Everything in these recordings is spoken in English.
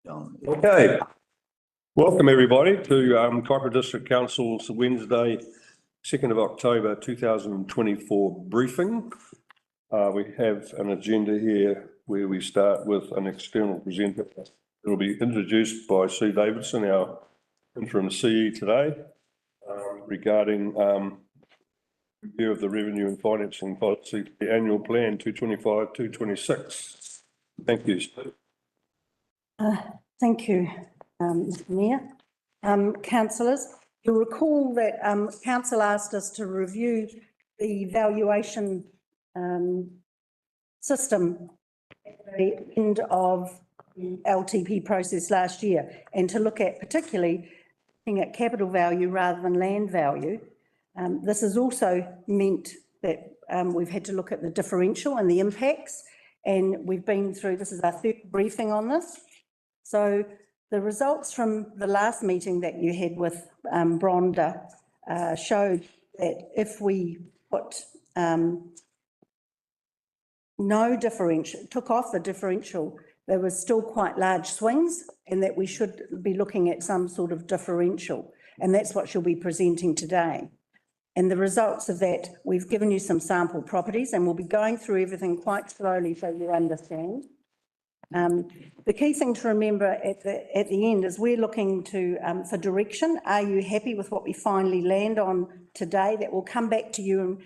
Okay, welcome everybody to Kaipara District Council's Wednesday, 2nd of October 2024 briefing. We have an agenda here where we start with an external presenter. It will be introduced by Sue Davidson, our interim CE today, regarding review of the revenue and financing policy, the annual plan 225-226. Thank you, Sue. Thank you, Mr. Mayor. Councillors, you'll recall that Council asked us to review the valuation system at the end of the LTP process last year, and to look at particularly looking at capital value rather than land value. This has also meant that we've had to look at the differential and the impacts, and we've been through, this is our third briefing on this. So the results from the last meeting that you had with Bronda showed that if we put no differential, took off the differential, there was still quite large swings, and that we should be looking at some sort of differential, and that's what she'll be presenting today. And the results of that, we've given you some sample properties, and we'll be going through everything quite slowly so you understand. The key thing to remember at the end is we're looking to for direction. Are you happy with what we finally land on today? That will come back to you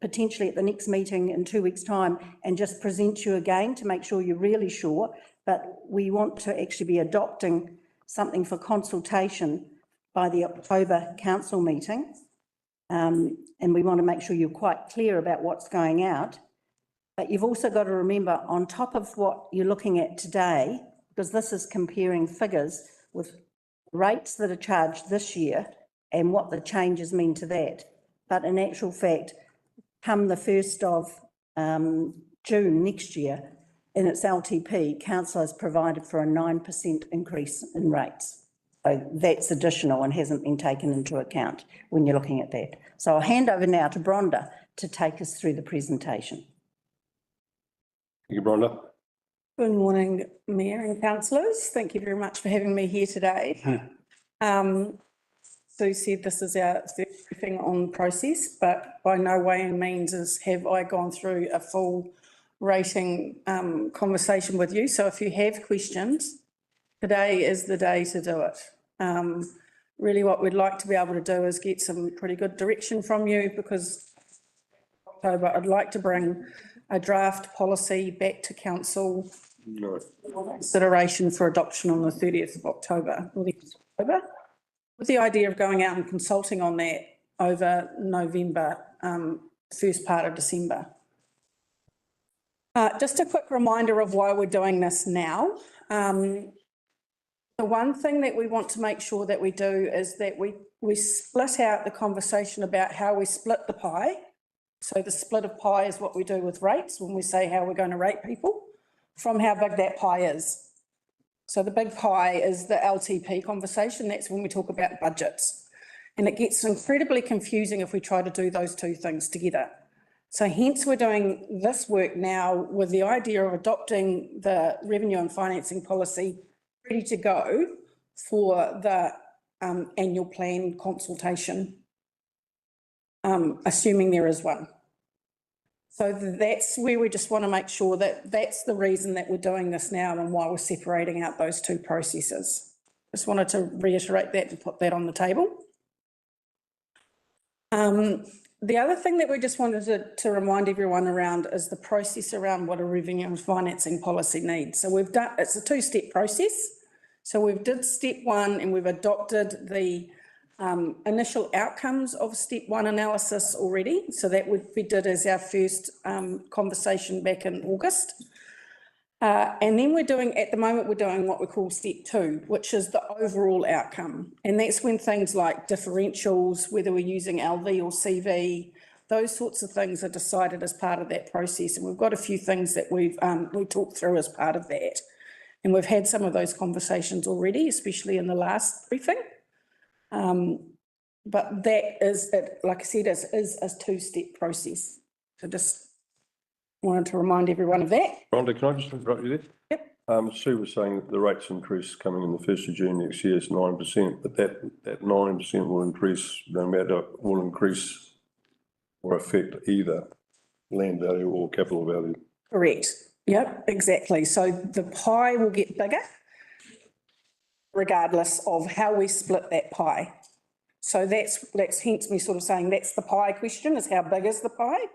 potentially at the next meeting in 2 weeks' time and just present you again to make sure you're really sure. But we want to actually be adopting something for consultation by the October council meeting. And we want to make sure you're quite clear about what's going out. But you've also got to remember, on top of what you're looking at today, because this is comparing figures with rates that are charged this year and what the changes mean to that. But in actual fact, come the 1st of June next year, in its LTP, council has provided for a 9% increase in rates. So that's additional and hasn't been taken into account when you're looking at that. So I'll hand over now to Bronda to take us through the presentation. Thank you, Bronda. Good morning, Mayor and councillors. Thank you very much for having me here today. Sue said this is our third briefing on process, but by no way and means have I gone through a full rating conversation with you. So if you have questions, today is the day to do it. Really what we'd like to be able to do is get some pretty good direction from you, because October I'd like to bring a draft policy back to council for consideration for adoption on the 30th of October, with the idea of going out and consulting on that over November, first part of December. Just a quick reminder of why we're doing this now. The one thing that we want to make sure that we do is that we split out the conversation about how we split the pie. So the split of pie is what we do with rates when we say how we're going to rate people, from how big that pie is. So the big pie is the LTP conversation. That's when we talk about budgets. And it gets incredibly confusing if we try to do those two things together. So hence we're doing this work now with the idea of adopting the revenue and financing policy ready to go for the annual plan consultation. Assuming there is one. So that's where we just want to make sure that that's the reason that we're doing this now and why we're separating out those two processes. Just wanted to reiterate that and put that on the table. The other thing that we just wanted to remind everyone around is the process around what a revenue and financing policy needs. So we've done, it's a two-step process. So we've did step one and we've adopted the initial outcomes of step one analysis already. So that we did as our first conversation back in August. And then at the moment, we're doing what we call step two, which is the overall outcome. And that's when things like differentials, whether we're using LV or CV, those sorts of things are decided as part of that process. And we've got a few things that we talked through as part of that. And we've had some of those conversations already, especially in the last briefing. But that is, like I said, is a two-step process. So just wanted to remind everyone of that. Rhonda, can I just interrupt you there? Yep. Sue was saying that the rates increase coming in the 1st of June next year is 9%, but that 9% will increase, no matter, will increase or affect either land value or capital value. Correct. Yep, exactly. So the pie will get bigger regardless of how we split that pie. So that's hence me sort of saying that's the pie question, is how big is the pie?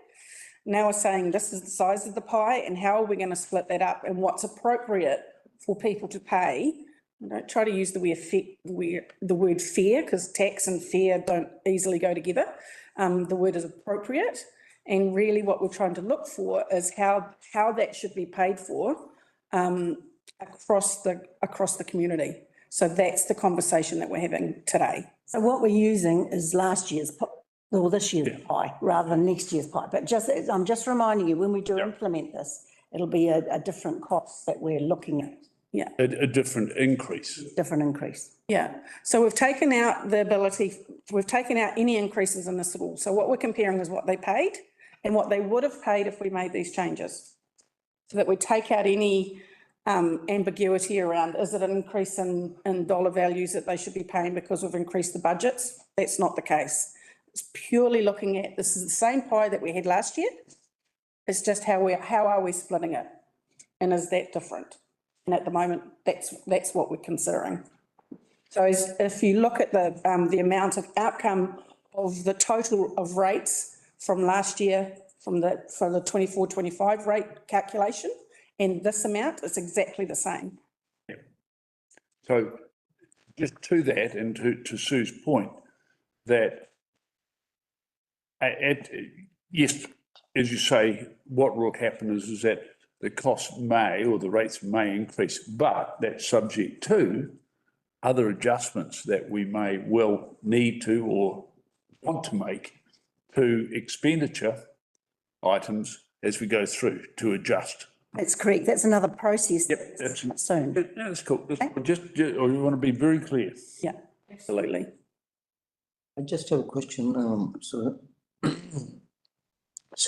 Now we're saying this is the size of the pie and how are we going to split that up and what's appropriate for people to pay. Don't try to use the word fair, because tax and fair don't easily go together. The word is appropriate. And really what we're trying to look for is how that should be paid for across the community. So that's the conversation that we're having today. So what we're using is last year's, or this year's pie, rather than next year's pie. But I'm just reminding you, when we do implement this, it'll be a different cost that we're looking at. Yeah. A different increase. Different increase. Yeah. So we've taken out any increases in this at all. So what we're comparing is what they paid and what they would have paid if we made these changes. So that we take out any ambiguity around, is it an increase in dollar values that they should be paying because we've increased the budgets? That's not the case. It's purely looking at, this is the same pie that we had last year. It's just how are we splitting it? And is that different? And at the moment, that's what we're considering. So if you look at the amount of outcome of the total of rates from last year, for the 24-25 rate calculation, and this amount, it's exactly the same. So just to that and to Sue's point, that yes, as you say, what will happen is that the cost may, or the rates may increase, but that's subject to other adjustments that we may well need to or want to make to expenditure items as we go through to adjust. That's correct. That's another process. Yep, that's soon. That's cool. Just we want to be very clear. Yeah, absolutely. I just have a question, so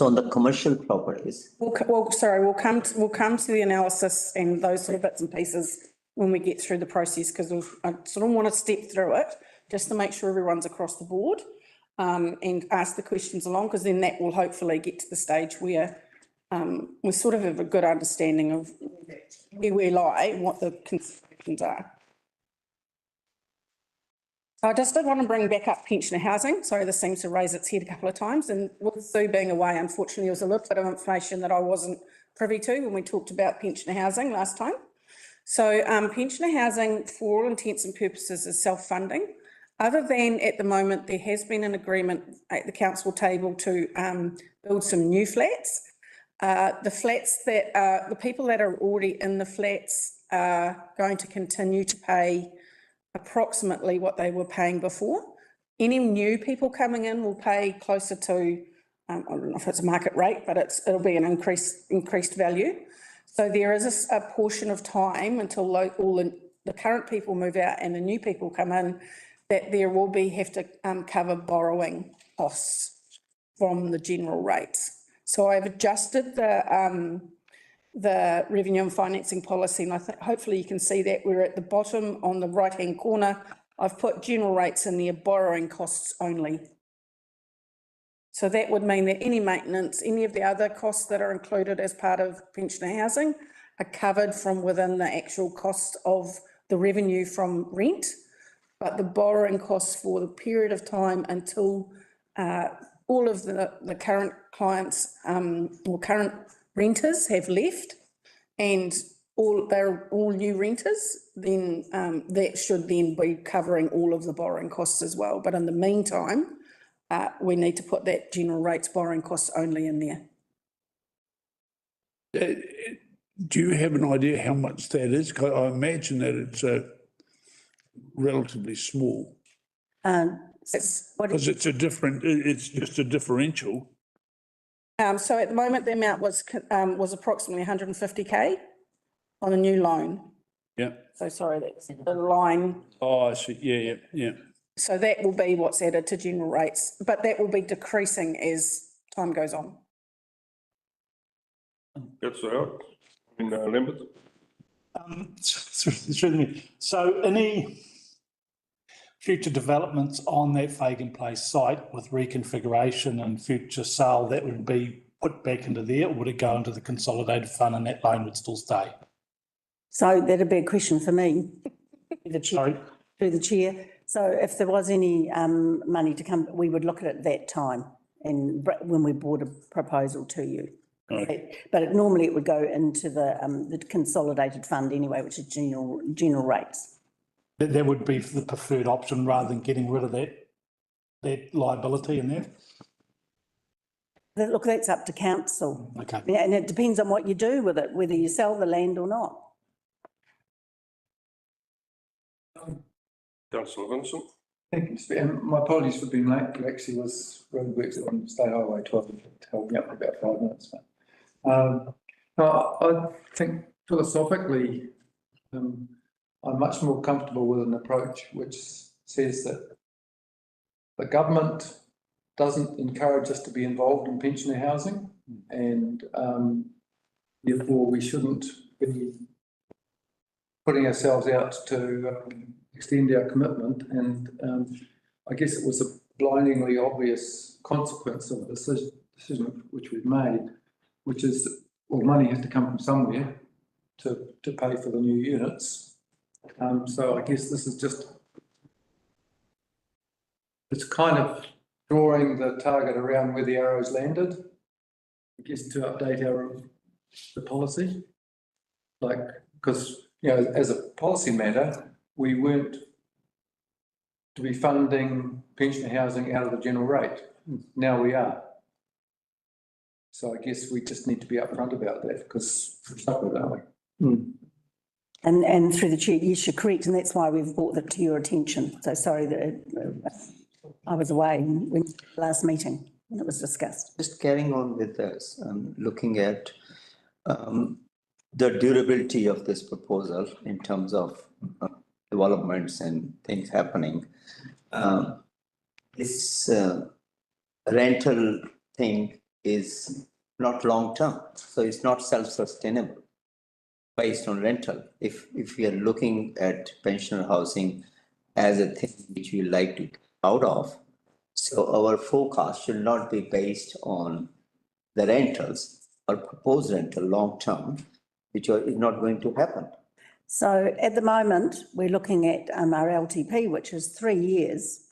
on the commercial properties, We'll come to the analysis and those sort of bits and pieces when we get through the process, because I sort of want to step through it just to make sure everyone's across the board and ask the questions along, because then that will hopefully get to the stage where we sort of have a good understanding of where we lie and what the considerations are. I just did want to bring back up pensioner housing. Sorry, this seems to raise its head a couple of times. And with Sue being away, unfortunately, there was a little bit of information that I wasn't privy to when we talked about pensioner housing last time. So pensioner housing, for all intents and purposes, is self-funding. Other than at the moment, there has been an agreement at the council table to build some new flats. The flats that the people that are already in the flats are going to continue to pay approximately what they were paying before. Any new people coming in will pay closer to, I don't know if it's a market rate, but it'll be an increased value. So there is a portion of time until all the current people move out and the new people come in, that there will have to cover borrowing costs from the general rates. So I've adjusted the revenue and financing policy, and I think hopefully you can see that we're at the bottom on the right-hand corner. I've put general rates in there, borrowing costs only. So that would mean that any maintenance, any of the other costs that are included as part of pensioner housing are covered from within the actual cost of the revenue from rent, but the borrowing costs for the period of time until all of the current clients or current renters have left and they're all new renters, then that should then be covering all of the borrowing costs as well. But in the meantime, we need to put that general rates borrowing costs only in there. Do you have an idea how much that is? 'Cause I imagine that it's relatively small. Because it's just a differential. So at the moment, the amount was approximately 150K on a new loan. Yeah. So sorry, that's the line. Oh, I see. Yeah. So that will be what's added to general rates, but that will be decreasing as time goes on. That's out in Lambeth. Through me. So any future developments on that Fagan Place site with reconfiguration and future sale, that would be put back into there, or would it go into the consolidated fund and that loan would still stay? So that'd be a question for me. The chair, Sorry? through the chair. So if there was any money to come, we would look at it that time and when we brought a proposal to you. But normally it would go into the consolidated fund anyway, which is general rates. That would be the preferred option rather than getting rid of that liability in there? Look, that's up to council. Okay. Yeah, and it depends on what you do with it, whether you sell the land or not. Councillor Vincent? Thank you, Speaker. And my apologies for being late, but actually was roadworks on State Highway 12, held me up for about 5 minutes. No, I think philosophically, I'm much more comfortable with an approach which says that the government doesn't encourage us to be involved in pensioner housing, and therefore we shouldn't be putting ourselves out to extend our commitment. And I guess it was a blindingly obvious consequence of the decision which we've made, which is that, well, money has to come from somewhere to pay for the new units. So I guess this is just, it's kind of drawing the target around where the arrow's landed, I guess, to update the policy. Like, because, you know, as a policy matter, we weren't to be funding pensioner housing out of the general rate. Now we are. So I guess we just need to be upfront about that, because we're stuck with it, aren't we? And through the chair, yes, you're correct, and that's why we've brought that to your attention. So sorry that I was away when last meeting when it was discussed. Just carrying on with this, looking at the durability of this proposal in terms of developments and things happening. This rental thing is not long-term, so it's not self-sustainable based on rental. If we are looking at pensioner housing as a thing which we like to get out of, so our forecast should not be based on the rentals or proposed rental long-term, which is not going to happen. So at the moment, we're looking at our LTP, which is 3 years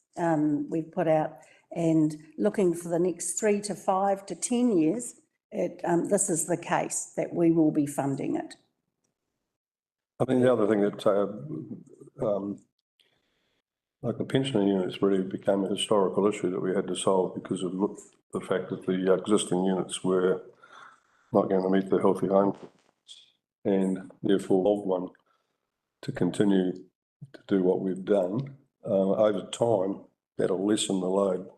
we've put out, and looking for the next 3 to 5 to 10 years, this is the case that we will be funding it. I think the other thing that, like the pensioner units really became a historical issue that we had to solve because of the fact that the existing units were not going to meet the healthy home and therefore old one to continue to do what we've done. Over time, that'll lessen the load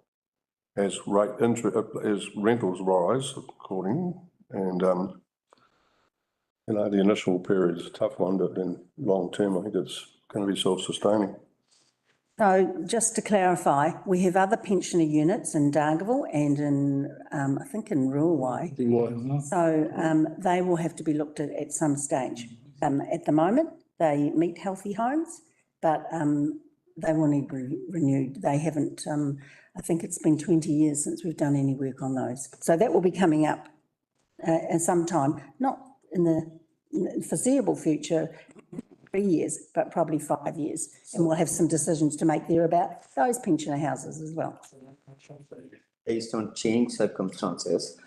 as rentals rise according, and you know, the initial period is a tough one, but then long term, I think it's going to be self-sustaining. So just to clarify, we have other pensioner units in Dargaville and in, I think in Rurawai. So they will have to be looked at some stage. At the moment, they meet healthy homes, but they will need renewed. They haven't, I think it's been 20 years since we've done any work on those. So that will be coming up at some time, not in the foreseeable future, 3 years, but probably 5 years. And we'll have some decisions to make there about those pensioner houses as well. Based on changed circumstances,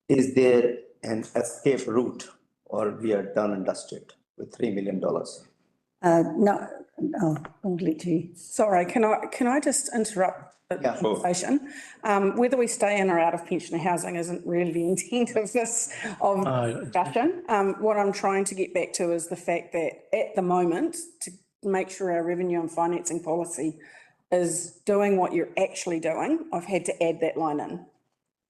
is there an escape route, or we are done and dusted with $3 million? No, I'll let you. Sorry, can I just interrupt the Yeah. conversation? Whether we stay in or out of pensioner housing isn't really the intent of this discussion. What I'm trying to get back to is the fact that at the moment, to make sure our revenue and financing policy is doing what you're actually doing, I've had to add that line in.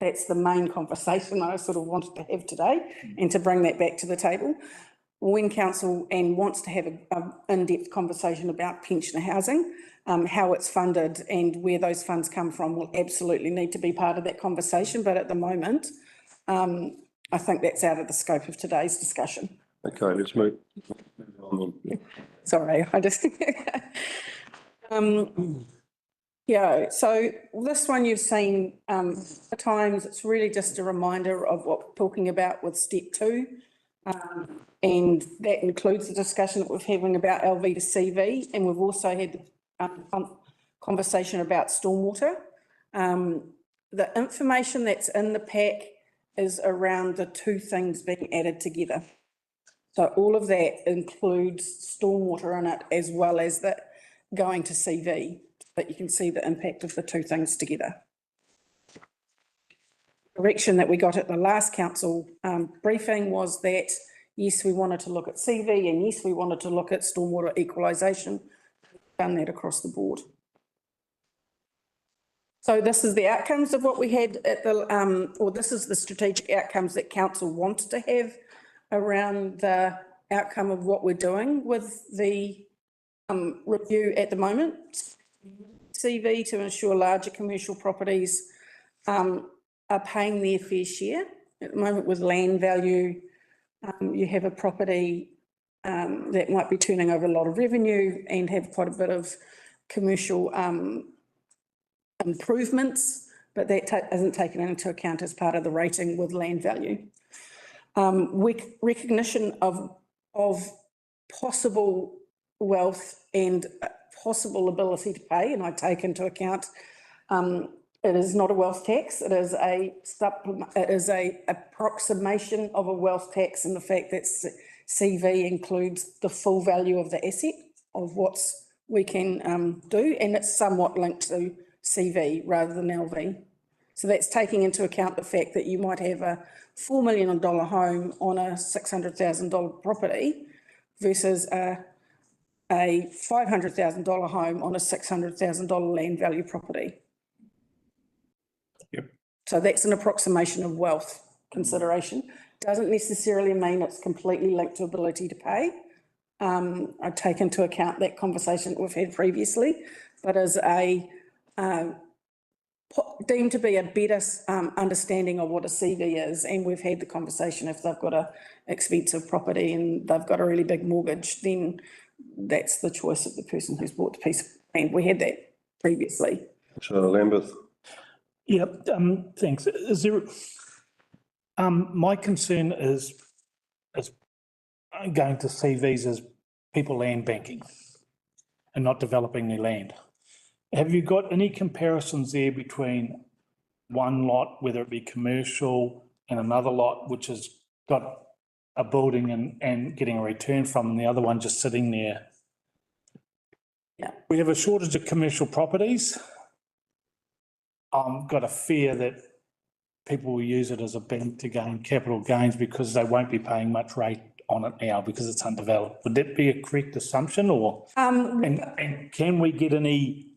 That's the main conversation I sort of wanted to have today, and to bring that back to the table. When council wants to have an in-depth conversation about pensioner housing, how it's funded and where those funds come from will absolutely need to be part of that conversation. But at the moment, I think that's out of the scope of today's discussion. Okay, let's move on then. Sorry, I just. Yeah, so this one you've seen at times, it's really just a reminder of what we're talking about with step two. And that includes the discussion that we're having about LV to CV, and we've also had conversation about stormwater. The information that's in the pack is around the two things being added together. So all of that includes stormwater in it as well as the going to CV, but you can see the impact of the two things together. Direction that we got at the last council briefing was that, yes, we wanted to look at CV and yes, we wanted to look at stormwater equalisation. Done that across the board. So this is the outcomes of what we had at the, or this is the strategic outcomes that council wants to have around the outcome of what we're doing with the review at the moment. CV to ensure larger commercial properties are paying their fair share. At the moment with land value, you have a property that might be turning over a lot of revenue and have quite a bit of commercial improvements, but that isn't taken into account as part of the rating with land value. Recognition of possible wealth and possible ability to pay, and I take into account it is not a wealth tax. It is a approximation of a wealth tax, and the fact that CV includes the full value of the asset of what we can do, and it's somewhat linked to CV rather than LV. So that's taking into account the fact that you might have a $4 million home on a $600,000 property versus a $500,000 home on a $600,000 land value property. Yep. So that's an approximation of wealth consideration. Doesn't necessarily mean it's completely linked to ability to pay. I take into account that conversation that we've had previously, but as a deemed to be a better understanding of what a CV is, and we've had the conversation, if they've got a expensive property and they've got a really big mortgage, then that's the choice of the person who's bought the piece of land. We had that previously. So Lambeth. Yep, thanks. Is there, my concern is going to CVs as people land banking and not developing their land. Have you got any comparisons there between one lot, whether it be commercial, and another lot which has got a building and getting a return from, and the other one just sitting there? Yeah. We have a shortage of commercial properties. Got a fear that people will use it as a bank to gain capital gains because they won't be paying much rate on it now because it's undeveloped. Would that be a correct assumption, or and can we get any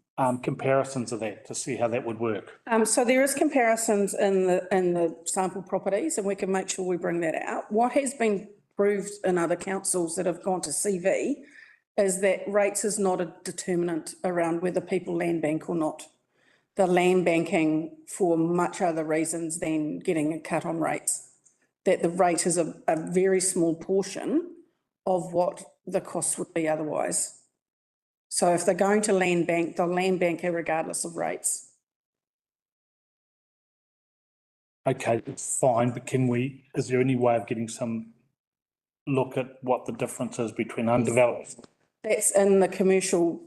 comparisons of that to see how that would work? So there is comparisons in the sample properties, and we can make sure we bring that out. What has been proved in other councils that have gone to CV is that rates is not a determinant around whether people land bank or not. They're land banking for much other reasons than getting a cut on rates. That the rate is a very small portion of what the cost would be otherwise. So if they're going to land bank, they'll land bank regardless of rates. Okay, that's fine, but is there any way of getting some look at what the difference is between undeveloped? That's in the commercial,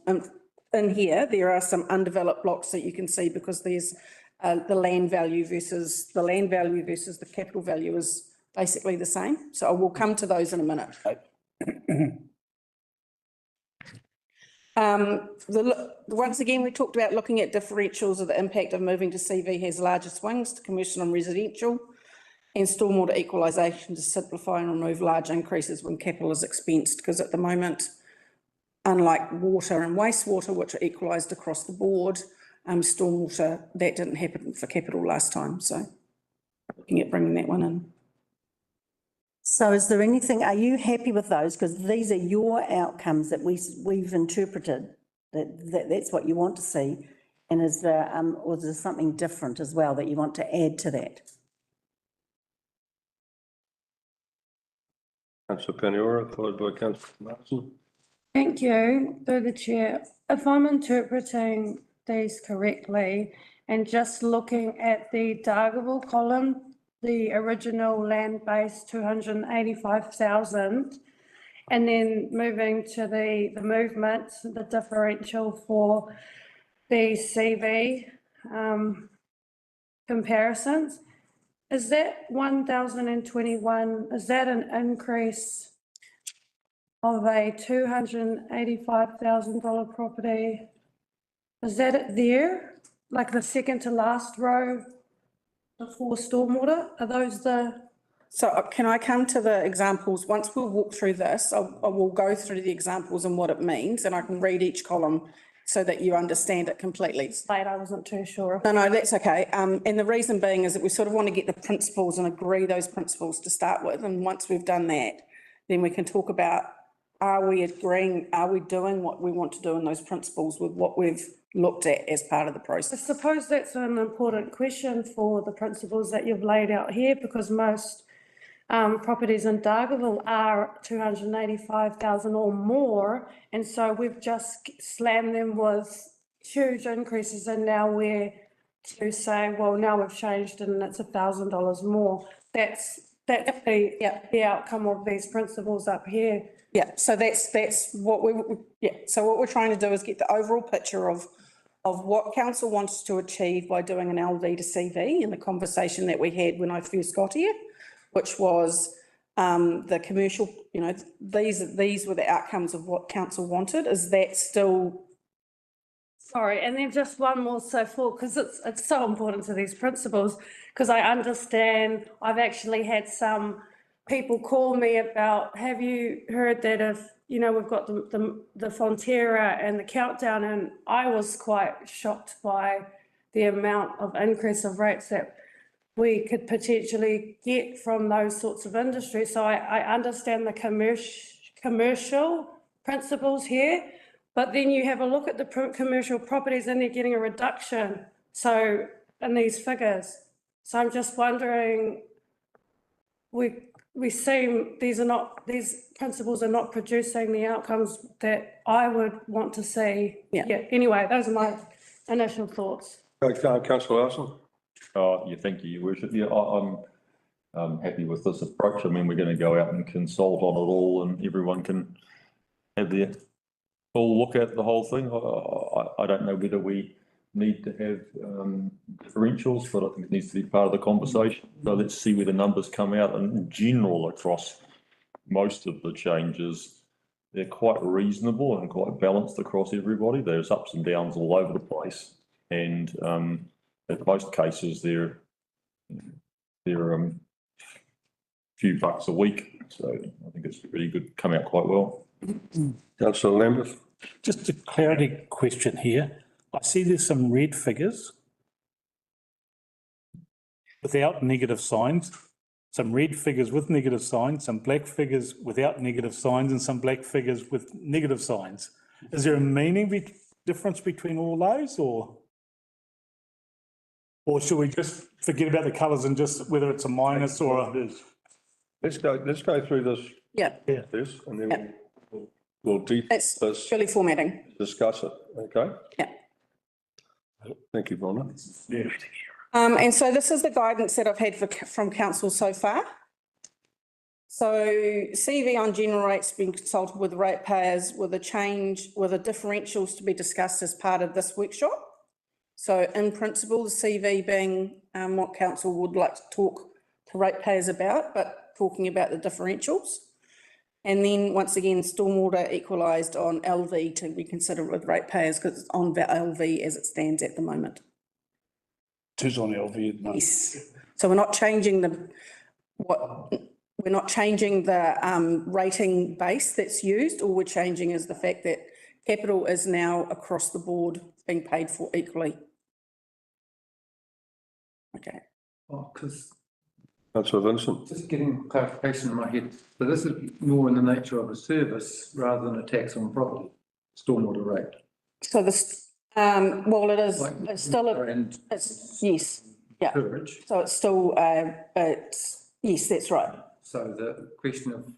in here, there are some undeveloped blocks that you can see because there's the land value versus the capital value is basically the same. So I will come to those in a minute. Once again, we talked about looking at differentials of the impact of moving to CV has larger swings to commercial and residential, and stormwater equalisation to simplify and remove large increases when capital is expensed, because at the moment, unlike water and wastewater, which are equalised across the board, stormwater, that didn't happen for capital last time. So looking at bringing that one in. So is there anything, are you happy with those? Because these are your outcomes that we've interpreted, that's what you want to see. And is there, or is there something different as well that you want to add to that? councillor Paniora, followed by councillor Martin. Thank you, through the chair. If I'm interpreting these correctly and just looking at the Dargaville column, the original land base 285,000, and then moving to the movement, the differential for the CV comparisons, is that 1,021, is that an increase of a $285,000 property? Is that it there? Like the second to last row before stormwater? Are those the? So can I come to the examples? Once we'll walk through this, I will go through the examples and what it means, and I can read each column so that you understand it completely. Late, I wasn't too sure. No, that's okay. And the reason being is that we sort of want to get the principles and agree those principles to start with. And once we've done that, then we can talk about, are we agreeing, are we doing what we want to do in those principles with what we've looked at as part of the I process? suppose that's an important question for the principles that you've laid out here, because most properties in Dargaville are 285,000 or more. And so we've just slammed them with huge increases, and now we're to say, well, now we've changed it and it's $1,000 more. That's the outcome of these principles up here. Yeah, so that's what so what we're trying to do is get the overall picture of what council wants to achieve by doing an LD to CV, in the conversation that we had when I first got here, which was the commercial, these were the outcomes of what council wanted. Is that still? Sorry, and then just one more because it's so important to these principles, because I understand, I've actually had some people call me about, have you heard that if, we've got the Fonterra and the countdown, and I was quite shocked by the amount of increase of rates that we could potentially get from those sorts of industries. So I understand the commercial principles here, but then you have a look at the commercial properties and they're getting a reduction. So in these figures, so I'm just wondering, we seem these principles are not producing the outcomes that I would want to see. Yeah. Anyway, those are my initial thoughts. Councillor Larson. Thank you, Your Worship. I'm happy with this approach. I mean, we're going to go out and consult on it all, and everyone can have their full look at the whole thing. I don't know whether we need to have differentials, but I think it needs to be part of the conversation. So let's see where the numbers come out. And in general, across most of the changes, they're quite reasonable and quite balanced across everybody. There's ups and downs all over the place, and in most cases, they're a few bucks a week. So I think it's really good, come out quite well. Councillor Lambeth. Just a clarity question here. I see there's some red figures without negative signs, some red figures with negative signs, some black figures without negative signs, and some black figures with negative signs. Is there a difference between all those, or should we just forget about the colours and just whether it's a minus or a? Let's go through this. Yeah. This, and then we'll It's purely formatting. discuss it, okay? Yeah. Thank you, Bronner. Yeah. And so this is the guidance that I've had from council so far. So CV on general rates being consulted with ratepayers with a differentials to be discussed as part of this workshop. So in principle, the CV being what council would like to talk to ratepayers about, but talking about the differentials. And then once again, stormwater equalised on LV to be considered with ratepayers because it's on LV as it stands at the moment. It is on LV at the moment. Yes. So we're not changing the rating base that's used. All we're changing is the fact that capital is now across the board being paid for equally. Okay. Because Councillor Vincent. just getting clarification in my head, so this is more in the nature of a service rather than a tax on property, stormwater rate. So this, well, it is, Like- it's still, And yes, yeah. courage. So it's still, yes, that's right. So the question of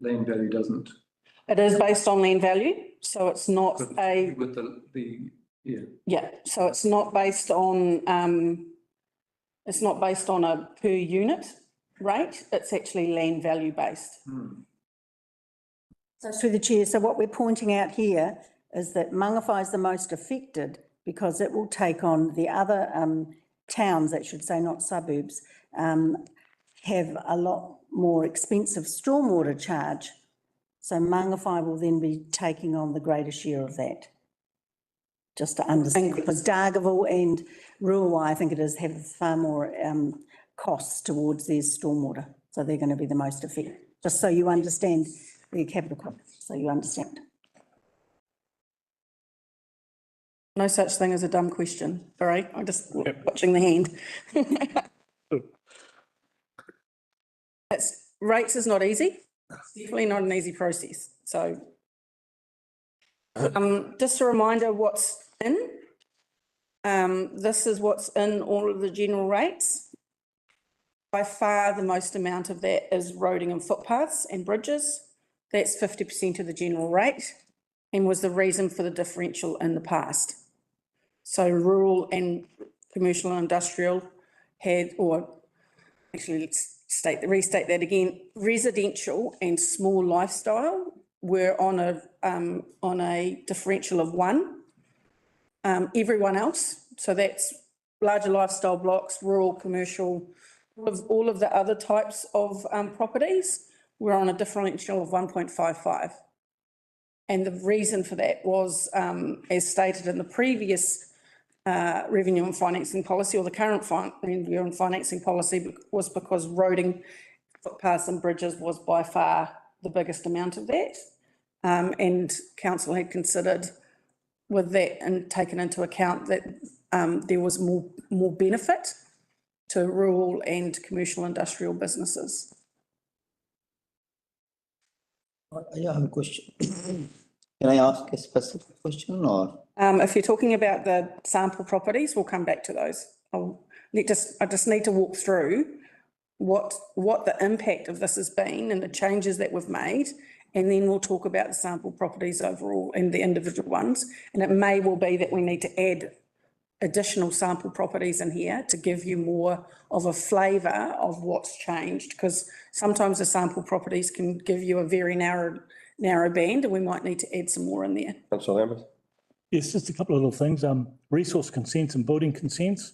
land value doesn't. It is based on land value, so it's not a, With yeah. yeah, so it's not based on, it's not based on a per unit rate, it's actually land value based. So through the chair, so what we're pointing out here is that Mangawhai is the most affected because it will take on the other towns, I should say, not suburbs, have a lot more expensive stormwater charge. So Mangawhai will then be taking on the greater share of that. Just to understand, because Dargaville and Ruawai, I think it is, have far more costs towards their stormwater. So they're going to be the most affected, just so you understand the capital costs, so you understand. No such thing as a dumb question, all right? I'm just watching the hand. Rates is not easy. It's definitely not an easy process. So just a reminder what's in. This is what's in all of the general rates. By far, the most amount of that is roading and footpaths and bridges. That's 50% of the general rate and was the reason for the differential in the past. So rural and commercial and industrial had, or actually let's restate that again, residential and small lifestyle were on a differential of 1. Everyone else, so that's larger lifestyle blocks, rural, commercial, all of the other types of properties were on a differential of 1.55. And the reason for that was, as stated in the previous revenue and financing policy, or the current revenue and financing policy, was because roading, footpaths and bridges was by far the biggest amount of that. And council had considered with that and taken into account that there was more benefit to rural and commercial industrial businesses. I have a question. Can I ask a specific question or? If you're talking about the sample properties, we'll come back to those. I just need to walk through what the impact of this has been and the changes that we've made, and then we'll talk about the sample properties overall and the individual ones. And it may well be that we need to add additional sample properties in here to give you more of a flavour of what's changed, because sometimes the sample properties can give you a very narrow band, and we might need to add some more in there. Councillor Lambert. Yes, just a couple of little things. Resource consents and building consents.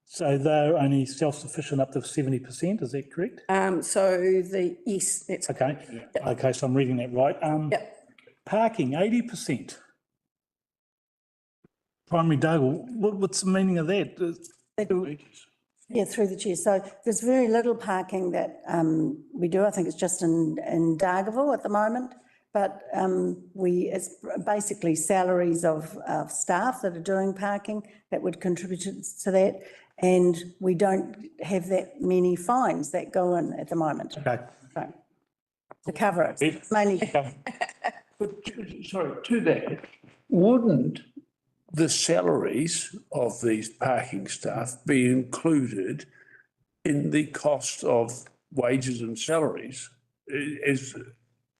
So they're only self-sufficient up to 70%, is that correct? Yes, that's okay. Yep. Okay, so I'm reading that right. Yep. Parking, 80%. Primary Dargaville, what's the meaning of that? Yeah, through the chair. So there's very little parking that we do. I think it's just in Dargaville at the moment. But it's basically salaries of staff that are doing parking that would contribute to that. And we don't have that many fines that go in at the moment. Okay. So, to cover it, it's mainly. But, sorry, to that, wouldn't the salaries of these parking staff be included in the cost of wages and salaries as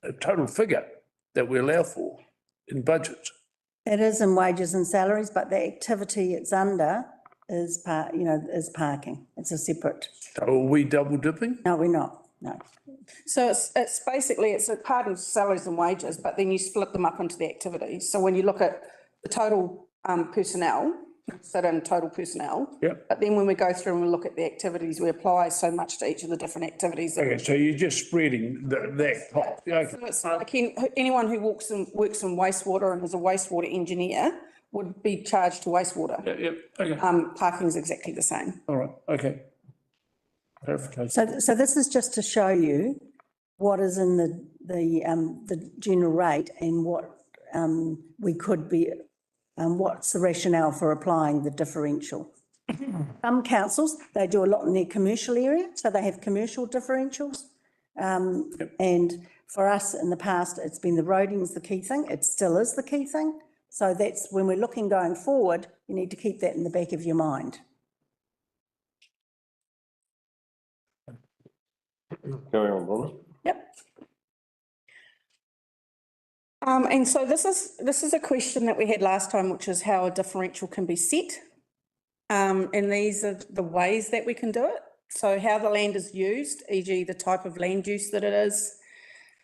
a total figure that we allow for in budgets? It is in wages and salaries, but the activity it's under is parking. It's a separate. So are we double dipping? No, we're not. No. So it's basically, it's a part of salaries and wages, but then you split them up into the activities. So when you look at the total personnel, sit in total personnel. Yep. But then when we go through and we look at the activities, we apply so much to each of the different activities. Okay, so you're just spreading that pot. Okay. So it's like anyone who works in wastewater and is a wastewater engineer would be charged to wastewater. Yep, okay. Parking is exactly the same. All right, okay. Clarification. So this is just to show you what is in the general rate and what we could be, what's the rationale for applying the differential. Some councils, they do a lot in their commercial area, so they have commercial differentials. And for us in the past, it's been the roading is the key thing. It still is the key thing. So that's when we're looking going forward, you need to keep that in the back of your mind. Carry on, Robert. Yep. And so this is a question that we had last time, which is how a differential can be set. And these are the ways that we can do it. So how the land is used, e.g. the type of land use that it is,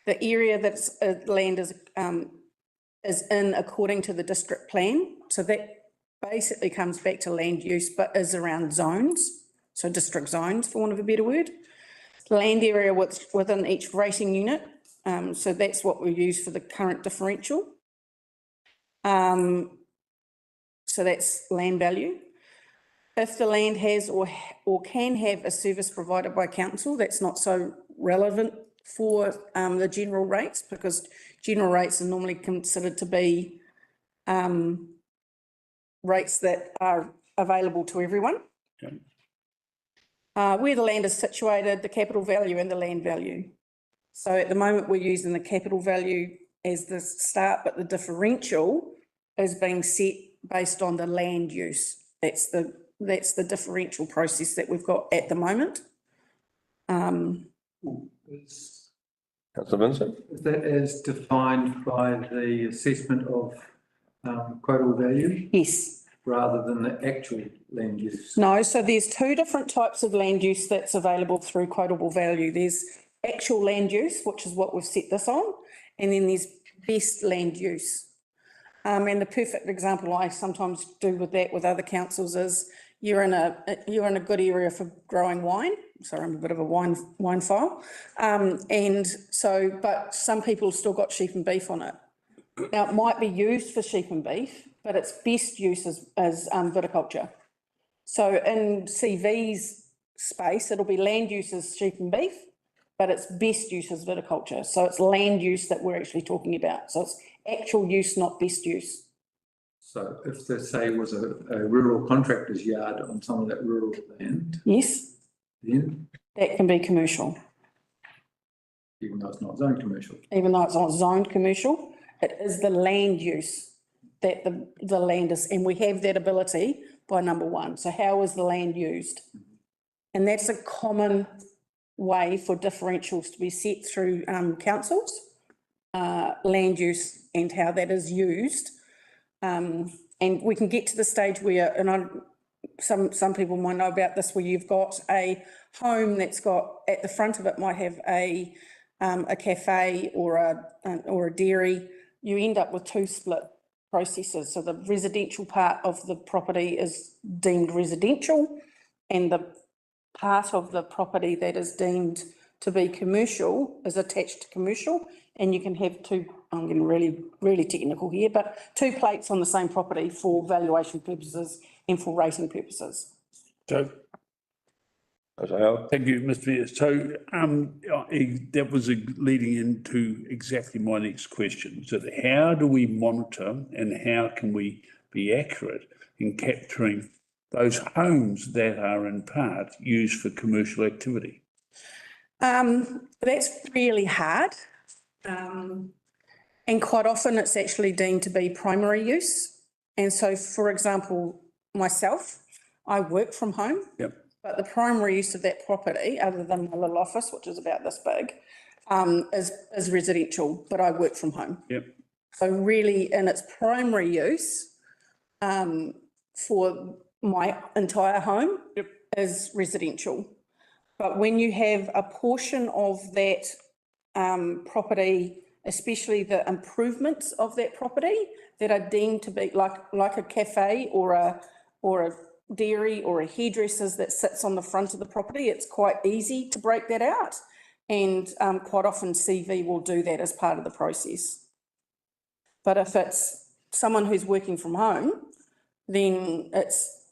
the area that land is in according to the district plan. So that basically comes back to land use, but is around zones. So district zones, for want of a better word. Land area within each rating unit. So that's what we use for the current differential. So that's land value. If the land has or can have a service provided by council, that's not so relevant for the general rates, because general rates are normally considered to be rates that are available to everyone. Okay. Where the land is situated, the capital value and the land value. So at the moment, we're using the capital value as the start, but the differential is being set based on the land use. That's the differential process that we've got at the moment. Councillor Vincent? Is that as defined by the assessment of quotable value Yes. rather than the actual land use? No, so there's two different types of land use that's available through quotable value. There's actual land use, which is what we've set this on, and then there's best land use. And the perfect example I sometimes do with that with other councils is you're in a good area for growing wine. Sorry, I'm a bit of a wine file. And so, but some people still got sheep and beef on it. Now, it might be used for sheep and beef, but its best use is viticulture. So in CV's space, it'll be land use as sheep and beef, but its best use is viticulture. So it's land use that we're actually talking about. So it's actual use, not best use. So if there, say, was a rural contractor's yard on some of that rural land, Yes, then, that can be commercial. even though it's not zoned commercial. Even though it's not zoned commercial, it is the land use that the land is, and we have that ability by number one. So how is the land used? And that's a common way for differentials to be set through councils, land use and how that is used. And we can get to the stage where, and some people might know about this, where you've got a home that's got, at the front of it might have a cafe or a dairy. You end up with two split processes. So the residential part of the property is deemed residential, and the part of the property that is deemed to be commercial is attached to commercial, and you can have two, I'm getting really, really technical here, but two plates on the same property for valuation purposes and for rating purposes. So, thank you, Mr. Mayor. So that was leading into exactly my next question. So how do we monitor and how can we be accurate in capturing those homes that are in part used for commercial activity? That's really hard. And quite often it's actually deemed to be primary use. And so, for example, myself, I work from home. Yep. But the primary use of that property, other than my little office, which is about this big, is residential, but I work from home. Yep. So really, in its primary use, for my entire home, Yep. is residential. But when you have a portion of that property, especially the improvements of that property that are deemed to be like a cafe or a dairy or a hairdresser's that sits on the front of the property, it's quite easy to break that out. And quite often CV will do that as part of the process. But if it's someone who's working from home, then it's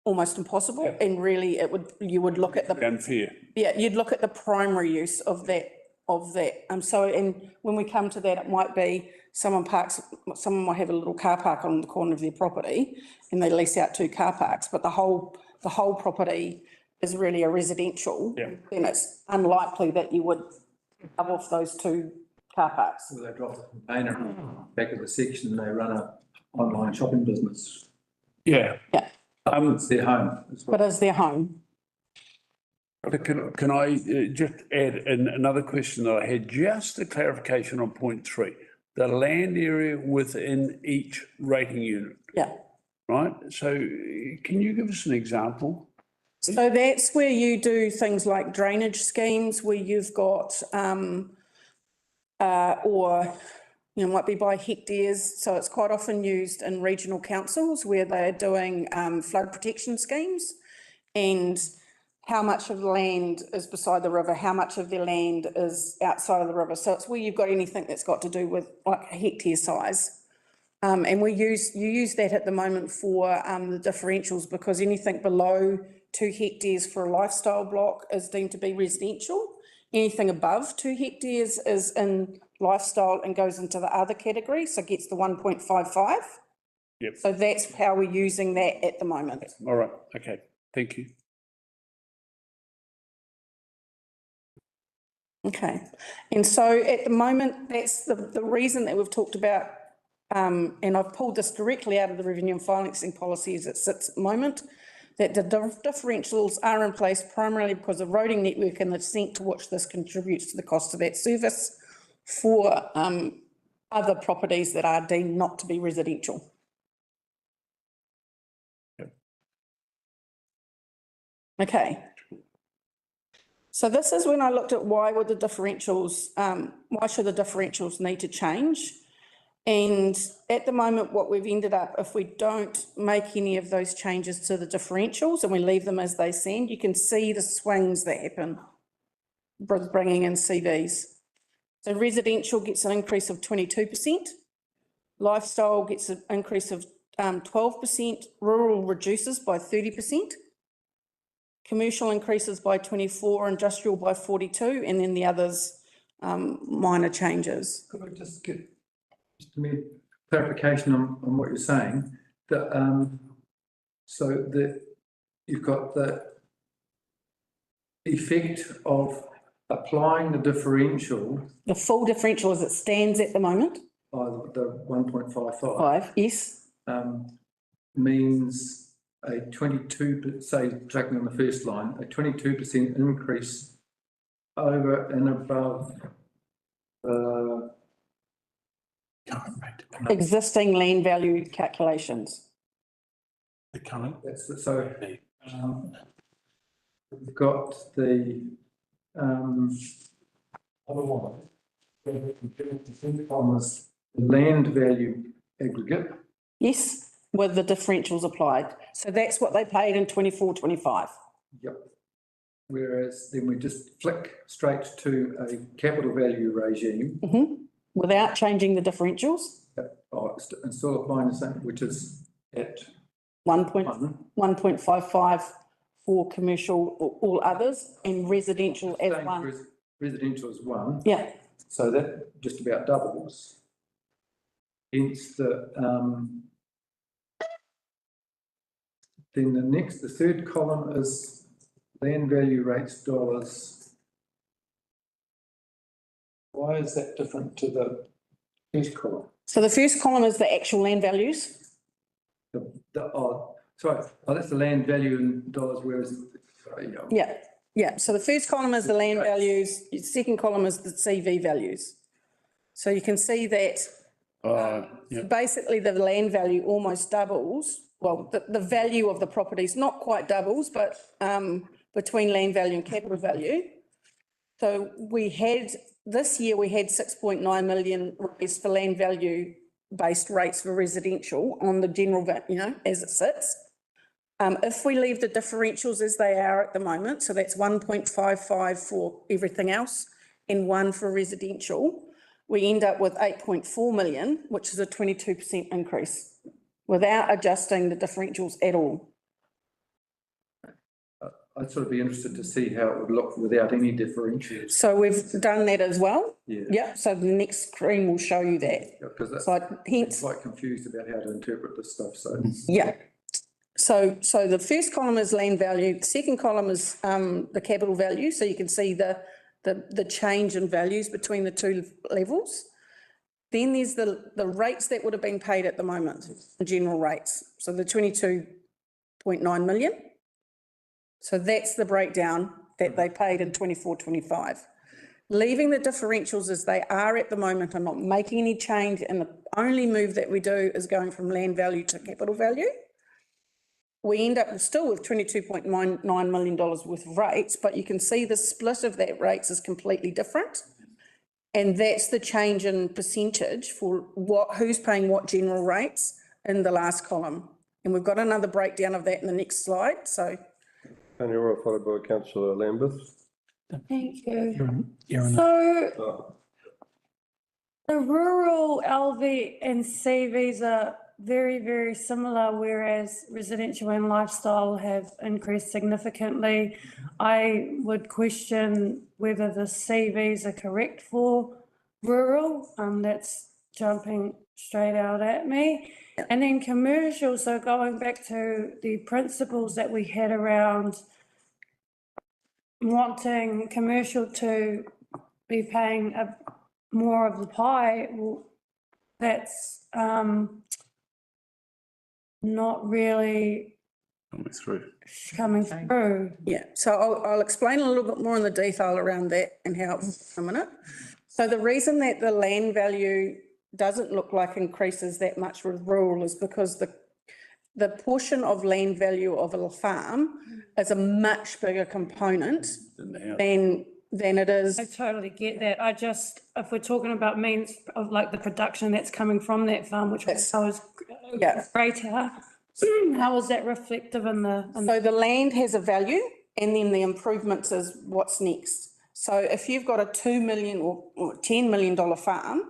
almost impossible. Yep. And really you would look at the Unfair. Yeah, you'd look at the primary use of that. So, and when we come to that, it might be someone might have a little car park on the corner of their property and they lease out two car parks, but the whole property is really a residential. Yeah. Then it's unlikely that you would cover off those two car parks. So they drop the container back of the section and they run a online shopping business. Yeah. Yeah. It's their home. But is their home? Can I just add another question that I had, just a clarification on point 3. the land area within each rating unit, Yeah. right? So can you give us an example? So that's where you do things like drainage schemes, where you've got, or, you know, might be by hectares. So it's quite often used in regional councils where they're doing flood protection schemes. And how much of the land is beside the river, how much of their land is outside of the river. So it's where you've got anything that's got to do with like a hectare size. And you use that at the moment for the differentials, because anything below 2 hectares for a lifestyle block is deemed to be residential. Anything above 2 hectares is in lifestyle and goes into the other category, so gets the 1.55. Yep. So that's how we're using that at the moment. All right, okay, thank you. Okay, and so at the moment, that's the reason that we've talked about, and I've pulled this directly out of the revenue and financing policy as it sits at the moment, that the differentials are in place primarily because the roading network and the descent to which this contributes to the cost of that service for other properties that are deemed not to be residential. Yep. Okay. So this is when I looked at why should the differentials need to change? And at the moment, what we've ended up, if we don't make any of those changes to the differentials and we leave them as they stand, you can see the swings that happen with bringing in CVs. So residential gets an increase of 22%, lifestyle gets an increase of 12%, rural reduces by 30%, commercial increases by 24%, industrial by 42%, and then the others minor changes. Could I just get clarification on what you're saying? That so that you've got the effect of applying the differential The full differential as it stands at the moment, by the 1.55 yes, means a 22, say, tracking on the first line, a 22% increase over and above existing land value calculations. The current. that's so we've got the other one. On this land value aggregate. Yes, with the differentials applied. So that's what they paid in 24-25. Yep. Whereas then we just flick straight to a capital value regime. Without changing the differentials. And still applying the same, which is at 1.55 for commercial or all others, and residential as same one. residential is 1. Yeah, So that just about doubles. Hence the then the third column is land value rates dollars. Why is that different to the first column? so the first column is the actual land values. That's the land value in dollars, whereas Yeah, so the first column is the land values, the second column is the CV values. So you can see that basically the land value almost doubles. Well, the value of the properties not quite doubles, but between land value and capital value. So this year we had 6.9 million raised for land value based rates for residential on the general, as it sits. If we leave the differentials as they are at the moment, so that's 1.55 for everything else and 1 for residential, we end up with 8.4 million, which is a 22% increase without adjusting the differentials at all. I'd sort of be interested to see how it would look without any differentials. So we've done that as well. Yeah. Yep, so the next screen will show you that. Because that's So hence, quite confused about how to interpret this stuff, so. yeah. So the first column is land value, the second column is the capital value, so you can see the change in values between the two levels. Then there's the rates that would have been paid at the moment, the general rates, so the 22.9 million. So that's the breakdown that they paid in 24-25. leaving the differentials as they are at the moment and not making any change, and the only move that we do is going from land value to capital value, we end up still with $22.9 million worth of rates, but you can see the split of that rates is completely different. And that's the change in percentage for who's paying what general rates in the last column. And we've got another breakdown of that in the next slide, so. Tony Roy, followed by councillor Lambeth. Thank you. You're in So the rural LV and CVs are very, very similar, whereas residential and lifestyle have increased significantly. I would question whether the CVs are correct for rural. That's jumping straight out at me. And then commercial, so going back to the principles that we had around wanting commercial to be paying more of the pie, well, that's not really coming through. Yeah, so I'll explain a little bit more in the detail around that and how it's in a minute. So the reason that the land value doesn't look like increases that much with rural is because the portion of land value of a farm is a much bigger component than it is. I totally get that. I just, if we're talking about means of like the production that's coming from that farm, which was Yeah. greater, how is that reflective in the? So the land has a value, and then the improvements is what's next. So if you've got a $2 million or $10 million farm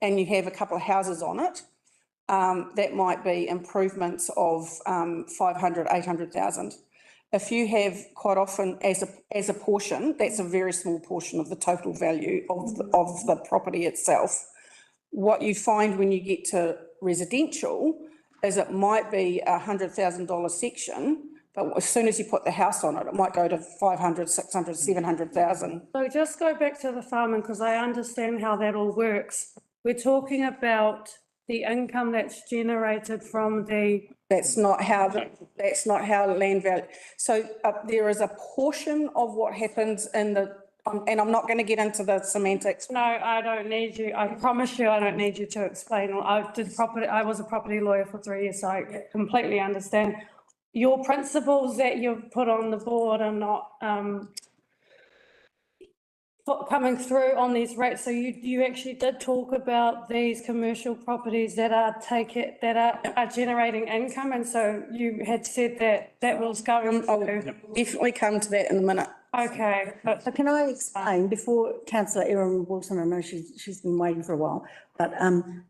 and you have a couple of houses on it, that might be improvements of 500, 800,000. If you have quite often as a portion, that's a very small portion of the total value of the property itself. What you find when you get to residential is it might be a $100,000 section, but as soon as you put the house on it, it might go to 500, 600, 700,000. So just go back to the farming, because I understand how that all works. We're talking about the income that's generated from the. That's not how land value. So there is a portion of what happens in the, and I'm not going to get into the semantics. No, I don't need you. I promise you, I don't need you to explain. I was a property lawyer for 3 years, so I completely understand. Your principles that you've put on the board are not coming through on these rates. So you actually did talk about these commercial properties that are generating income, and so you had said that was going I'll to. definitely come to that in a minute. Okay. So can I explain before councillor Erin Wilson, I know she's been waiting for a while, but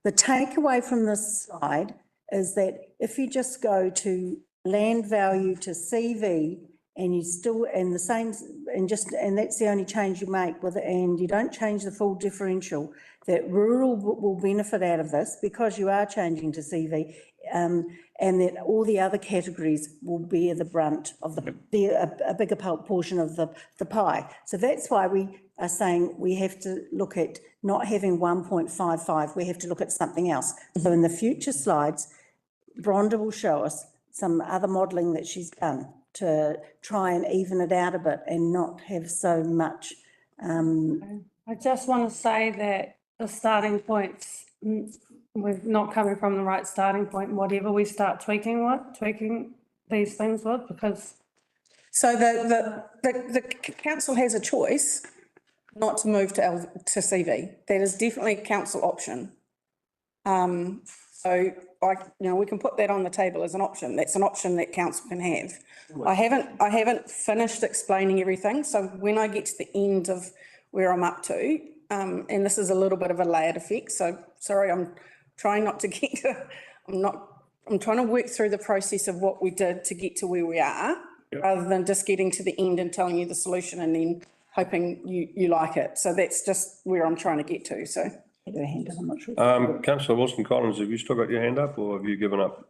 the takeaway from this slide is that if you just go to land value to CV and you still, and the same, and that's the only change you make with it, and you don't change the full differential, that rural will benefit out of this because you are changing to CV, and that all the other categories will bear the brunt of a bigger portion of the pie. So that's why we are saying we have to look at not having 1.55, we have to look at something else. So in the future slides, Bronda will show us some other modelling that she's done to try and even it out a bit and not have so much. I just want to say that the starting points, we're not coming from the right starting point, whatever we start tweaking these things with, because. So the council has a choice not to move to CV. That is definitely a council option. So we can put that on the table as an option. That's an option that council can have. I haven't finished explaining everything. So when I get to the end of where I'm up to, and this is a little bit of a layered effect. So sorry, I'm trying not to get to, I'm trying to work through the process of what we did to get to where we are, rather than just getting to the end and telling you the solution and then hoping you like it. So that's just where I'm trying to get to, so. I'm not sure. Councillor Wilson-Collins, have you still got your hand up or have you given up?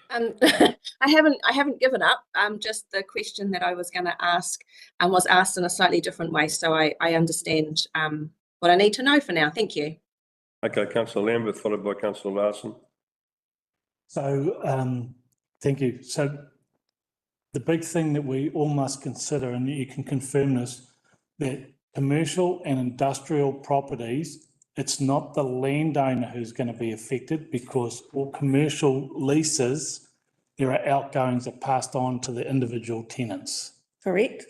I haven't given up. Just the question that I was going to ask was asked in a slightly different way. So I understand what I need to know for now. Thank you. Okay, councillor Lambeth, followed by councillor Larson. So, thank you. So the big thing that we all must consider, and you can confirm this, that commercial and industrial properties, it's not the landowner who's going to be affected because all commercial leases, there are outgoings that passed on to the individual tenants. Correct?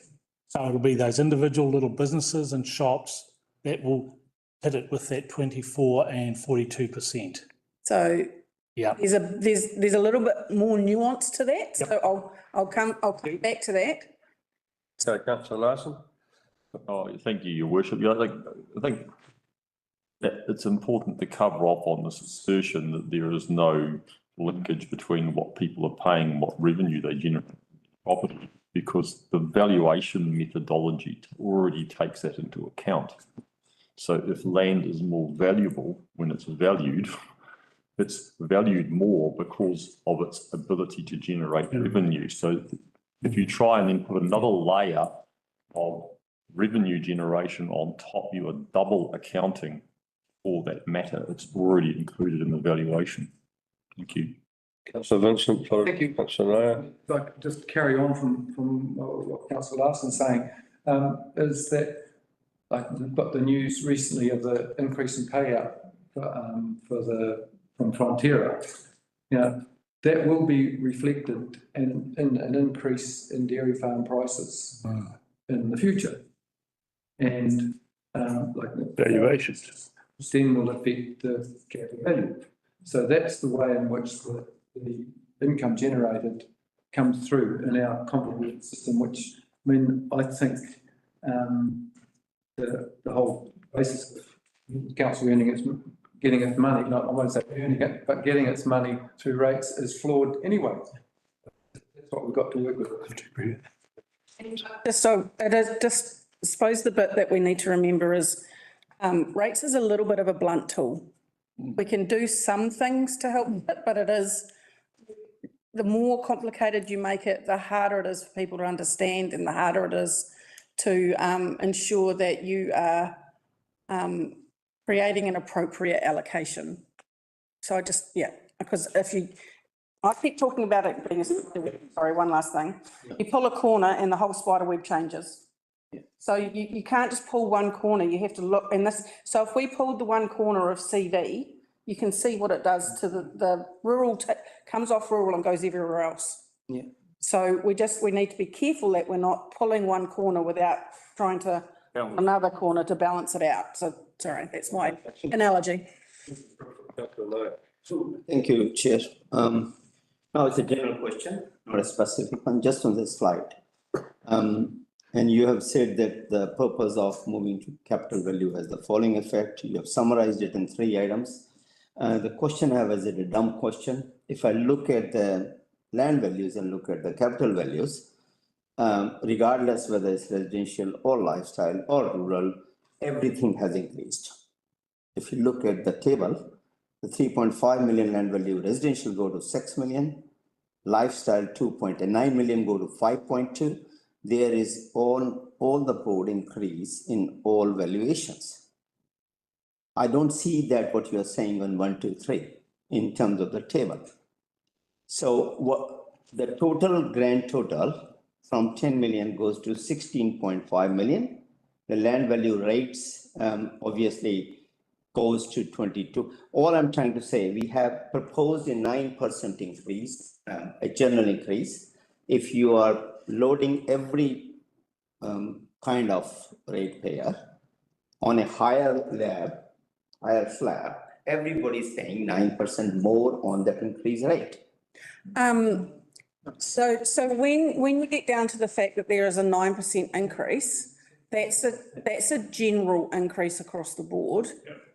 So it'll be those individual little businesses and shops that will hit it with that 24 and 42%. So Yeah. there's a little bit more nuance to that. So I'll come back to that. So councillor Larson? Oh, thank you, Your Worship. Yeah, I think that it's important to cover off on this assertion that there is no linkage between what people are paying and what revenue they generate from property, because the valuation methodology already takes that into account. So if land is more valuable when it's valued more because of its ability to generate revenue. So if you try and then put another layer of revenue generation on top, you are double accounting for that matter. It's already included in the valuation. Thank you. Councillor Vincent, followed Thank you. by councillor Nair. Like, just carry on from what councillor Larson's saying, is that, like, we've got the news recently of the increase in payout from Frontiera. You know, that will be reflected in an increase in dairy farm prices in the future. And like Valuations. then will affect the capital value. So that's the way in which the income generated comes through in our comparable system, which, I mean, I think the whole basis of council getting its money, not, I won't say earning it, but getting its money through rates is flawed anyway. That's what we've got to work with. So it is just, I suppose the bit that we need to remember is rates is a little bit of a blunt tool. We can do some things to help it, but it is, the more complicated you make it, the harder it is for people to understand and the harder it is to ensure that you are creating an appropriate allocation. So I just, because I keep talking about it being, sorry, one last thing. You pull a corner and the whole spider web changes. So you can't just pull one corner, you have to look, and this, so if we pulled the one corner of CV, you can see what it does to the rural, comes off rural and goes everywhere else. Yeah. So we need to be careful that we're not pulling one corner without trying to another corner to balance it out. So, sorry, that's my analogy. Thank you, Chair. Now it's a general question, not a specific one, just on this slide. And you have said that the purpose of moving to capital value has the following effect. You have summarized it in 3 items. The question I have is a dumb question. If I look at the land values and look at the capital values, regardless whether it's residential or lifestyle or rural, everything has increased. If you look at the table, the 3.5 million land value residential go to 6 million, lifestyle 2.9 million go to 5.2. There is all the board increase in all valuations. I don't see that what you are saying on 1, 2, 3 in terms of the table. So what the grand total from 10 million goes to 16.5 million. The land value rates obviously goes to 22. All I'm trying to say, we have proposed a 9% increase, a general increase. If you are loading every kind of ratepayer on a higher slab, everybody's paying 9% more on that increase rate. So when you get down to the fact that there is a 9% increase, that's a general increase across the board.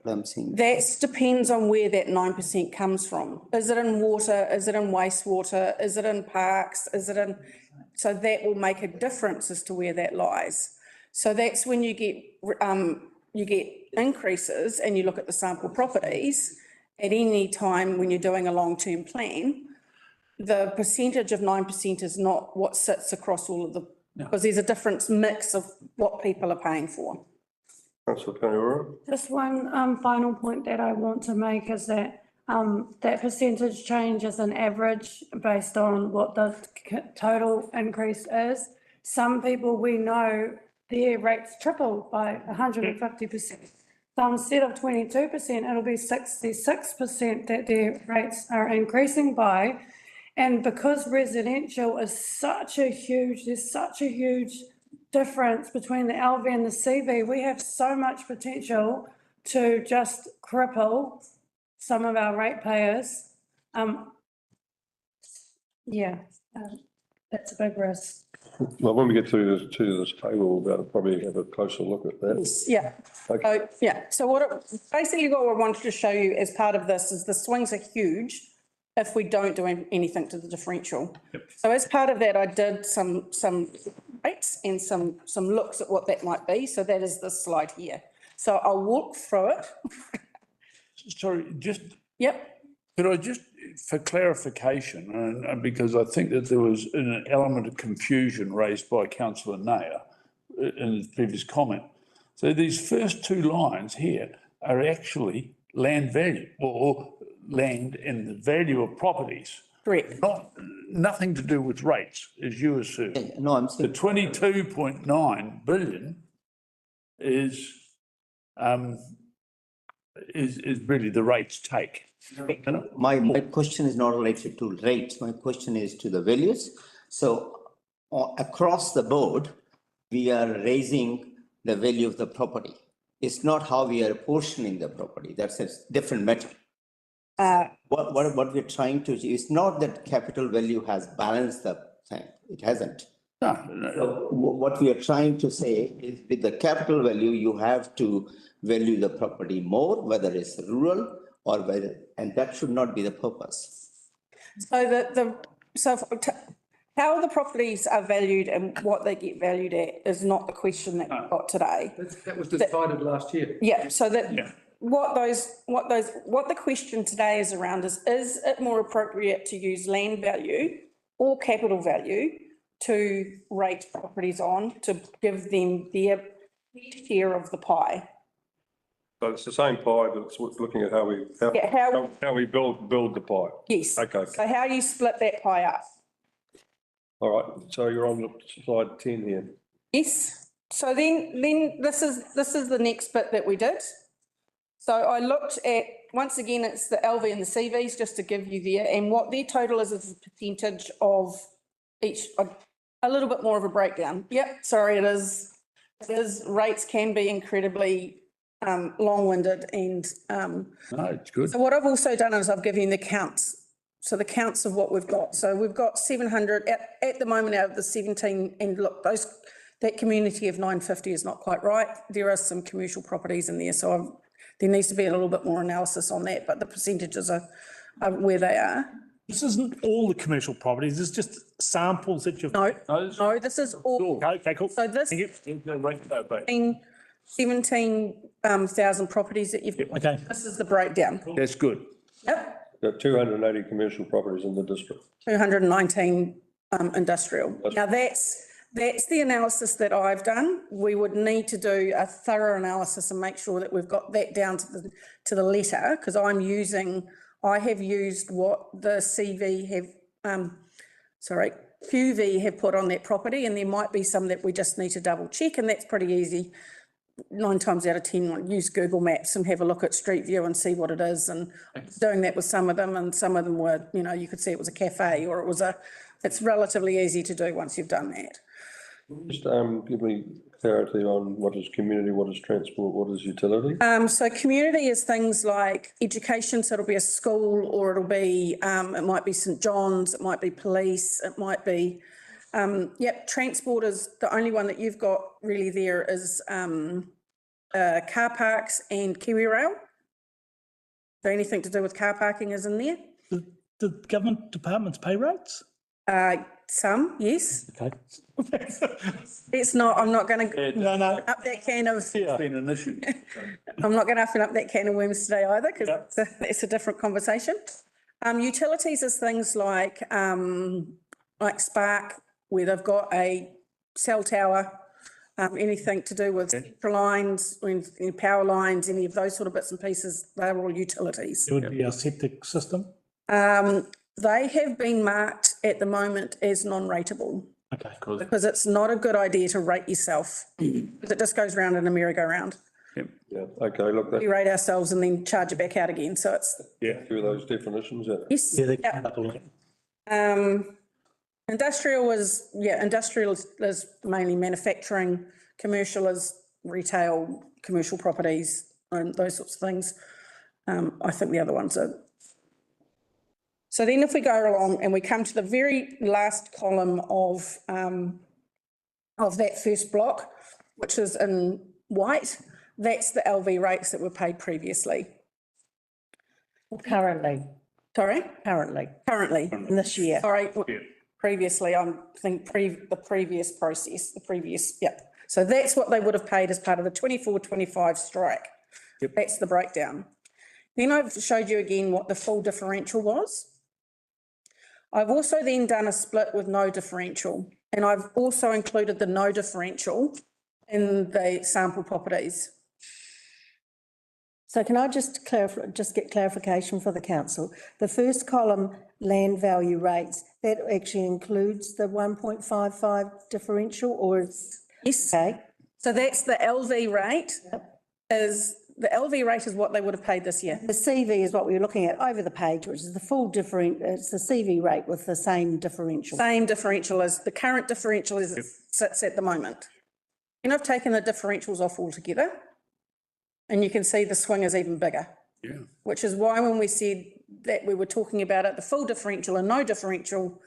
That depends on where that 9% comes from. Is it in water? Is it in wastewater? Is it in parks? Is it in? So that will make a difference as to where that lies. So that's when you get increases and you look at the sample properties at any time when you're doing a long-term plan. The percentage of 9% is not what sits across all of the, because there's a different mix of what people are paying for. Councillor Kaniura. Just one final point that I want to make is that that percentage change is an average based on what the total increase is. Some people we know their rates triple by 150%. So instead of 22%, it'll be 66% that their rates are increasing by. And because residential is there's such a huge difference between the LV and the CV, we have so much potential to just cripple some of our ratepayers. That's a big risk. Well, when we get to this table, we'll probably have a closer look at that. Yeah. Okay. So basically what I wanted to show you as part of this is the swings are huge if we don't do anything to the differential. So as part of that, I did some rates and some looks at what that might be. So that is this slide here. So I'll walk through it. Sorry, just, Yep. could I just, for clarification, and because I think that there was an element of confusion raised by councillor Nair in his previous comment. So these first two lines here are actually land value or land and the value of properties, Correct. nothing to do with rates, as you assume. No, I'm The saying, 22.9 billion is really the rates take. my question is not related to rates. My question is to the values. So across the board, we are raising the value of the property. It's not how we are apportioning the property. That's a different matter. What we're trying to achieve, it's not that capital value has balanced the thing. It hasn't. No. So what we are trying to say is with the capital value, you have to value the property more, whether it's rural or whether, and that should not be the purpose. So how the properties are valued and what they get valued at is not the question that we've got today. That was decided last year. Yeah, so that what the question today is around is it more appropriate to use land value or capital value to rate properties on, to give them their share of the pie? So it's the same pie, but it's looking at how we build the pie. Yes. Okay. So how you split that pie up? All right. So you're on slide 10 here. Yes. So then this is the next bit that we did. So I looked at, once again, it's the LV and the CVs, just to give you there, and what their total is a percentage of each, a little bit more of a breakdown. Yep, sorry, it is rates can be incredibly long-winded and No, it's good. so what I've also done is I've given you the counts. So the counts of what we've got. So we've got 700 at the moment out of the 17, and look, that community of 950 is not quite right. There are some commercial properties in there, so there needs to be a little bit more analysis on that, but the percentages are where they are. This isn't all the commercial properties, it's just samples that you've. No, this is all. Okay, cool. So this Thank you. 17,000 properties that you've got. Okay. This is the breakdown. That's good. Yep, There are 280 commercial properties in the district. 219 industrial. Now that's the analysis that I've done. We would need to do a thorough analysis and make sure that we've got that down to the letter, because I have used what the CV have, QV have put on that property, and there might be some that we just need to double check, and that's pretty easy. 9 times out of 10, use Google Maps and have a look at Street View and see what it is, and doing that with some of them, and some of them were, you could see it was a cafe or it's relatively easy to do once you've done that. Just give me clarity on what is community, what is transport, what is utility? So community is things like education, so it'll be a school, or it'll be, it might be St John's, it might be police, it might be, transport is the only one that you've got really there is car parks and KiwiRail. So anything to do with car parking is in there. The government departments pay rates? Some, yes. Okay. It's not, I'm not going to No. up that can of, It's been an issue. I'm not going to open up that can of worms today either, because it's a different conversation. Utilities is things like Spark, where they've got a cell tower, anything to do with lines, any power lines, any of those sort of bits and pieces, they're all utilities. It would be a septic system? They have been marked at the moment as non-rateable. Okay. because it's not a good idea to rate yourself. Because it just goes round in a merry-go-round. Yeah, okay, look, We that's rate ourselves and then charge it back out again, so it's, through those definitions, yeah. yes. Yeah, they yeah. come up a lot. Industrial is mainly manufacturing, commercial is retail, commercial properties, and those sorts of things. I think the other ones are. So then if we go along and we come to the very last column of that first block, which is in white, that's the LV rates that were paid previously. Currently, Sorry? currently, Currently. in this year. Sorry, previously, I think the previous process, yeah. So that's what they would have paid as part of the 24-25 strike. That's the breakdown. Then I've showed you again what the full differential was. I've also then done a split with no differential, and I've also included the no differential in the sample properties. So can I just get clarification for the council? The first column, land value rates, that actually includes the 1.55 differential, or is? Yes. Okay, So that's the LV rate is what they would have paid this year. the CV is what we're looking at over the page, which is the full it's the CV rate with the same differential. Same differential as the current differential as it sits at the moment. And I've taken the differentials off altogether. And you can see the swing is even bigger. Yeah. Which is why when we said that we were talking about it, the full differential and no differential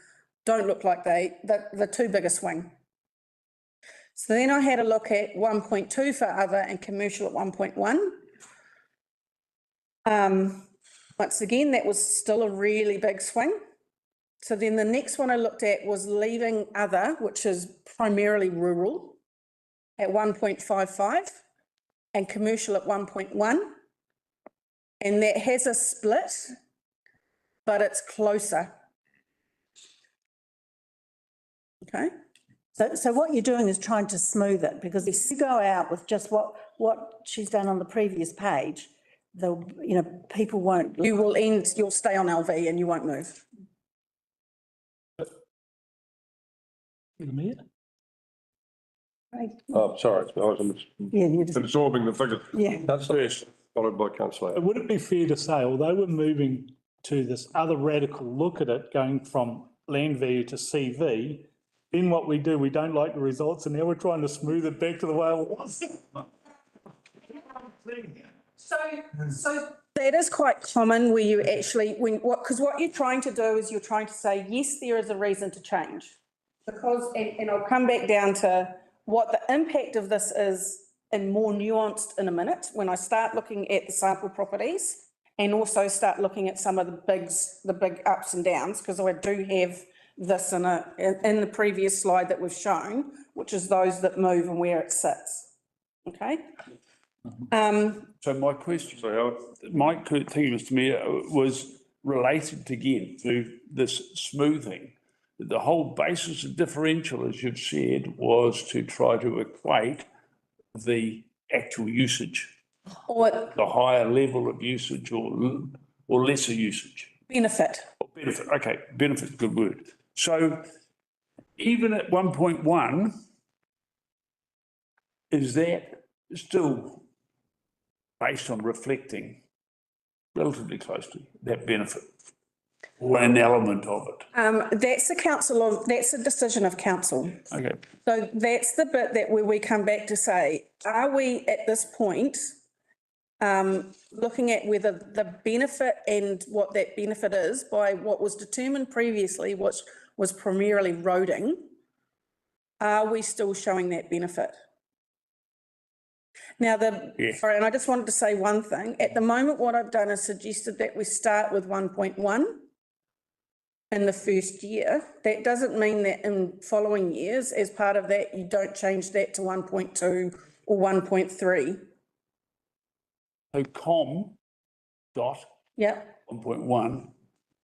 don't look like the too big a swing. So then I had a look at 1.2 for other and commercial at 1.1. Once again, that was still a really big swing. So then the next one I looked at was leaving other, which is primarily rural, at 1.55 and commercial at 1.1. And that has a split, but it's closer. Okay. So what you're doing is trying to smooth it, because if you go out with just what she's done on the previous page, people won't. You'll stay on LV and you won't move. Oh, sorry, I was Yeah, you just, absorbing the figures. yeah. That's first, followed by councillor. Would it be fair to say, although we're moving to this other radical look at it, going from land value to CV, then what we do, we don't like the results, and now we're trying to smooth it back to the way it was. So that is quite common where you actually, because what you're trying to do is you're trying to say, yes, there is a reason to change. Because, and I'll come back down to what the impact of this is and more nuanced in a minute, when I start looking at the sample properties and also start looking at some of the big ups and downs, because I do have this in the previous slide that we've shown, which is those that move and where it sits. Okay. So my question, my thing, Mr Mayor, was related again to this smoothing. The whole basis of differential, as you've said, was to try to equate the actual usage, Or the higher level of usage or lesser usage. benefit. Or benefit, okay, benefit, good word. So even at 1.1, is that still based on reflecting relatively closely that benefit or an element of it? That's a decision of council. Okay. So that's the bit that where we come back to say, are we at this point looking at whether the benefit and what that benefit is by what was determined previously, which was primarily roading, are we still showing that benefit? Now, sorry, and I just wanted to say one thing. At the moment, what I've done is suggested that we start with 1.1 in the first year. That doesn't mean that in following years, as part of that, you don't change that to 1.2 or 1.3. So dot Yeah, 1.1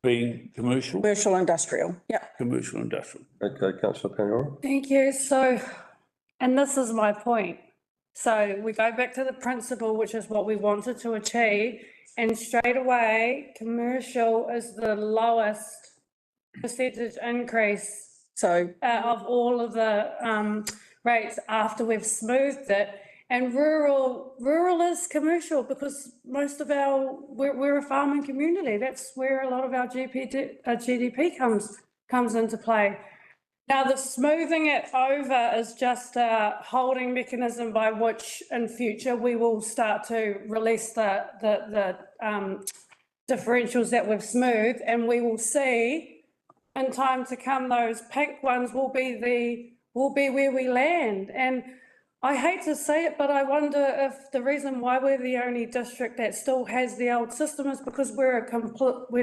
being commercial, commercial industrial, yeah. commercial industrial. Okay, councillor Pangora. Thank you. So, and this is my point. So we go back to the principle, which is what we wanted to achieve, and straight away, commercial is the lowest percentage increase So of all of the rates after we've smoothed it. And rural is commercial because most of we're a farming community. That's where a lot of our GDP comes into play. Now, the smoothing it over is just a holding mechanism by which in future we will start to release the differentials that we've smoothed, and we will see in time to come, those pink ones will be where we land. And I hate to say it, but I wonder if the reason why we're the only district that still has the old system is because we're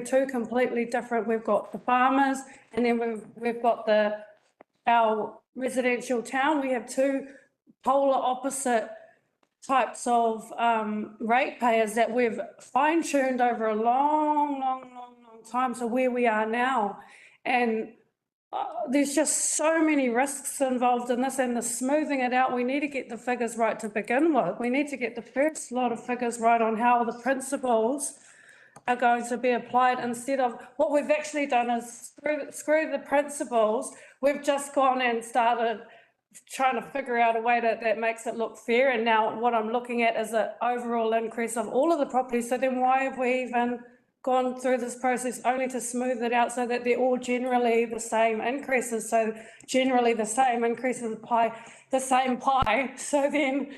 two completely different. We've got the farmers, and then we've got our residential town. We have two polar opposite types of ratepayers that we've fine-tuned over a long time to where we are now. And there's just so many risks involved in this, and the smoothing it out, we need to get the figures right to begin with. We need to get the first lot of figures right on how the principles are going to be applied, instead of what we've actually done is screw the principles. We've just gone and started trying to figure out a way that makes it look fair. And now what I'm looking at is an overall increase of all of the properties. So then why have we even gone through this process only to smooth it out so that they're all generally the same increases? So generally the same increases the same pie. So then,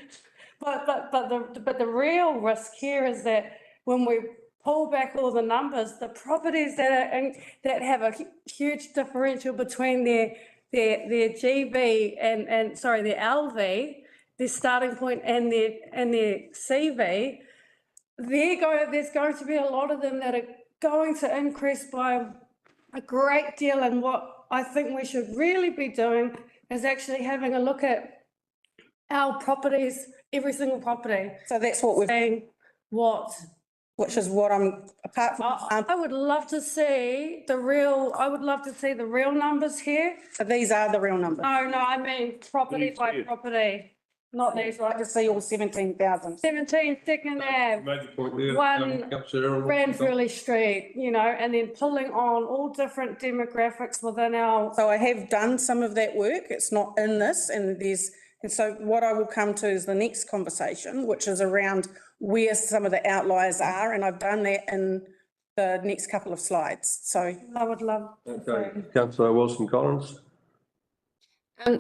but the real risk here is that when we pull back all the numbers, the properties that have a huge differential between their GB and their LV, their starting point and their CV, there's going to be a lot of them that are going to increase by a great deal. And what I think we should really be doing is actually having a look at our properties, every single property. so that's what we're Saying which is what I'm, apart from, I would love to see the real numbers here. so these are the real numbers. No, I mean property These by here. property, not these, I right? just see all 17,000. 17 Second Ave, Made the point there. One Councillor Errol. Ranfurly Street, and then pulling on all different demographics within our, So I have done some of that work. It's not in this, and so what I will come to is the next conversation, which is around where some of the outliers are, and I've done that in the next couple of slides. So I would love. Okay, Councillor Wilson Collins.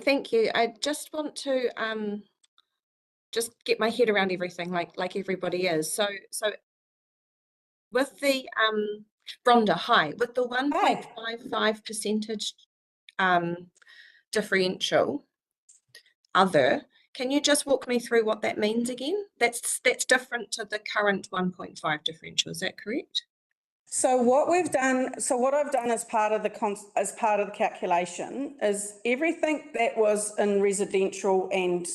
Thank you. I just want to just get my head around everything like everybody is. So with the Rhonda, hi, with the 1.55 percentage differential other, can you just walk me through what that means again? That's different to the current 1.5 differential, is that correct? So what I've done as part of the calculation is everything that was in residential and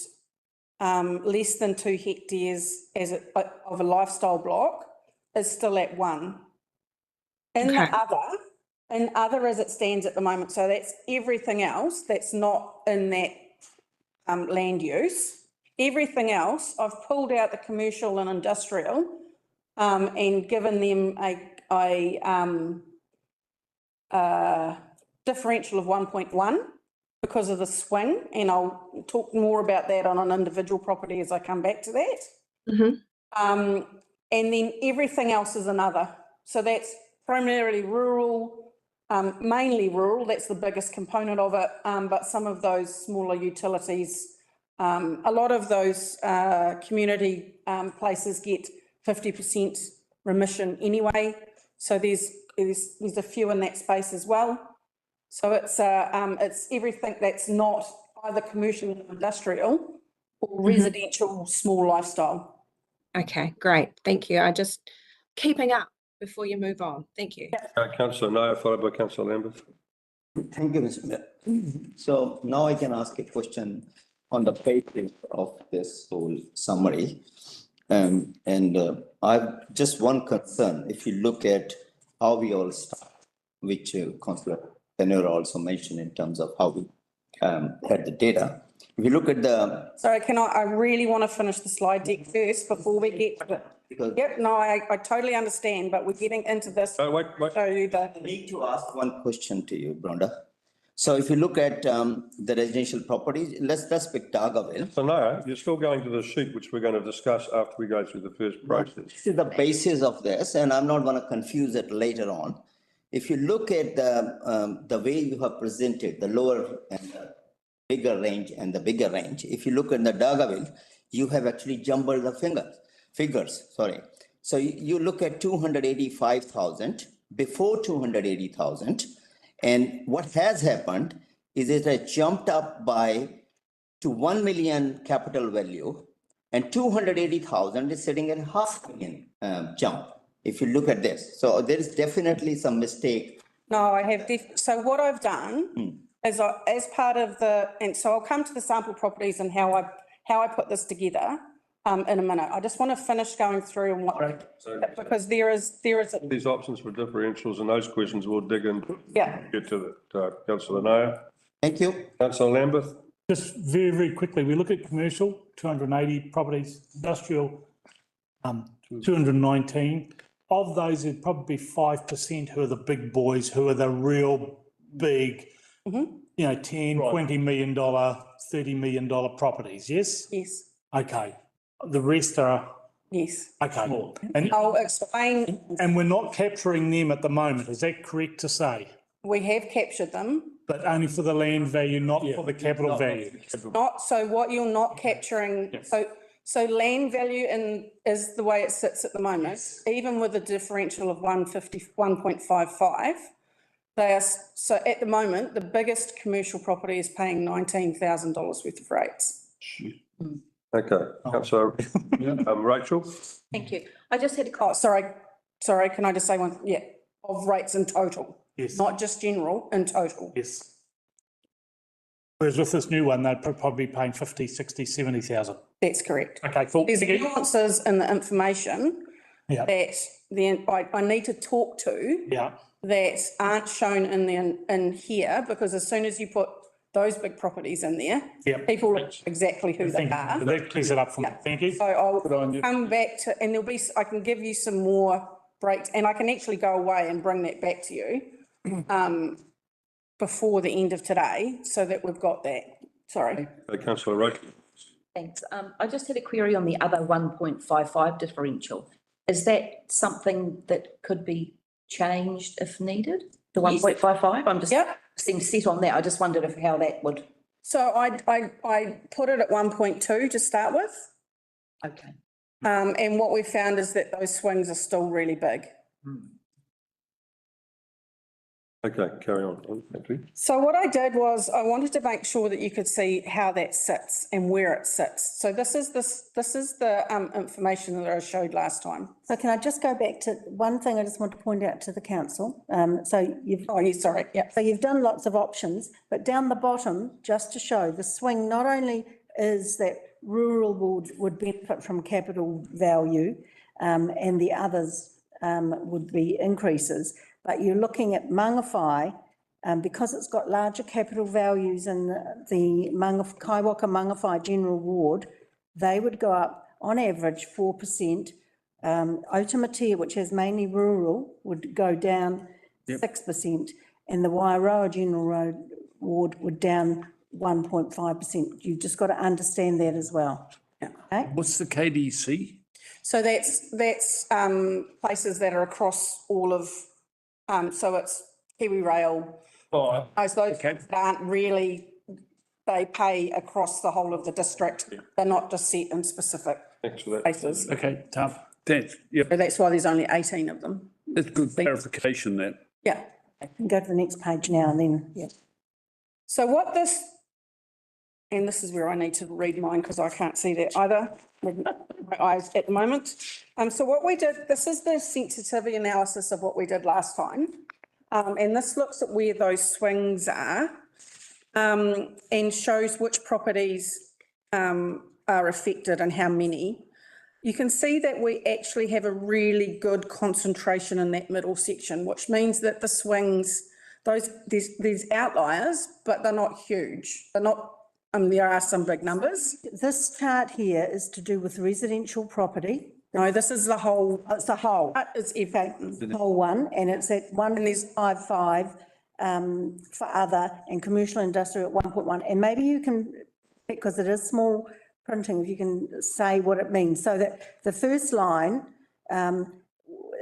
less than 2 hectares of a lifestyle block is still at 1. In other as it stands at the moment, so that's everything else that's not in that land use. Everything else, I've pulled out the commercial and industrial and given them a differential of 1.1 because of the swing, and I'll talk more about that on an individual property as I come back to that. Mm-hmm. And then everything else is another. So that's primarily rural, mainly rural, that's the biggest component of it, but some of those smaller utilities, a lot of those community places get 50% remission anyway. So there's a few in that space as well. So it's everything that's not either commercial or industrial or residential small lifestyle. Okay, great. Thank you. I just keeping up before you move on. Thank you. Councillor Nair, followed by Councillor Lambert. Thank you, Mr. Mayor. So now I can ask a question on the basis of this whole summary. I've just one concern. If you look at how we all start, which Councillor Tenure also mentioned in terms of how we had the data. If you look at the. Sorry, I really want to finish the slide deck first before we get to it. Because Yep, no, I totally understand, but we're getting into this. Wait. I need to ask one question to you, Brenda. So if you look at the residential properties, let's pick Dargaville. So no, you're still going to the sheet which we're going to discuss after we go through the first process. This is the basis of this, and I'm not going to confuse it later on. If you look at the way you have presented the lower and the bigger range and the bigger range, if you look at the Dargaville, you have actually jumbled the figures. Sorry. So you look at 285,000 before 280,000. And what has happened is it has jumped up to 1 million capital value, and 280,000 is sitting at $500,000 jump. If you look at this, so there is definitely some mistake. No, I have, so what I've done is as part of and so I'll come to the sample properties and how I put this together in a minute. I just want to finish going through and because there is. These options for differentials and those questions we'll dig in. Yeah. Get to Councillor Naya. Thank you. Councillor Lambeth. Just very, very quickly, we look at commercial, 280 properties, industrial, 219. Of those, there'd probably be 5% who are the big boys, who are the real big, you know, 10, $20 million, $30 million properties, yes? Yes. Okay. The rest are, Yes. okay. And, I'll explain. and we're not capturing them at the moment, is that correct to say? We have captured them. But only for the land value, not for the capital value? So what you're not capturing, so land value is the way it sits at the moment, even with a differential of 1.55. They are, so at the moment, the biggest commercial property is paying $19,000 worth of rates. Okay, Councillor Rachel. Thank you. I just had a Oh, sorry, can I just say one, of rates in total, Yes. not just general, in total. Yes. Whereas with this new one, they'd probably be paying 50, 60, 70,000. That's correct. Okay, cool. There's Thank you. nuances in the information Yeah. that then I need to talk to Yeah, that aren't shown in here, because as soon as you put those big properties in there, yeah. people know exactly who they Thank you. are. That clears it up for me. Yeah. Thank you. So I'll Good on you. come back to, and I can give you some more breaks, and I can actually go away and bring that back to you before the end of today, so that we've got that. Sorry. Councillor Rachel. Thanks. I just had a query on the other 1.55 differential. Is that something that could be changed if needed? The 1.55? I'm just seem set on that. I just wondered how that would. So I put it at 1.2 to start with. Okay. And what we found is that those swings are still really big. Okay, carry on. Thank you. So what I did was I wanted to make sure that you could see how that sits and where it sits. So this is the information that I showed last time. So can I just go back to one thing I just want to point out to the council? So you've. Oh, yeah, sorry. Yeah. So you've done lots of options, but down the bottom, just to show the swing, not only is that rural would benefit from capital value, and the others would be increases, but you're looking at Mangawhai, because it's got larger capital values in the Kaiwaka Mangawhai General Ward, they would go up on average 4%. Otamatea, which has mainly rural, would go down 6%, and the Wairoa General Ward would down 1.5%. You've just got to understand that as well. Okay? What's the KDC? So that's places that are across all of, so it's Kiwi Rail. Oh, Those okay. aren't really, they pay across the whole of the district. They're not just set in specific Thanks for that. places. Okay, tough. Thanks. Yeah, So that's why there's only 18 of them. that's good clarification, that. Yeah. I can go to the next page now and then, So what this, and this is where I need to read mine because I can't see that either with my eyes at the moment. So what we did, this is the sensitivity analysis of what we did last time. And this looks at where those swings are and shows which properties are affected and how many. You can see that we actually have a really good concentration in that middle section, which means that the swings, there's outliers, but they're not huge. They're not, there are some big numbers. This chart here is to do with residential property. No, this is the whole. It's the whole. It's everything. Whole one, and it's at 1.55 for other and commercial industrial at 1.1. And maybe you can, because it is small printing, if you can say what it means. So that the first line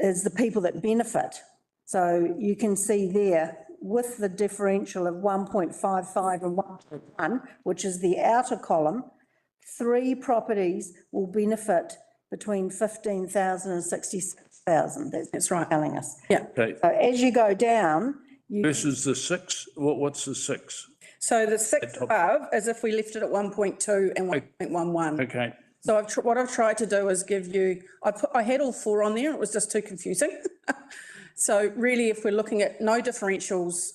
is the people that benefit. So you can see there with the differential of 1.55 and 1.1, which is the outer column, 3 properties will benefit between 15,000 and 66,000. That's right, telling us. Yeah. Okay, So as you go down, versus the 6, what's the 6? So the 6 above is if we left it at 1.2 and 1.11. Okay, So what I've tried to do is give you, I had all 4 on there, it was just too confusing. So really, if we're looking at no differentials,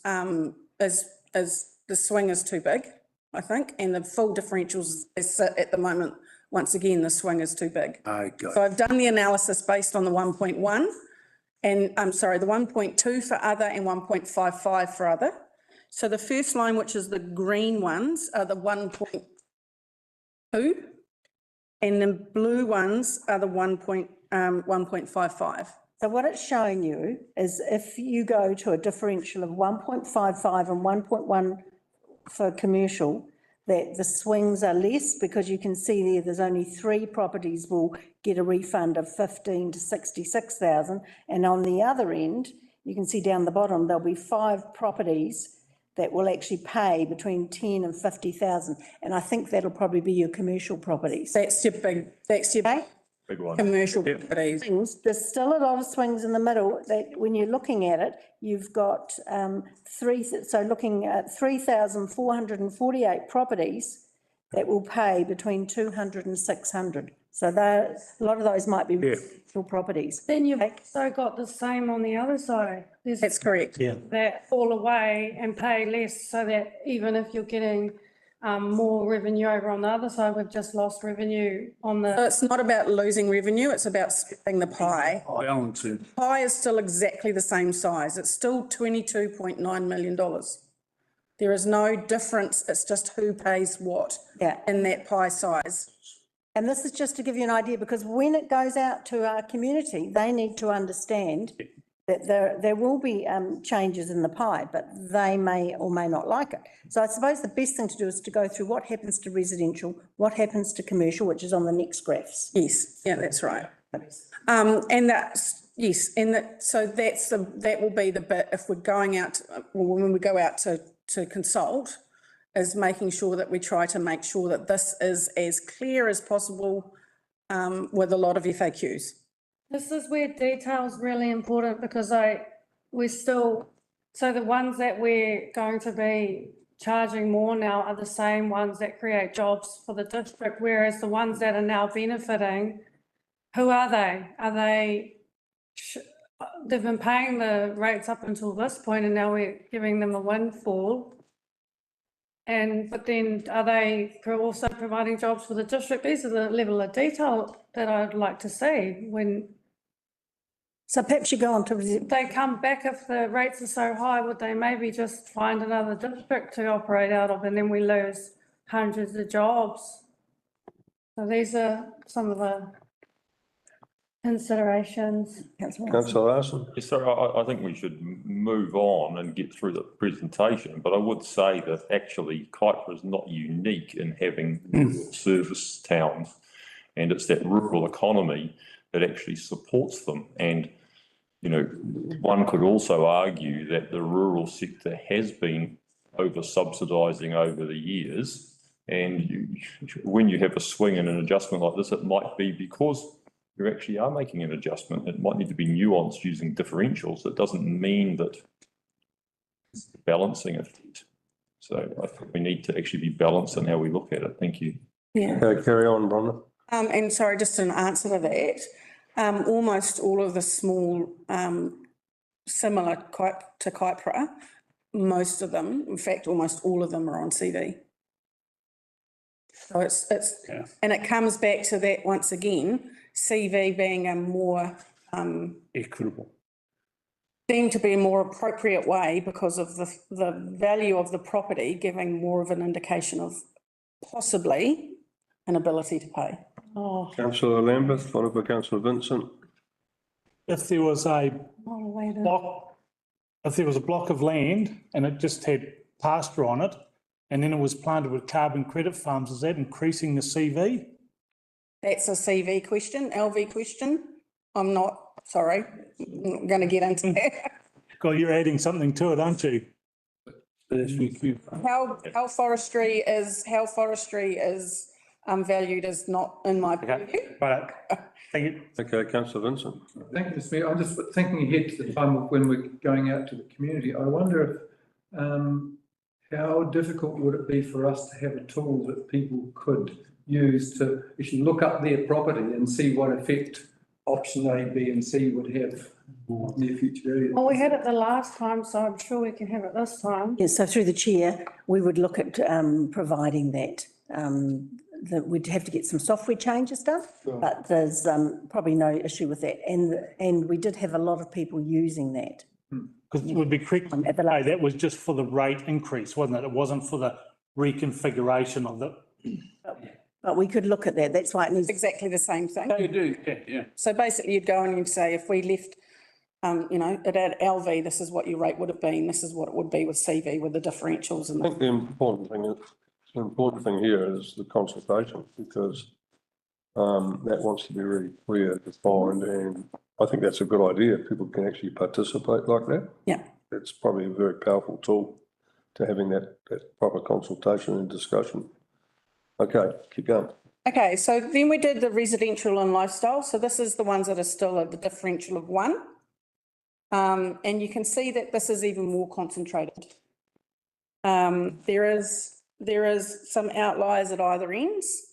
as the swing is too big, I think, and the full differentials is at the moment, once again, the swing is too big. okay. So I've done the analysis based on the 1.1 and I'm sorry, the 1.2 for other and 1.55 for other. So the first line, which is the green ones, are the 1.2 and the blue ones are the 1.55. so what it's showing you is if you go to a differential of 1.55 and 1.1 for commercial, that the swings are less because you can see there's only 3 properties will get a refund of 15 to 66,000. And on the other end, you can see down the bottom, there'll be 5 properties that will actually pay between 10 and 50,000. And I think that'll probably be your commercial properties. That's your big Big one. commercial properties. There's still a lot of swings in the middle that when you're looking at it, you've got looking at 3,448 properties that will pay between 200 and 600. So a lot of those might be residential properties. Then you've also got the same on the other side. There's That's correct. Yeah. that fall away and pay less, so that even if you're getting more revenue over on the other side, we've just lost revenue on So the, it's not about losing revenue, it's about splitting the pie. Balancing. Pie is still exactly the same size. It's still $22.9 million. There is no difference. It's just who pays what in that pie size. And this is just to give you an idea, because when it goes out to our community, they need to understand that there will be changes in the pie, but they may or may not like it. So I suppose the best thing to do is to go through what happens to residential, what happens to commercial, which is on the next graphs. Yes, yeah, that's right. And that's, yes, and that will be the bit, if we're going out, when we go out to consult, is making sure that we try to make sure that this is as clear as possible with a lot of FAQs. this is where detail is really important, because so the ones that we're going to be charging more now are the same ones that create jobs for the district, whereas the ones that are now benefiting, who are they? They've been paying the rates up until this point and now we're giving them a windfall. But then are they also providing jobs for the district? These are the level of detail that I'd like to see when. So perhaps you go on to. They come back, if the rates are so high, would they maybe just find another district to operate out of, and then we lose hundreds of jobs? So these are some of the considerations. Councillor Larson. Yes, sir, I think we should move on and get through the presentation, but I would say that actually Kaipara is not unique in having rural service towns, and it's that rural economy that actually supports them. And, you know, one could also argue that the rural sector has been over-subsidising over the years, and when you have a swing and an adjustment like this, it might be because you actually are making an adjustment. It might need to be nuanced using differentials. It doesn't mean that it's a balancing effect. So I think we need to actually be balanced in how we look at it. Thank you. Yeah. Carry on, Bronwyn. And sorry, just an answer to that, almost all of the small, similar to Kaipara, most of them, in fact, almost all of them are on CV. So and it comes back to that once again, CV being a more Equitable. deemed to be a more appropriate way because of the value of the property, giving more of an indication of possibly an ability to pay. Councillor Lambeth, followed by Councillor Vincent. If there was a block if there was a block of land and it just had pasture on it, and then it was planted with carbon credit farms, is that increasing the CV? That's a CV question, LV question. I'm not, sorry, I'm not going to get into that. God, you're adding something to it, aren't you? How forestry is valued is not in my purview. Right, thank you. Okay, councillor Vincent. Thank you, Mr Mayor. I'm just thinking ahead to the time of when we're going out to the community. I wonder if, how difficult would it be for us to have a tool that people could use to actually look up their property and see what effect option A, B and C would have on their future areas? Well, we had it the last time, so I'm sure we can have it this time. Yes, so through the chair, we would look at providing that. That we'd have to get some software changes done, but there's probably no issue with that. And we did have a lot of people using that. Because it would be correct, At the last- that was just for the rate increase, wasn't it? It wasn't for the reconfiguration of the. But we could look at that. That's why it needs. Exactly the same thing. You do, yeah. So basically you'd go and you'd say, if we left, it at LV, this is what your rate would have been, this is what it would be with CV with the differentials and I think the important thing here is the consultation, because that wants to be really clear, defined, and I think that's a good idea. People can actually participate like that. Yeah. It's probably a very powerful tool to having that proper consultation and discussion. Okay, keep going. Okay, so then we did the residential and lifestyle. So this is the ones that are still at the differential of 1. And you can see that this is even more concentrated. There is some outliers at either ends,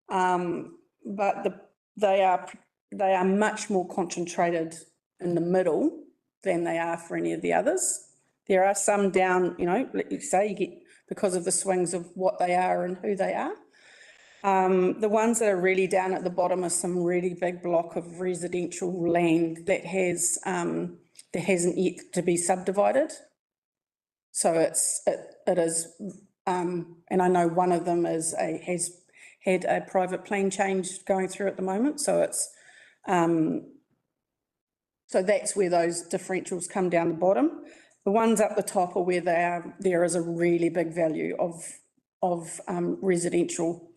but they are much more concentrated in the middle than they are for any of the others. There are some down, like you say, you get because of the swings of what they are and who they are. The ones that are really down at the bottom are some really big block of residential land that hasn't yet to be subdivided. So it is, and I know one of them has had a private plan change going through at the moment. So it's, so that's where those differentials come down the bottom. The ones up the top are where there is a really big value of residential.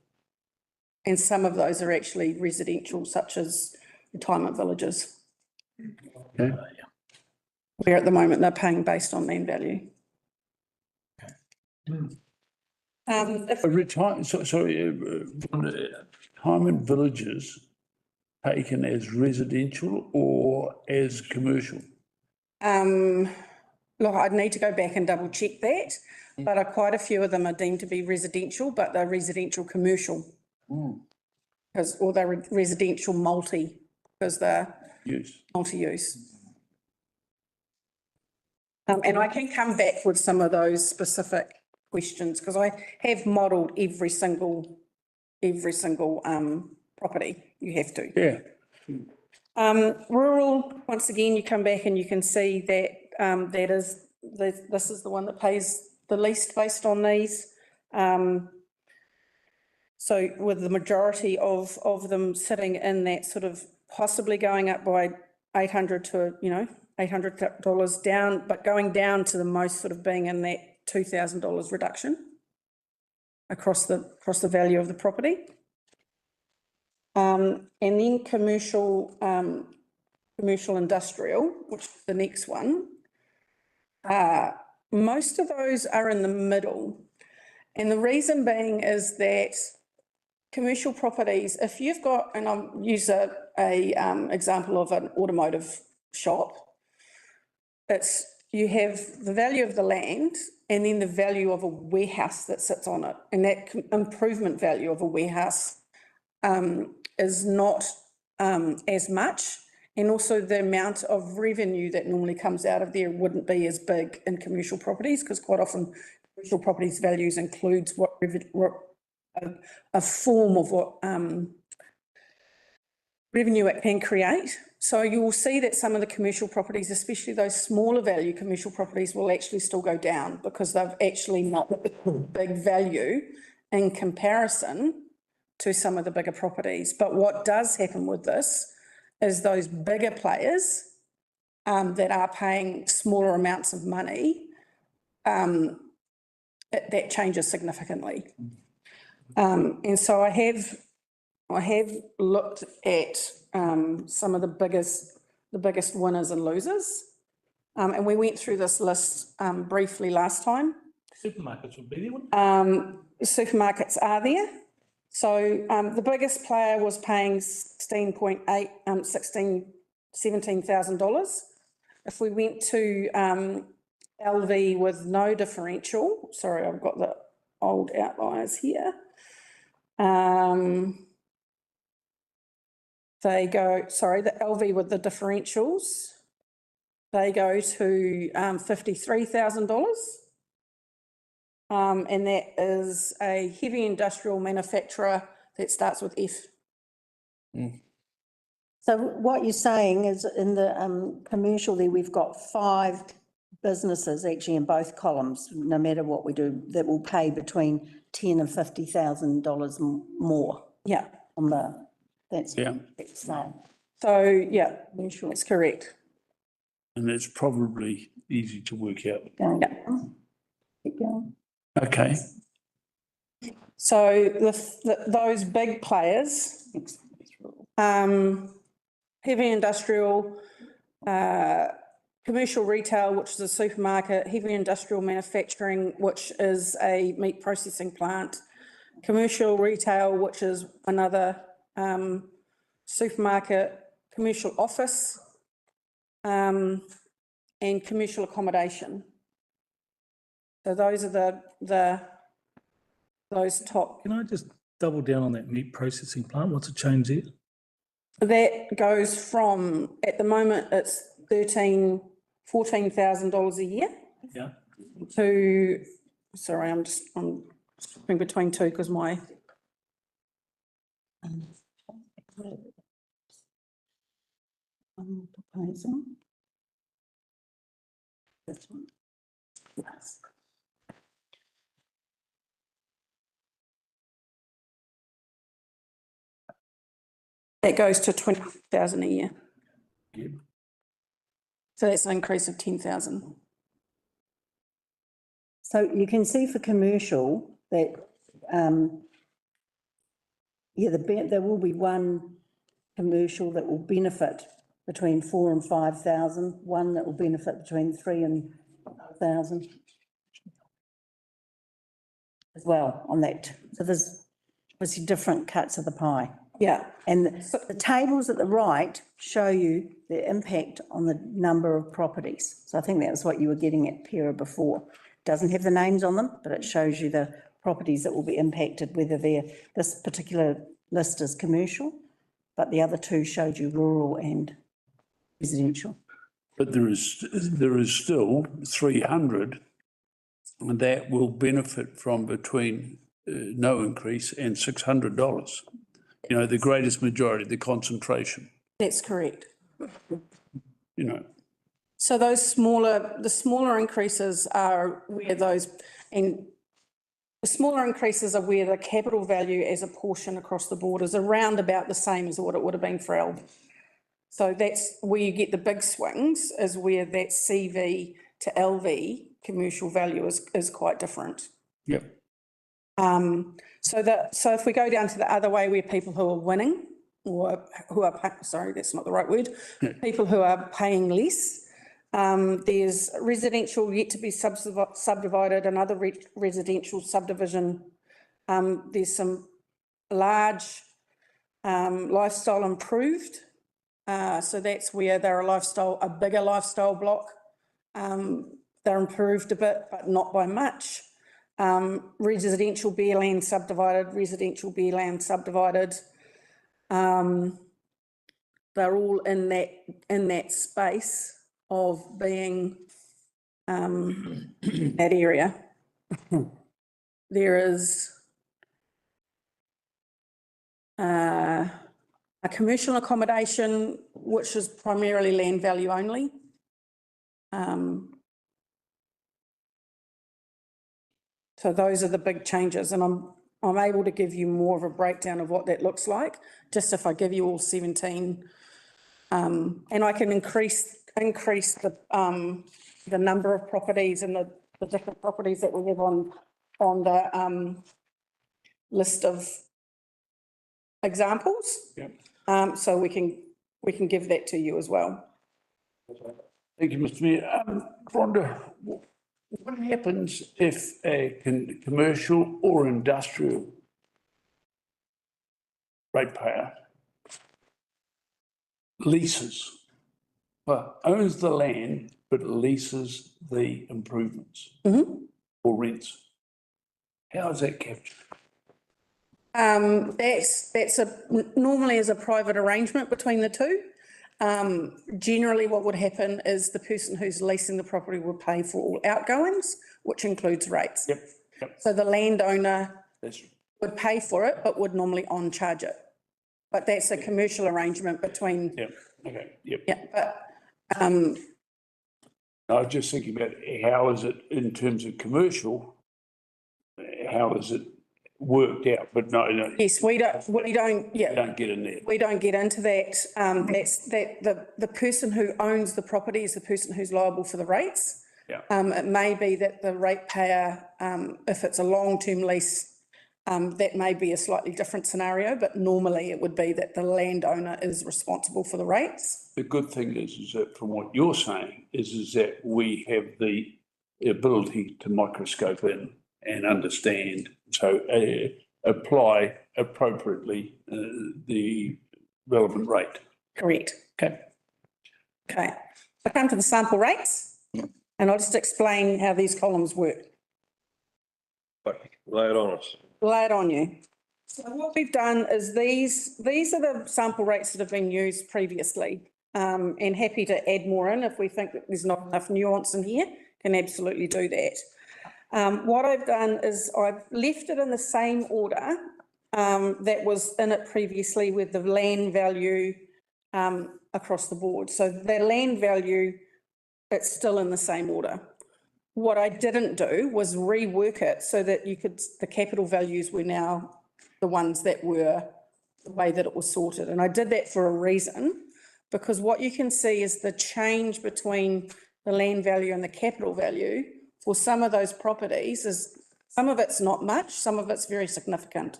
And some of those are actually residential, such as retirement villages. Okay. Where at the moment they're paying based on land value. Retirement villages taken as residential or as commercial? Look, I'd need to go back and double check that, but quite a few of them are deemed to be residential, but they're residential commercial. Or they're residential multi, because they're multi-use. And I can come back with some of those specific questions, because I have modelled every single property. You have to. Yeah. Rural, once again, you come back and you can see that this is the one that pays the least based on these. So with the majority of them sitting in that sort of possibly going up by $800 to, $800 down, but going down to the most sort of being in that $2,000 reduction across the value of the property. And then commercial industrial, which is the next one. Most of those are in the middle. And the reason being is that commercial properties, if you've got, and I'll use a example of an automotive shop, you have the value of the land and then the value of a warehouse that sits on it. And that improvement value of a warehouse is not as much. And also the amount of revenue that normally comes out of there wouldn't be as big in commercial properties, because quite often commercial properties values includes what a form of what revenue it can create. So you will see that some of the commercial properties, especially those smaller value commercial properties, will actually still go down because they've actually not big value in comparison to some of the bigger properties. But what does happen with this is those bigger players that are paying smaller amounts of money, that changes significantly. And so I have looked at some of the biggest winners and losers. And we went through this list briefly last time. Supermarkets would be the one. Supermarkets are there. So the biggest player was paying $17,000. If we went to LV with no differential, sorry, I've got the old outliers here. They go, sorry, the LV with the differentials, they go to $53,000. And that is a heavy industrial manufacturer that starts with F. So what you're saying is in the commercial there, we've got 5 businesses actually in both columns, no matter what we do, that will pay between $10,000 and $50,000 more Yeah. on the, that's. Yeah. So, yeah, that's correct. And it's probably easy to work out. Keep going. Okay. So those big players, heavy industrial, commercial retail, which is a supermarket, heavy industrial manufacturing, which is a meat processing plant, commercial retail, which is another supermarket, commercial office, and commercial accommodation. So those are those top. Can I just double down on that meat processing plant? What's the change there? That goes from, at the moment, it's $14,000 a year. Yeah. To, sorry, I'm in between two because my. Proposal. This one. Yes. That goes to 20,000 a year. Yep. So that's an increase of 10,000. So you can see for commercial that, there will be one commercial that will benefit between 4,000 and 5,000, one that will benefit between 3,000 and 5,000 as well on that. So there's obviously different cuts of the pie. Yeah. And the tables at the right show you the impact on the number of properties. So I think that was what you were getting at, Pera, before. Doesn't have the names on them, but it shows you the properties that will be impacted, whether this particular list is commercial, but the other two showed you rural and residential. But there is still 300 that will benefit from between no increase and $600. You know, the greatest majority, the concentration, That's correct. you know. So the smaller increases are where the smaller increases are where the capital value as a portion across the board is around about the same as what it would have been for LV. So that's where you get the big swings, is where that CV to LV commercial value is quite different. Yep. So if we go down to the other way, where people who are winning, or who are, sorry, that's not the right word, people who are paying less, there's residential yet to be subdivided, another residential subdivision. There's some large lifestyle improved. So that's where they're a bigger lifestyle block. They're improved a bit, but not by much. Residential bare land subdivided, residential bare land subdivided. They're all in that space of being that area. There is a commercial accommodation, which is primarily land value only. So those are the big changes, and I'm able to give you more of a breakdown of what that looks like, just if I give you all 17. And I can increase increase the number of properties and the different properties that we have on the, list of examples. Yep. So we can give that to you as well. Thank you, Mr Mayor. Rhonda, what happens if a commercial or industrial ratepayer owns the land, but leases the improvements or rents? How is that captured? That's normally is a private arrangement between the two. Generally what would happen is the person who's leasing the property would pay for all outgoings, which includes rates. Yep. So the landowner That's would pay for it, but would normally on charge it. But that's a commercial arrangement between, Yep, okay, yep. yeah, but, I was just thinking about how is it in terms of commercial, how is it worked out, but no, yes, we don't, you don't get in there. we don't get into that. That's the person who owns the property is the person who's liable for the rates. Yeah. It may be that the ratepayer, if it's a long-term lease, that may be a slightly different scenario, but normally it would be that the landowner is responsible for the rates. The good thing is that from what you're saying is that we have the ability to microscope in and understand, so apply appropriately the relevant rate. Correct. Okay. Okay. I come to the sample rates, and I'll just explain how these columns work. Lay it on us. Lay it on you. So what we've done is these are the sample rates that have been used previously. And happy to add more in if we think that there's not enough nuance in here, can absolutely do that. What I've done is I've left it in the same order that was in it previously with the land value across the board. So the land value, it's still in the same order. What I didn't do was rework it so that the capital values were now the ones that were the way that it was sorted. And I did that for a reason, because what you can see is the change between the land value and the capital value for some of those properties is, some of it's not much, some of it's very significant.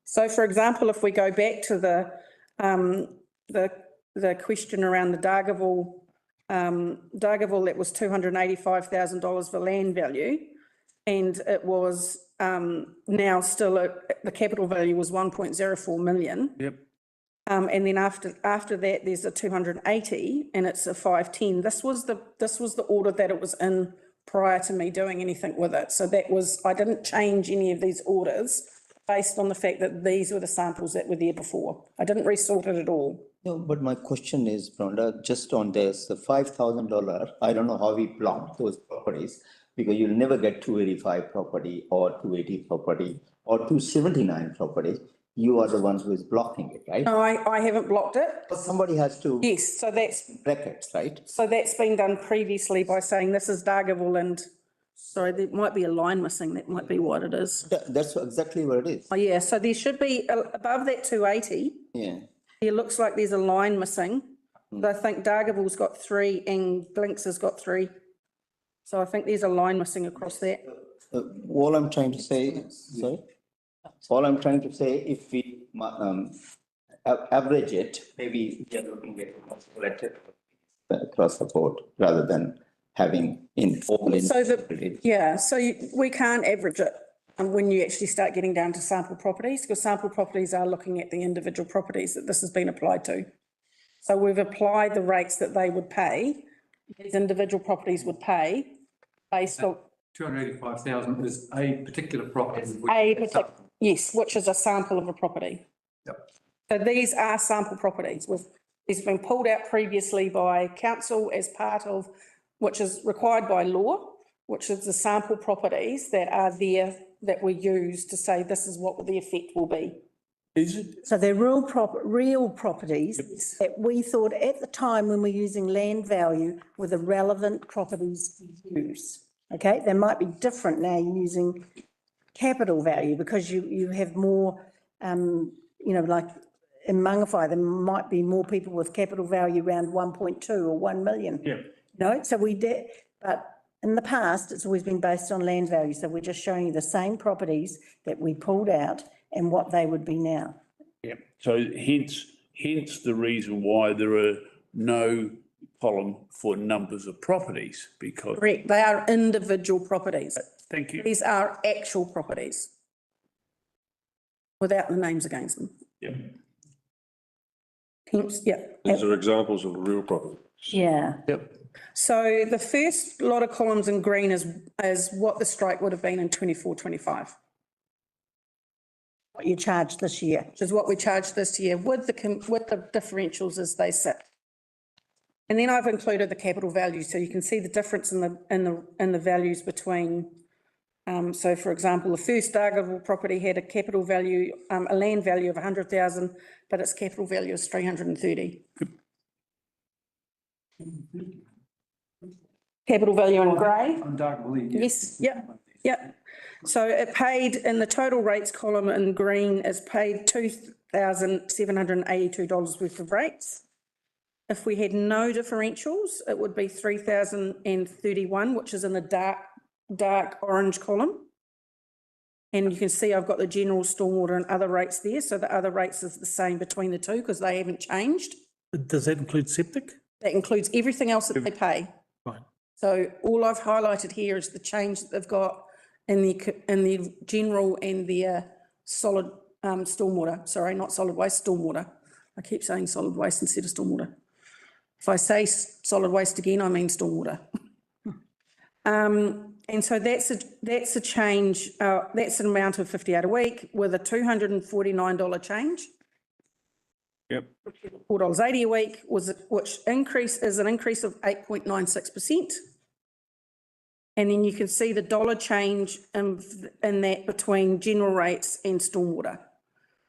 So for example, if we go back to the question around the Dargaville, that was $285,000 for land value, and it was now still the capital value was 1.04 million. Yep. And then after that, there's a 280 and it's a 510. This was the order that it was in prior to me doing anything with it. So I didn't change any of these orders based on the fact that these were the samples that were there before. I didn't resort it at all. No, but my question is, Rhonda, just on this, the $5,000, I don't know how we block those properties, because you'll never get 285 property or 280 property or 279 property. You are the ones who is blocking it, right? No, I haven't blocked it. But somebody has to Yes, so that's right? So that's been done previously by saying this is Dargaville and, sorry, there might be a line missing. That might be what it is. That's exactly what it is. Oh, yeah, so there should be above that 280. Yeah. It looks like there's a line missing. I think Dargaville's got 3 and Blinks has got 3. So I think there's a line missing across that. All I'm trying to say, sorry? All I'm trying to say, if we average it, maybe we are looking at collected across the board rather than having all in. So we can't average it when you actually start getting down to sample properties, because sample properties are looking at the individual properties that this has been applied to. So we've applied the rates that they would pay, these individual properties would pay based on 285,000 is a particular property. yes, which is a sample of a property. Yep. So these are sample properties. These have been pulled out previously by council as part of, which is required by law, which is the sample properties that are there that we use to say this is what the effect will be. Is it? So they're real properties that we thought at the time when we're using land value were the relevant properties to use. Okay, they might be different now using capital value because you have more, like in Mangawhai, there might be more people with capital value around 1.2 or 1 million. Yeah. No, so we did, but in the past, it's always been based on land value. So we're just showing you the same properties that we pulled out and what they would be now. Yeah, so hence the reason why there are no column for numbers of properties, because, Correct, they are individual properties. thank you. These are actual properties without the names against them. Yeah. Hence, yeah. These are examples of real property. Yeah. Yep. So the first lot of columns in green is what the strike would have been in 24-25, What you charged this year. which is what we charged this year with the differentials as they sit. And then I've included the capital value, so you can see the difference in the values between. So for example, the first Dargaville property had a capital value, a land value of 100,000, but its capital value is 330. Capital value in grey. On Dargaville, yeah. Yes, yeah, yeah. So it paid in the total rates column in green is paid $2,782 worth of rates. If we had no differentials, it would be 3,031, which is in the dark orange column. And you can see I've got the general stormwater and other rates there. So the other rates is the same between the two because they haven't changed. Does that include septic? That includes everything else that they pay. Right. So all I've highlighted here is the change that they've got in the general and the solid stormwater. Sorry, not solid waste, stormwater. I keep saying solid waste instead of stormwater. If I say solid waste again, I mean stormwater. And so that's a change. That's an amount of 58 a week with a $249 change. Yep. $4.80 a week which is an increase of 8.96%. And then you can see the dollar change in that between general rates and stormwater.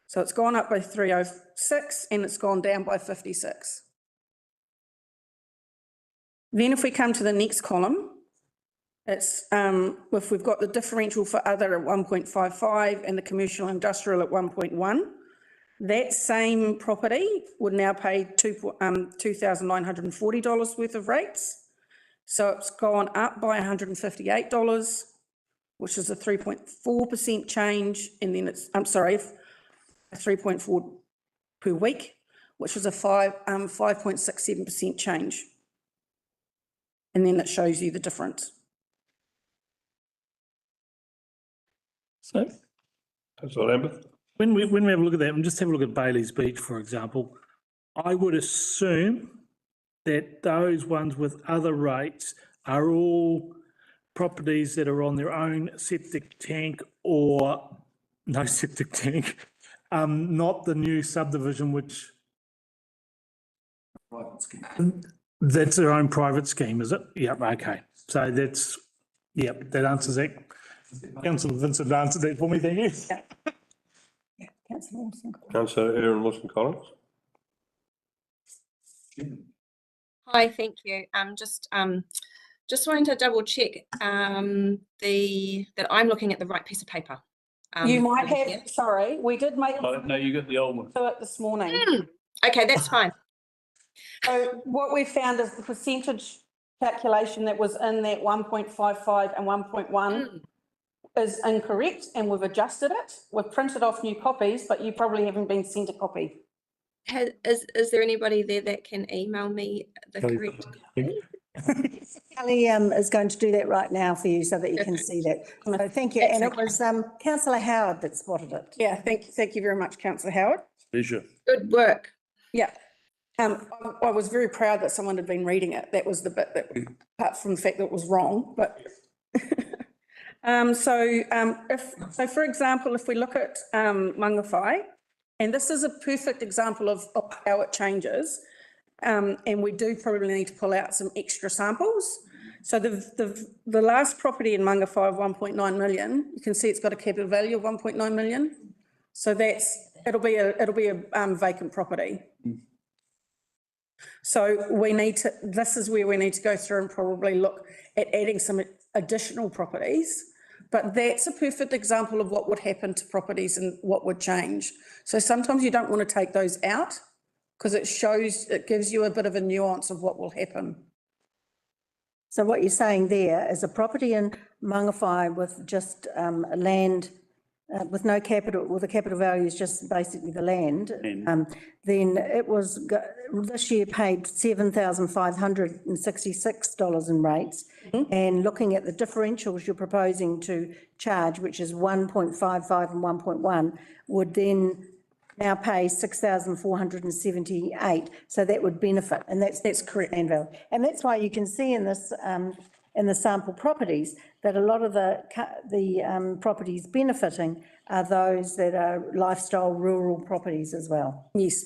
So it's gone up by 306 and it's gone down by 56. Then if we come to the next column, it's if we've got the differential for other at 1.55 and the commercial industrial at 1.1, that same property would now pay $2,940 worth of rates. So it's gone up by $158, which is a 3.4% change. And then it's, I'm sorry, 3.4 per week, which is a 5.67% change. And then it shows you the difference. So That's all, Amber. when we have a look at that, and just have a look at Bailey's Beach, for example, I would assume that those ones with other rates are all properties that are on their own septic tank or no septic tank, not the new subdivision, which that's their own private scheme, is it? Yep, okay. So that's, yep, that answers that. Councillor Vincent answered that for me, thank you. Yeah, Councillor Wilson. Councillor Erin Wilson-Collins. Hi, thank you. Just wanting to double check that I'm looking at the right piece of paper. You might over have, here. sorry, we did make No, you got the old one. it this morning. Okay, that's fine. So what we found is the percentage calculation that was in that 1.55 and 1.1 is incorrect and we've adjusted it. We've printed off new copies, but you probably haven't been sent a copy. Is there anybody there that can email me the correct? Kelly is going to do that right now for you so that you can see that. So thank you. And it was Councillor Howard that spotted it. Yeah, thank you very much, Councillor Howard. Pleasure. Good work. Yeah. I was very proud that someone had been reading it. That was the bit that, apart from the fact that it was wrong, but. So for example, if we look at Mangawhai, and this is a perfect example of how it changes, and we do probably need to pull out some extra samples. So the last property in Mangawhai of 1.9 million, you can see it's got a capital value of 1.9 million. So it'll be a vacant property. So this is where we need to go through and probably look at adding some additional properties But that's a perfect example of what would happen to properties and what would change. So sometimes you don't want to take those out because it gives you a bit of a nuance of what will happen. So what you're saying there is a property in Mangawhai with just land, with no capital, well, the capital value is just basically the land. Then it was, this year paid $7,566 in rates. And looking at the differentials you're proposing to charge, which is 1.55 and 1.1, would then now pay 6,478. So that would benefit, and that's correct, land value. And that's why you can see in this, in the sample properties, that a lot of the properties benefiting are those that are lifestyle rural properties as well. Yes,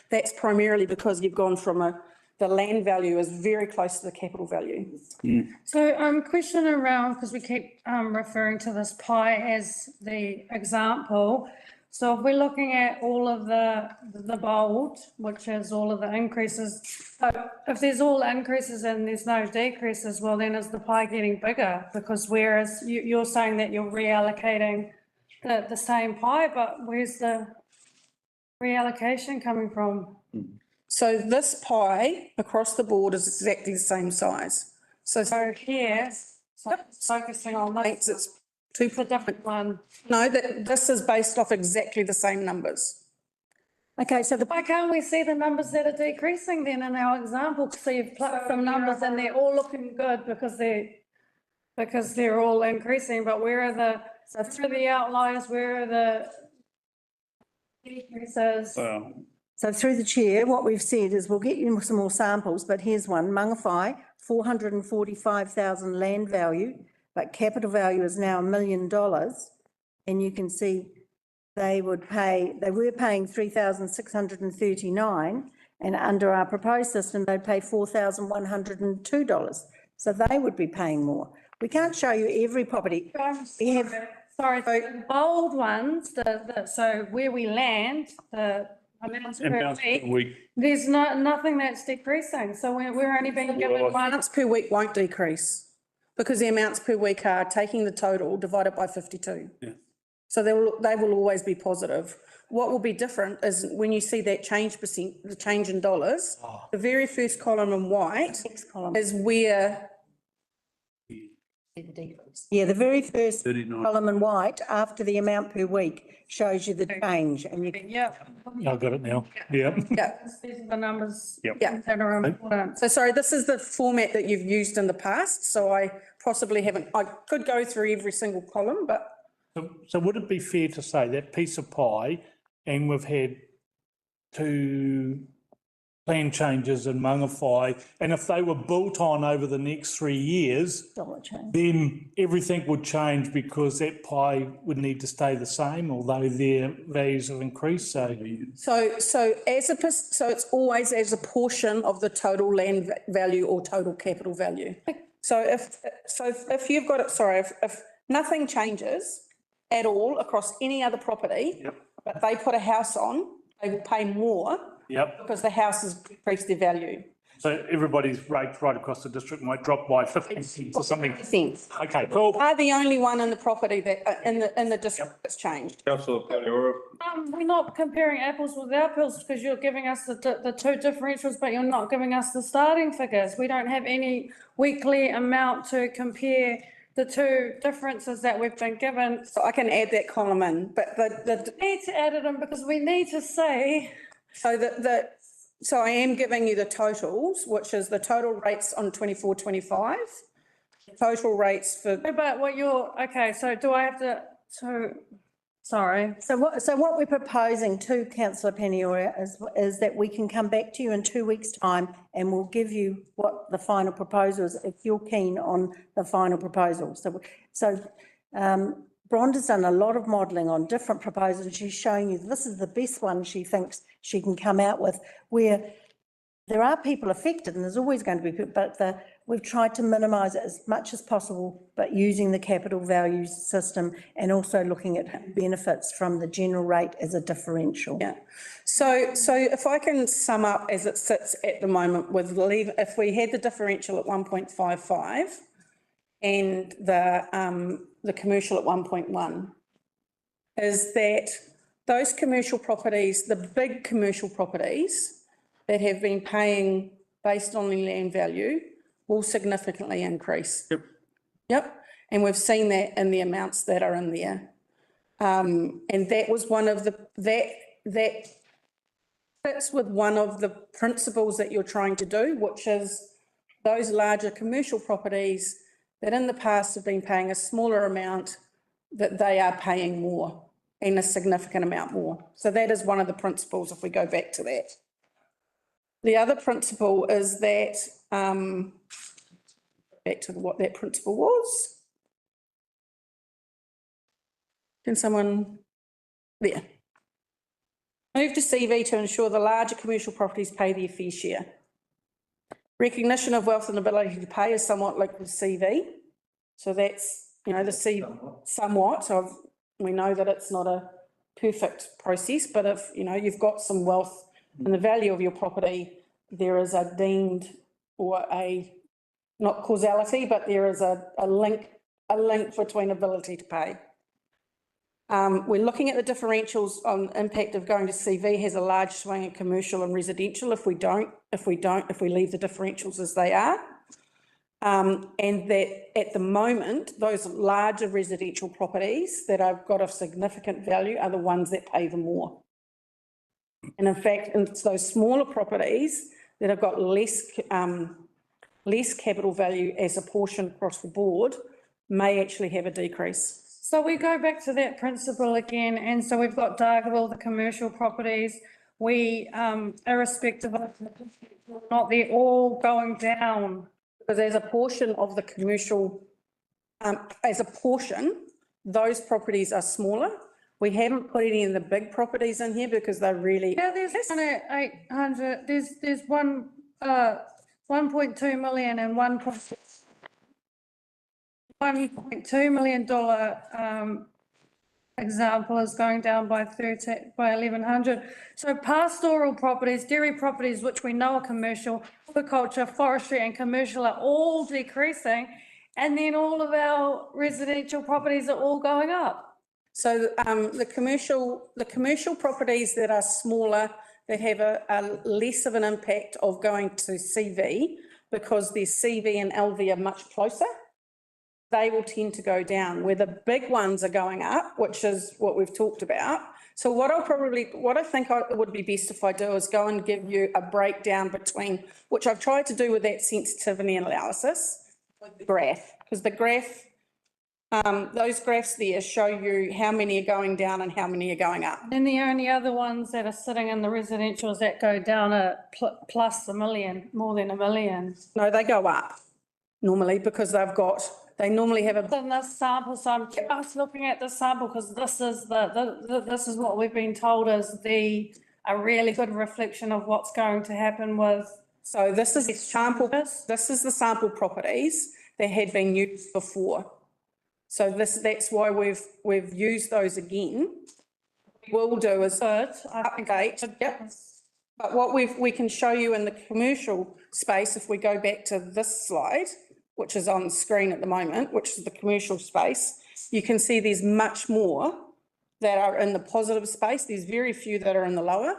that's primarily because you've gone from the land value is very close to the capital value. So question around, because we keep referring to this pie as the example. So if we're looking at all of the bold, which is all of the increases, so if there's all increases and there's no decreases, well, then is the pie getting bigger? Because whereas you're saying that you're reallocating the same pie, but where's the reallocation coming from? So this pie across the board is exactly the same size. So Here, focusing on it's this, two, the different one. no, this is based off exactly the same numbers. Okay, so Why can't we see the numbers that are decreasing then in our example? So you've plucked some numbers and they're all looking good because they're all increasing, but where are the outliers, where are the decreases? So through the chair, what we've said is we'll get you some more samples, but here's one. Mangawhai, 445,000 land value, but capital value is now $1 million. And you can see they were paying 3,639, and under our proposed system, they'd pay $4,102. So they would be paying more. We can't show you every property. We have, Sorry, the bold ones, so where we land, the amounts per week, there's nothing that's decreasing. So we're only being given one. Amounts per week won't decrease because the amounts per week are taking the total divided by 52. So they will always be positive. What will be different is when you see that the change in dollars, the very first column in white is where. yeah, the very first column in white after the amount per week shows you the change, and you can. Yeah. I've got it now. Yeah. Yeah. These are the numbers Yeah. that are important. So sorry, this is the format that you've used in the past, so I possibly haven't, I could go through every single column, but. So would it be fair to say that piece of pie, and we've had 2 plan changes in Mangawhai, and if they were built on over the next 3 years, then everything would change because that pie would need to stay the same, although their values have increased, so. So it's always as a portion of the total land value or total capital value. So if you've got it, if nothing changes at all across any other property, but they put a house on, they will pay more. Because the house has decreased their value. So everybody's rate right across the district might drop by 15 cents or something. Okay, cool. Are the only one in the property that, in the district that's changed. Councillor Paniora. We're not comparing apples with apples because you're giving us the 2 differentials, but you're not giving us the starting figures. We don't have any weekly amount to compare the 2 differences that we've been given. So I can add that column in, but Need to add it in because we need to say. So I am giving you the totals, which is the total rates on 24-25, total rates for. But okay, so do I have to, sorry. So what we're proposing to Councillor Paniora is that we can come back to you in 2 weeks' time and we'll give you what the final proposal is, if you're keen on the final proposal. Bronda's done a lot of modelling on different proposals, and she's showing you this is the best one she thinks she can come out with, where there are people affected, and there's always going to be people, but we've tried to minimise it as much as possible, but using the capital value system and also looking at benefits from the general rate as a differential. Yeah. So if I can sum up as it sits at the moment if we had the differential at 1.55 and the commercial at 1.1 is that those commercial properties, the big commercial properties that have been paying based on the land value will significantly increase. Yep. Yep, and we've seen that in the amounts that are in there. And that was one of the, that fits with one of the principles that you're trying to do, which is those larger commercial properties that in the past have been paying a smaller amount, that they are paying more and a significant amount more. So that is one of the principles if we go back to that. The other principle is that, back to what that principle was. Can someone, there. Move to CV to ensure the larger commercial properties pay their fair share. Recognition of wealth and ability to pay is somewhat like the CV. So that's, you know, the CV somewhat. So we know that it's not a perfect process, but if, you know, you've got some wealth and the value of your property, there is a deemed or a, not causality, but there is a link between ability to pay. We're looking at the differentials on impact of going to CV has a large swing in commercial and residential if we leave the differentials as they are. And that at the moment, those larger residential properties that have got a significant value are the ones that pay the more. And in fact, it's those smaller properties that have got less capital value as a portion across the board may actually have a decrease. So we go back to that principle again, and so we've got Dargaville, the commercial properties, we, irrespective of, not, they're all going down. Because as a portion of the commercial, as a portion, those properties are smaller. We haven't put any of the big properties in here because they're really. Yeah, there's one at 800, there's one, 1.2 million and 1.2 million dollar example is going down by 1,100. So pastoral properties, dairy properties, which we know are commercial, agriculture, forestry and commercial are all decreasing. And then all of our residential properties are all going up. So the commercial properties that are smaller, that have a less of an impact of going to CV because their CV and LV are much closer, they will tend to go down, where the big ones are going up, which is what we've talked about. So what I think it would be best if I do is go and give you a breakdown between, which I've tried to do with that sensitivity analysis, with the graph, because the graph, those graphs there show you how many are going down and how many are going up. And the only other ones that are sitting in the residentials that go down are plus a million, more than a million. No, they go up normally because they normally have a. In this sample, so I'm just looking at the sample because this is this is what we've been told is a really good reflection of what's going to happen with. So this is the sample properties that had been used before. So that's why we've used those again. What we'll do is update. Yep. But what we can show you in the commercial space, if we go back to this slide, which is on the screen at the moment, which is the commercial space, you can see there's much more that are in the positive space. There's very few that are in the lower.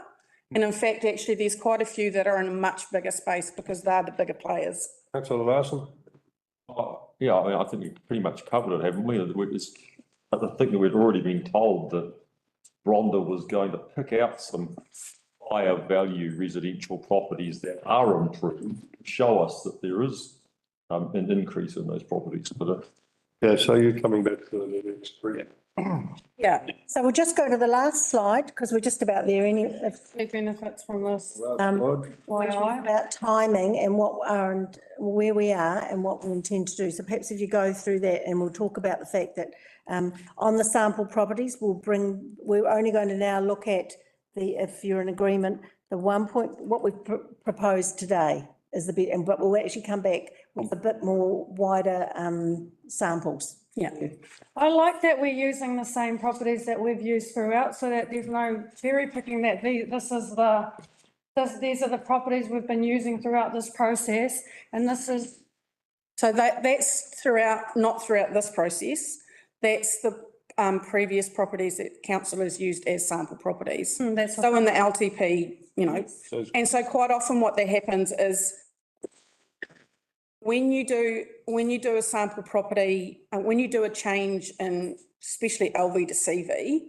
And in fact, actually, there's quite a few that are in a much bigger space because they're the bigger players. Councillor Larson. Yeah, I mean, I think we've pretty much covered it, haven't we? I think that we'd already been told that Rhonda was going to pick out some higher value residential properties that are improved, show us that there is an increase in those properties. But Yeah, so you're coming back to the next three. Yeah. So we'll just go to the last slide because we're just about there. Any benefits from this? about timing and where we are and what we intend to do. So perhaps if you go through that and we'll talk about the fact that on the sample properties, we're only going to now look at if you're in agreement, what we've proposed today is the bit, but we'll actually come back with a bit more wider samples. Yeah. I like that we're using the same properties that we've used throughout so that there's no cherry picking that these are the properties we've been using throughout this process. And this is. So that's throughout, not throughout this process. that's the previous properties that council has used as sample properties. That's So in the LTP, you know, So and so quite often what that happens is when you do a sample property, when you do a change in especially LV to CV,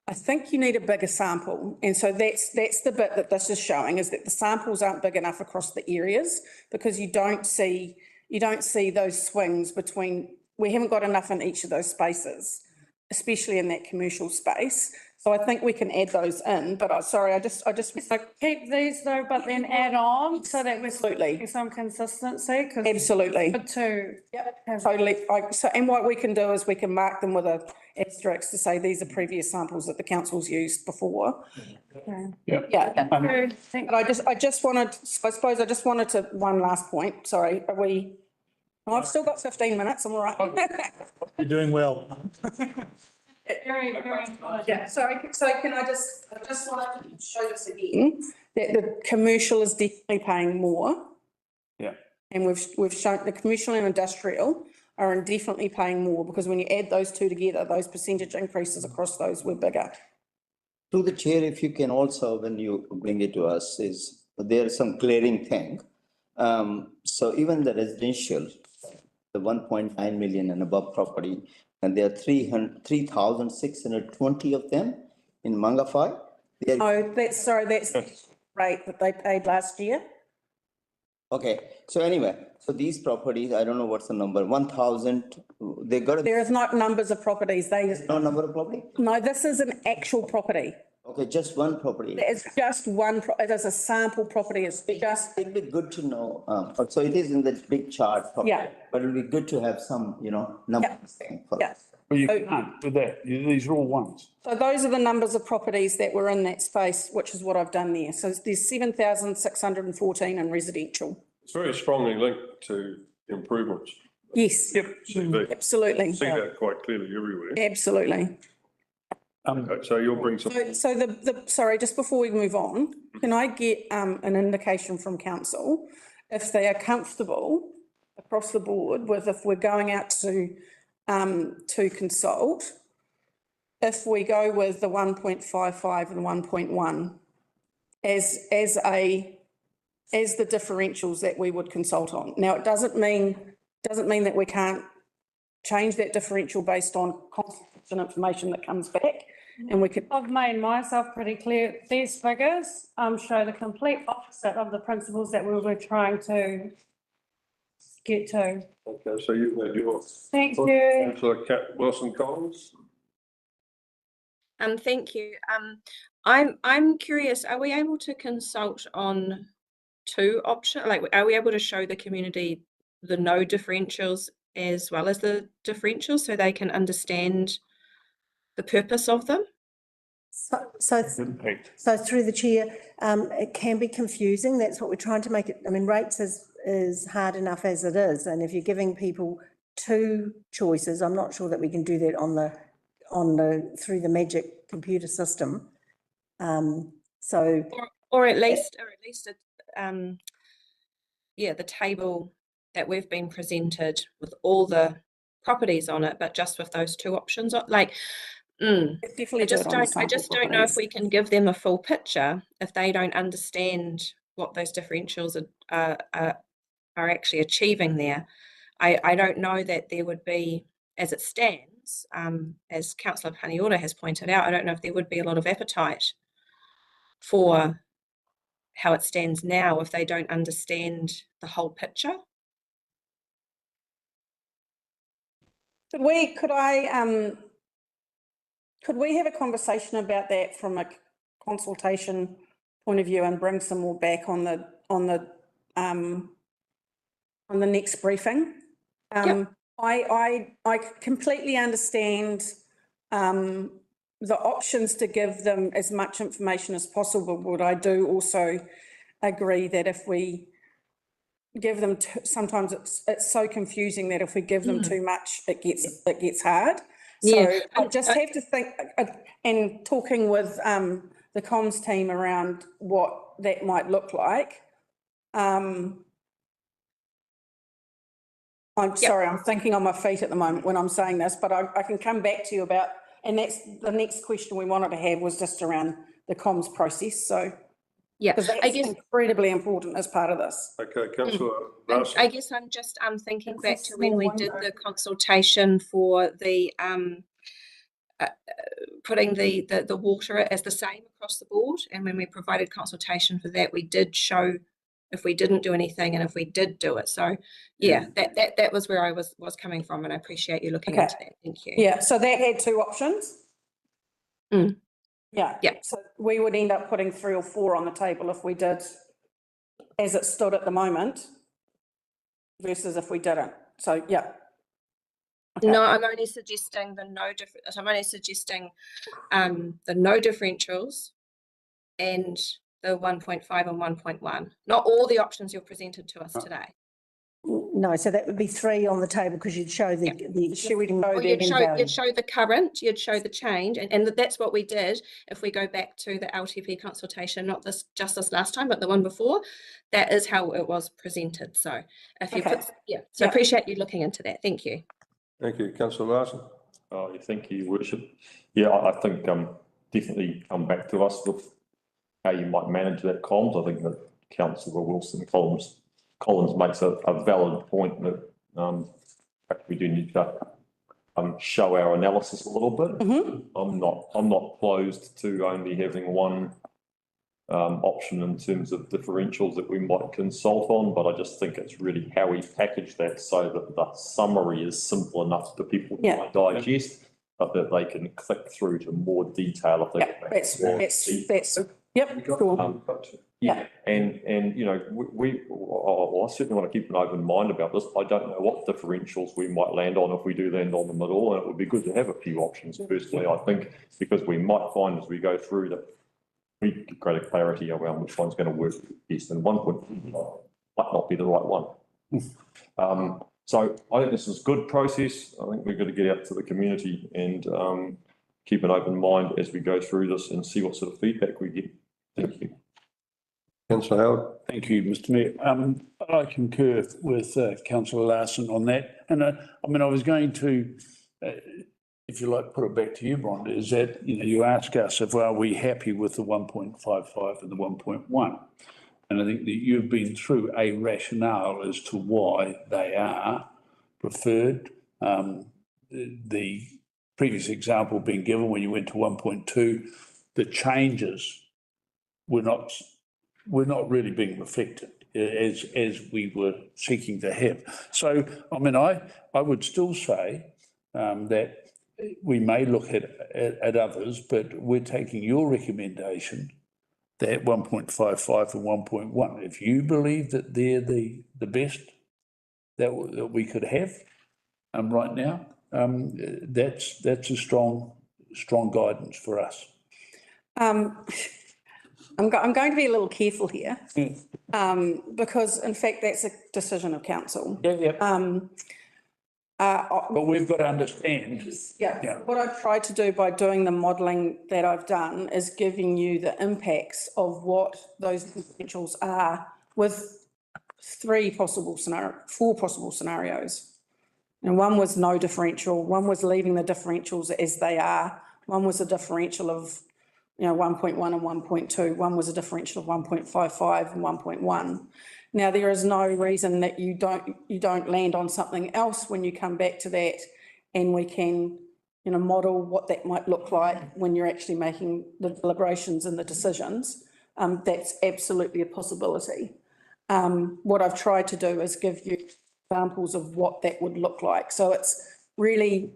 I think you need a bigger sample. And so that's the bit that this is showing, is that the samples aren't big enough across the areas because you don't see those swings between, we haven't got enough in each of those spaces, especially in that commercial space. So I think we can add those in, but I just. So keep these though, but then add on so that we're Absolutely. getting some consistency, because Absolutely. good to. Totally. And what we can do is we can mark them with a asterisk to say these are previous samples that the council's used before. Yeah. But I just wanted to, one last point, sorry, I've still got 15 minutes, I'm all right. You're doing well. Very, very good. Yeah, sorry, so can I just want to show this again, that the commercial is definitely paying more. Yeah. And we've shown the commercial and industrial are definitely paying more, because when you add those two together, those percentage increases across those were bigger. To the chair, if you can also, when you bring it to us, is there's some clearing thing. So even the residential, the 1.9 million and above property, and there are 3,620 of them in Mangawhai. Oh, that's rate that they paid last year. Okay, so anyway, so these properties, I don't know what's the number, 1,000, they got There is not numbers of properties, no number of property? no, this is an actual property. Okay, just one property. It's just one, it is a sample property, it's just, It'd be good to know, so it is in the big chart. Yeah. But it'll be good to have some, numbers. for yeah. us. Well, you can't with that. These are all ones. So those are the numbers of properties that were in that space, which is what I've done there. So there's 7,614 in residential. It's very strongly linked to improvements. Yes, CV. absolutely, See that quite clearly everywhere. absolutely. So you'll bring some, So sorry, just before we move on, can I get an indication from council if they are comfortable across the board with, if we're going out to consult, if we go with the 1.55 and 1.1 as the differentials that we would consult on. Now, it doesn't mean that we can't change that differential based on consultation information that comes back, and we could. I've made myself pretty clear. These figures show the complete opposite of the principles that we were trying to get to. okay, so you've had your. Thank you. Councillor Kat Wilson-Collins. Thank you. I'm curious, are we able to consult on two options? Like, are we able to show the community the no differentials as well as the differentials so they can understand the purpose of them? So Impact. through the chair, it can be confusing. That's what we're trying to make it. I mean, rates is hard enough as it is. And if you're giving people two choices, I'm not sure that we can do that through the magic computer system. Or at least the table that we've been presented with all the properties on it, but just with those two options, like. I just don't know if we can give them a full picture if they don't understand what those differentials are actually achieving there. I don't know that there would be, as it stands, as Councillor Paniora has pointed out, I don't know if there would be a lot of appetite for how it stands now if they don't understand the whole picture. Could we have a conversation about that from a consultation point of view and bring some more back on the next briefing? Yep. I completely understand the options to give them as much information as possible, but I do also agree that if we give them sometimes it's so confusing that if we give them too much, it gets hard. So I just have to think, and talking with the comms team around what that might look like. I'm sorry, I'm thinking on my feet at the moment when I'm saying this, but I can come back to you about, and that's the next question we wanted to have was just around the comms process, so. Yeah, Because I that's guess, incredibly important as part of this. Okay, councillor and Larson. I guess I'm just, thinking It's a back to when we small did one, the consultation for the, putting the water as the same across the board. And when we provided consultation for that, we did show if we didn't do anything and if we did do it. So yeah, that was where I was coming from, and I appreciate you looking Okay. into that. Thank you. Yeah, so that had two options. Mm. Yeah. Yeah. So we would end up putting 3 or 4 on the table if we did as it stood at the moment versus if we didn't. So, yeah. Okay. No, I'm only suggesting the no differentials and the 1.5 and 1.1, not all the options you're presented to us today. No, so that would be 3 on the table because you'd show the Should we show Well, the you'd value? show the current, you'd show the change, and that's what we did. If we go back to the LTP consultation, not just this last time, but the one before, that is how it was presented. So if you Okay. put, so appreciate you looking into that. Thank you. Thank you, councillor Larson. Thank you, Your Worship. Yeah, I think definitely come back to us with how you might manage that comms. I think that councillor Wilson Collins makes a valid point that perhaps we do need to show our analysis a little bit. I'm not closed to only having one option in terms of differentials that we might consult on, but I just think it's really how we package that so that the summary is simple enough for people to digest, but that they can click through to more detail if they That's cool. Yeah. And you know, I certainly want to keep an open mind about this. I don't know what differentials we might land on if we do land on the middle, and it would be good to have a few options personally, I think, because we might find as we go through that we get greater clarity around which one's going to work best, and 1.5 might not be the right one. So I think this is a good process. I think we've got to get out to the community and keep an open mind as we go through this and see what sort of feedback we get. Thank you. Councillor Howard. Thank you, Mr Mayor. I concur with councillor Larson on that. And I mean, I was going to, if you like, put it back to you, Rhonda, is that, you know, you ask us if are we happy with the 1.55 and the 1.1? And I think that you've been through a rationale as to why they are preferred. The previous example being given when you went to 1.2, the changes were not really being reflected as we were seeking to have. So, I mean, I would still say that we may look at others, but we're taking your recommendation that 1.55 and 1.1. If you believe that they're the best that we could have right now, that's a strong guidance for us. I'm going to be a little careful here, because in fact, that's a decision of council. But we've got to understand. Yeah, what I've tried to do by doing the modelling that I've done is giving you the impacts of what those differentials are with 4 possible scenarios. And one was no differential, one was leaving the differentials as they are, one was a differential of 1.1 and 1.2, one was a differential of 1.55 and 1.1. Now, there is no reason that you don't land on something else when you come back to that, and we can, model what that might look like when you're actually making the deliberations and the decisions. That's absolutely a possibility. What I've tried to do is give you examples of what that would look like. So it's really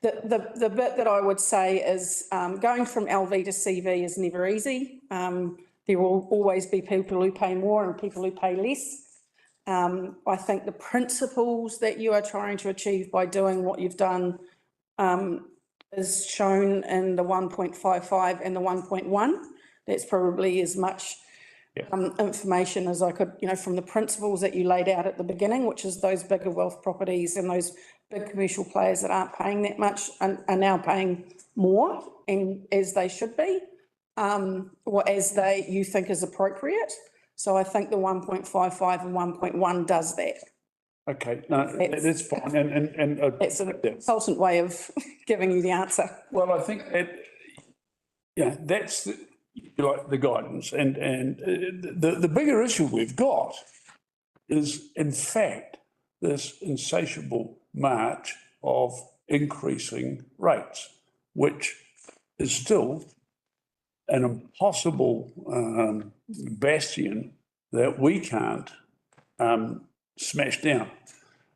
the bit that I would say is going from LV to CV is never easy. There will always be people who pay more and people who pay less. I think the principles that you are trying to achieve by doing what you've done is shown in the 1.55 and the 1.1. That's probably as much information as I could, from the principles that you laid out at the beginning, which is those bigger wealth properties and those big commercial players that aren't paying that much and are now paying more, and as they should be, or as you think is appropriate. So I think the 1.55 and 1.1 does that. Okay, no, that's fine, and. It's a consultant way of giving you the answer. Well, I think that, yeah, that's the guidance, and the bigger issue we've got is, in fact, this insatiable march of increasing rates, which is still an impossible bastion that we can't smash down,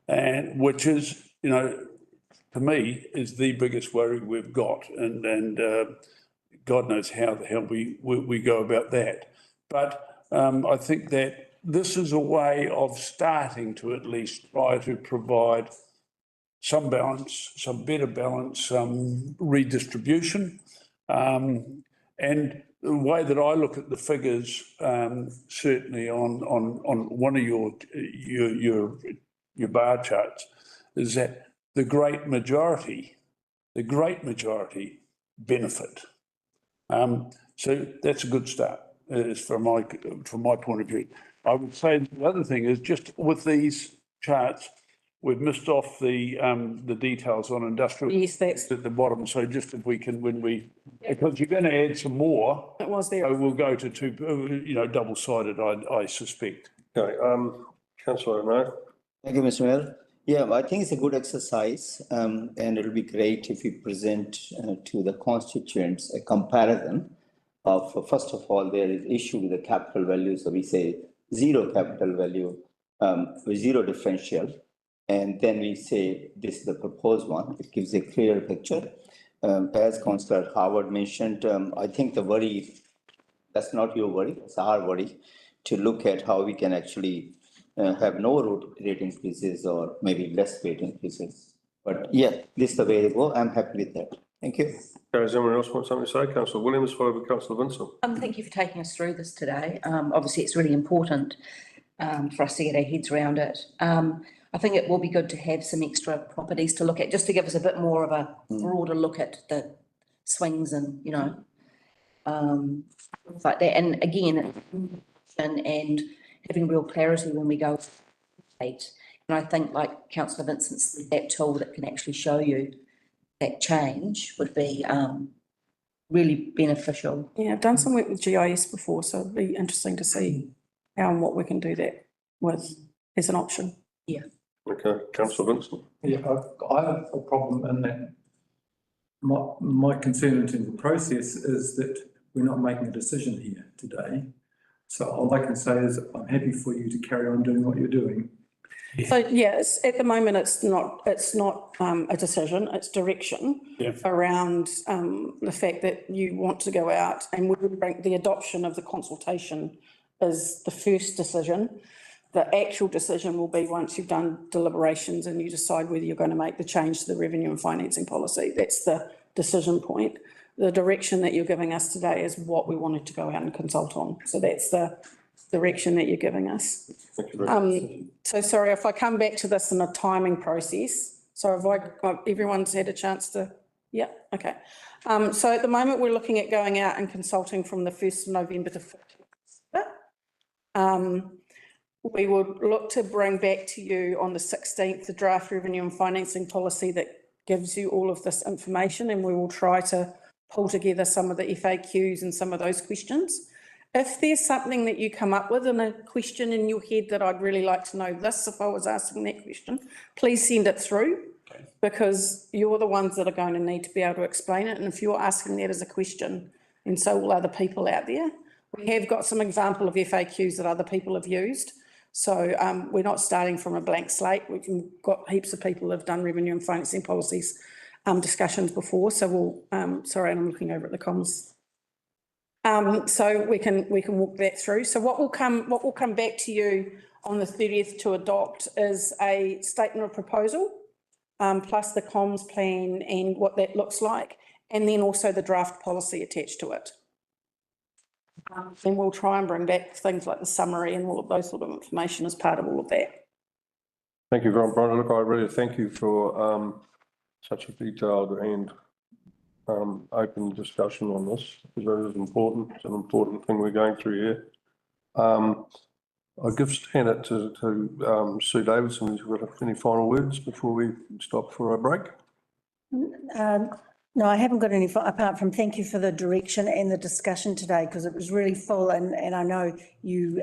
and which is, to me, is the biggest worry we've got, and God knows how the hell we go about that. But I think that this is a way of starting to at least try to provide some balance, some better balance, some redistribution. And the way that I look at the figures, certainly on one of your bar charts, is that the great majority benefit. So that's a good start, is from my point of view. I would say the other thing is, just with these charts, we've missed off the details on industrial. Yes, that's at the bottom. So just if we can, because you're going to add some more. It was there. So we'll go to two, double-sided, I suspect. Okay, councillor O'Neill. Thank you, Mr. Mayor. Yeah, I think it's a good exercise, and it'll be great if we present to the constituents a comparison of, first of all, there is issue with the capital value. So we say zero capital value with zero differential. And then we say this is the proposed one. It gives a clear picture. As Councillor Howard mentioned, I think the worry, that's not your worry, it's our worry, to look at how we can actually have no rate increases or maybe less rate increases. But yeah, this is the way to go. I'm happy with that. Thank you. Okay, does anyone else want something to say? Councillor Williams, followed by Councillor Vincent. Thank you for taking us through this today. Obviously, it's really important for us to get our heads around it. I think it will be good to have some extra properties to look at, just to give us a bit more of a broader look at the swings and, like that. And again, and having real clarity when we go to date. And I think, like Councillor Vincent said, that tool that can actually show you that change would be really beneficial. Yeah, I've done some work with GIS before, so it'd be interesting to see how and what we can do that with as an option. Yeah. Okay, Councillor Vincent. Yeah, I have a problem in that my concern in terms of process is that we're not making a decision here today. So all I can say is I'm happy for you to carry on doing what you're doing. So yes, at the moment, it's not a decision, it's direction around the fact that you want to go out, and we would bring the adoption of the consultation is the first decision. The actual decision will be once you've done deliberations and you decide whether you're going to make the change to the revenue and financing policy. That's the decision point. The direction that you're giving us today is what we wanted to go out and consult on. So that's the direction that you're giving us. Thank you very much. So sorry, if I come back to this in a timing process. So have everyone's had a chance to, yeah, okay. So at the moment, we're looking at going out and consulting from the 1st of November to 15th. We would look to bring back to you on the 16th, the draft revenue and financing policy that gives you all of this information, and we will try to pull together some of the FAQs and some of those questions. If there's something that you come up with and a question in your head that I'd really like to know this, if I was asking that question, please send it through, because you're the ones that are going to need to be able to explain it. And if you're asking that as a question, and so will other people out there. We have got some example of FAQs that other people have used. So we're not starting from a blank slate. We've got heaps of people who have done revenue and financing policies discussions before. So we'll, sorry, I'm looking over at the comms. So we can walk that through. So what will come back to you on the 30th to adopt is a statement of proposal, plus the comms plan and what that looks like, and then also the draft policy attached to it. And we'll try and bring back things like the summary and all of those sort of information as part of all of that. Thank you, Brian. Look, I really thank you for such a detailed and open discussion on this, because it is important. It's an important thing we're going through here. I'll hand it to Sue Davidson, who's got any final words before we stop for a break. No, I haven't got any, apart from thank you for the direction and the discussion today, because it was really full, and I know you,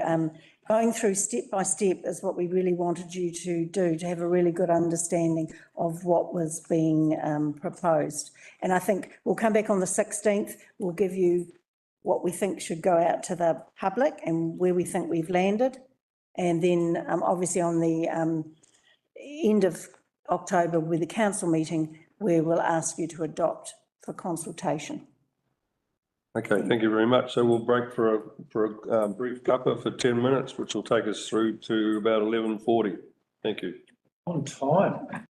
going through step by step is what we really wanted you to do, to have a really good understanding of what was being proposed. And I think we'll come back on the 16th, we'll give you what we think should go out to the public and where we think we've landed. And then obviously on the end of October with the council meeting, we will ask you to adopt for consultation. Okay, thank you very much. So we'll break for a brief cuppa for 10 minutes, which will take us through to about 11:40. Thank you. On time.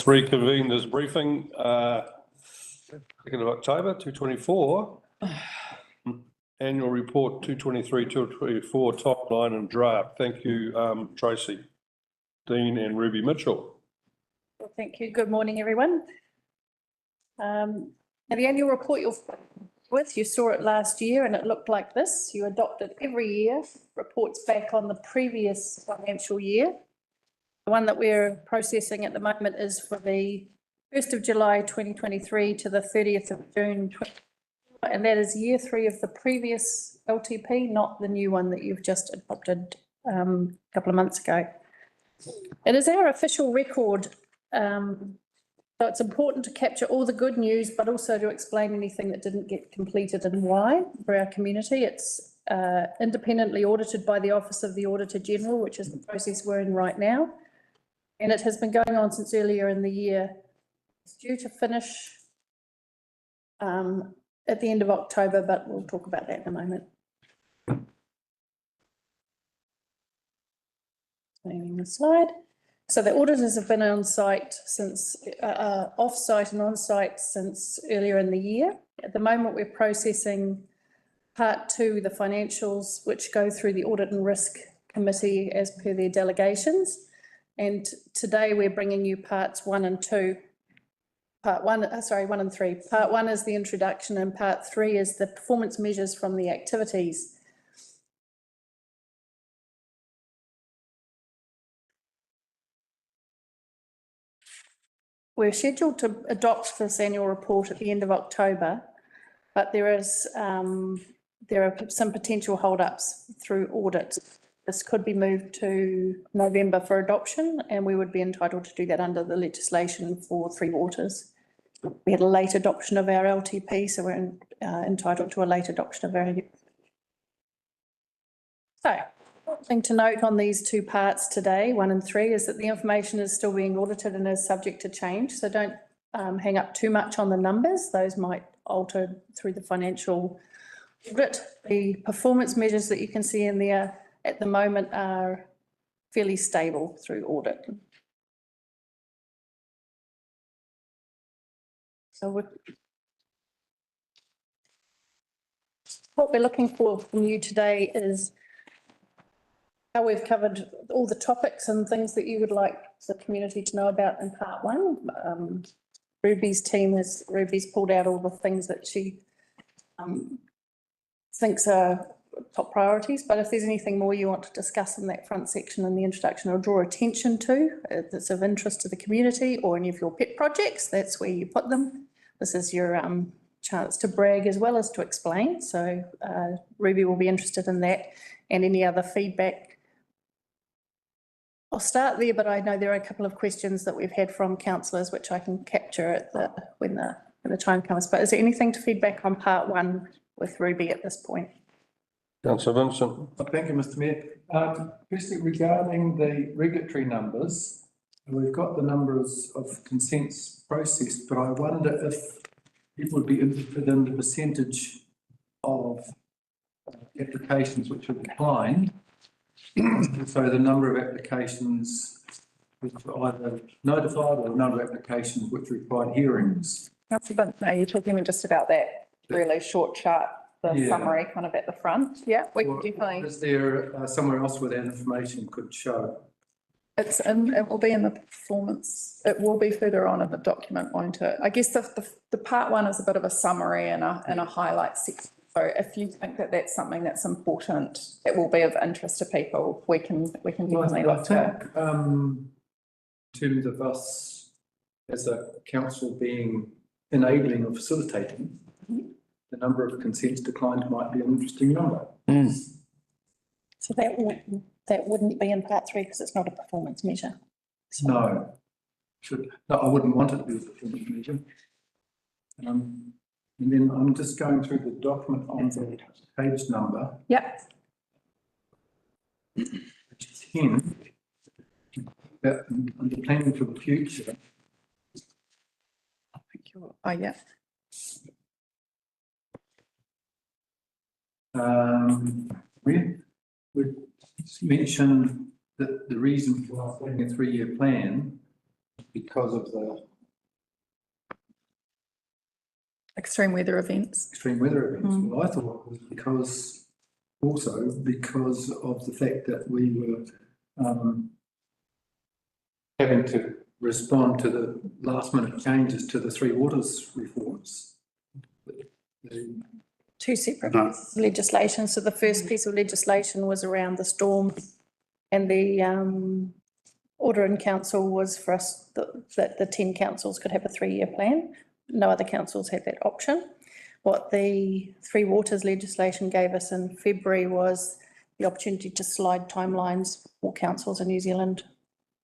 Reconvene this briefing, 2nd of October, 2024. Annual report 223, 224, top line and draft. Thank you, Tracy, Dean and Ruby Mitchell. Well, thank you. Good morning, everyone. Now the annual report you saw it last year and it looked like this. You adopt it every year, reports back on the previous financial year. The one that we're processing at the moment is for the 1st of July 2023 to the 30th of June 2024, and that is year 3 of the previous LTP, not the new one that you've just adopted a couple of months ago. It is our official record, so it's important to capture all the good news, but also to explain anything that didn't get completed and why for our community. It's independently audited by the Office of the Auditor General, which is the process we're in right now. And it has been going on since earlier in the year. It's due to finish at the end of October, but we'll talk about that in a moment. Moving the slide. So the auditors have been on site since, off-site and on-site since earlier in the year. At the moment, we're processing part 2, the financials, which go through the Audit and Risk Committee as per their delegations. And today we're bringing you parts 1 and 2. Part 1 and 3. Part 1 is the introduction and part 3 is the performance measures from the activities. We're scheduled to adopt this annual report at the end of October, but there are some potential holdups through audit. This could be moved to November for adoption, and we would be entitled to do that under the legislation for 3 waters. We had a late adoption of our LTP, so we're entitled to a late adoption of our. So, one thing to note on these 2 parts today, 1 and 3, is that the information is still being audited and is subject to change. So don't hang up too much on the numbers. Those might alter through the financial audit. The performance measures that you can see in there at the moment are fairly stable through audit. So what we're looking for from you today is how we've covered all the topics and things that you would like the community to know about in part 1. Ruby's pulled out all the things that she thinks are top priorities, but if there's anything more you want to discuss in that front section in the introduction or draw attention to that's of interest to the community, or any of your pet projects, that's where you put them. This is your chance to brag as well as to explain. So Ruby will be interested in that and any other feedback. I'll start there, but I know there are a couple of questions that we've had from councillors which I can capture at when the time comes. But is there anything to feedback on part 1 with Ruby at this point? Councillor Vincent. Thank you, Mr. Mayor. Firstly, regarding the regulatory numbers, we've got the numbers of consents processed, but I wonder if people would be interested in the percentage of applications which are declined. So the number of applications which were either notified or the number of applications which required hearings. Councillor Vincent, are you talking just about that really short chart, the summary kind of at the front? Yeah, we can definitely. Is there somewhere else where that information could show? It will be in the performance. It will be further on in the document, won't it? I guess the part 1 is a bit of a summary and a highlight section. So if you think that that's something that's important, it will be of interest to people, we can definitely look to. In terms of us as a council being enabling or facilitating, the number of consents declined might be an interesting number. So that wouldn't be in part 3 because it's not a performance measure. So. No, I wouldn't want it to be a performance measure. And then I'm just going through the document on the page number. Yep. Page 10. Under planning for the future. I think you're, oh yeah. We mentioned that the reason for putting a 3-year plan because of the Extreme weather events. extreme weather events. Well, I thought it was because of the fact that we were having to respond to the last minute changes to the Three Waters reforms. Two separate No. pieces of legislation. So the first piece of legislation was around the storm and the order in council was for us that the 10 councils could have a 3-year plan. No other councils had that option. What the Three Waters legislation gave us in February was the opportunity to slide timelines for councils in New Zealand,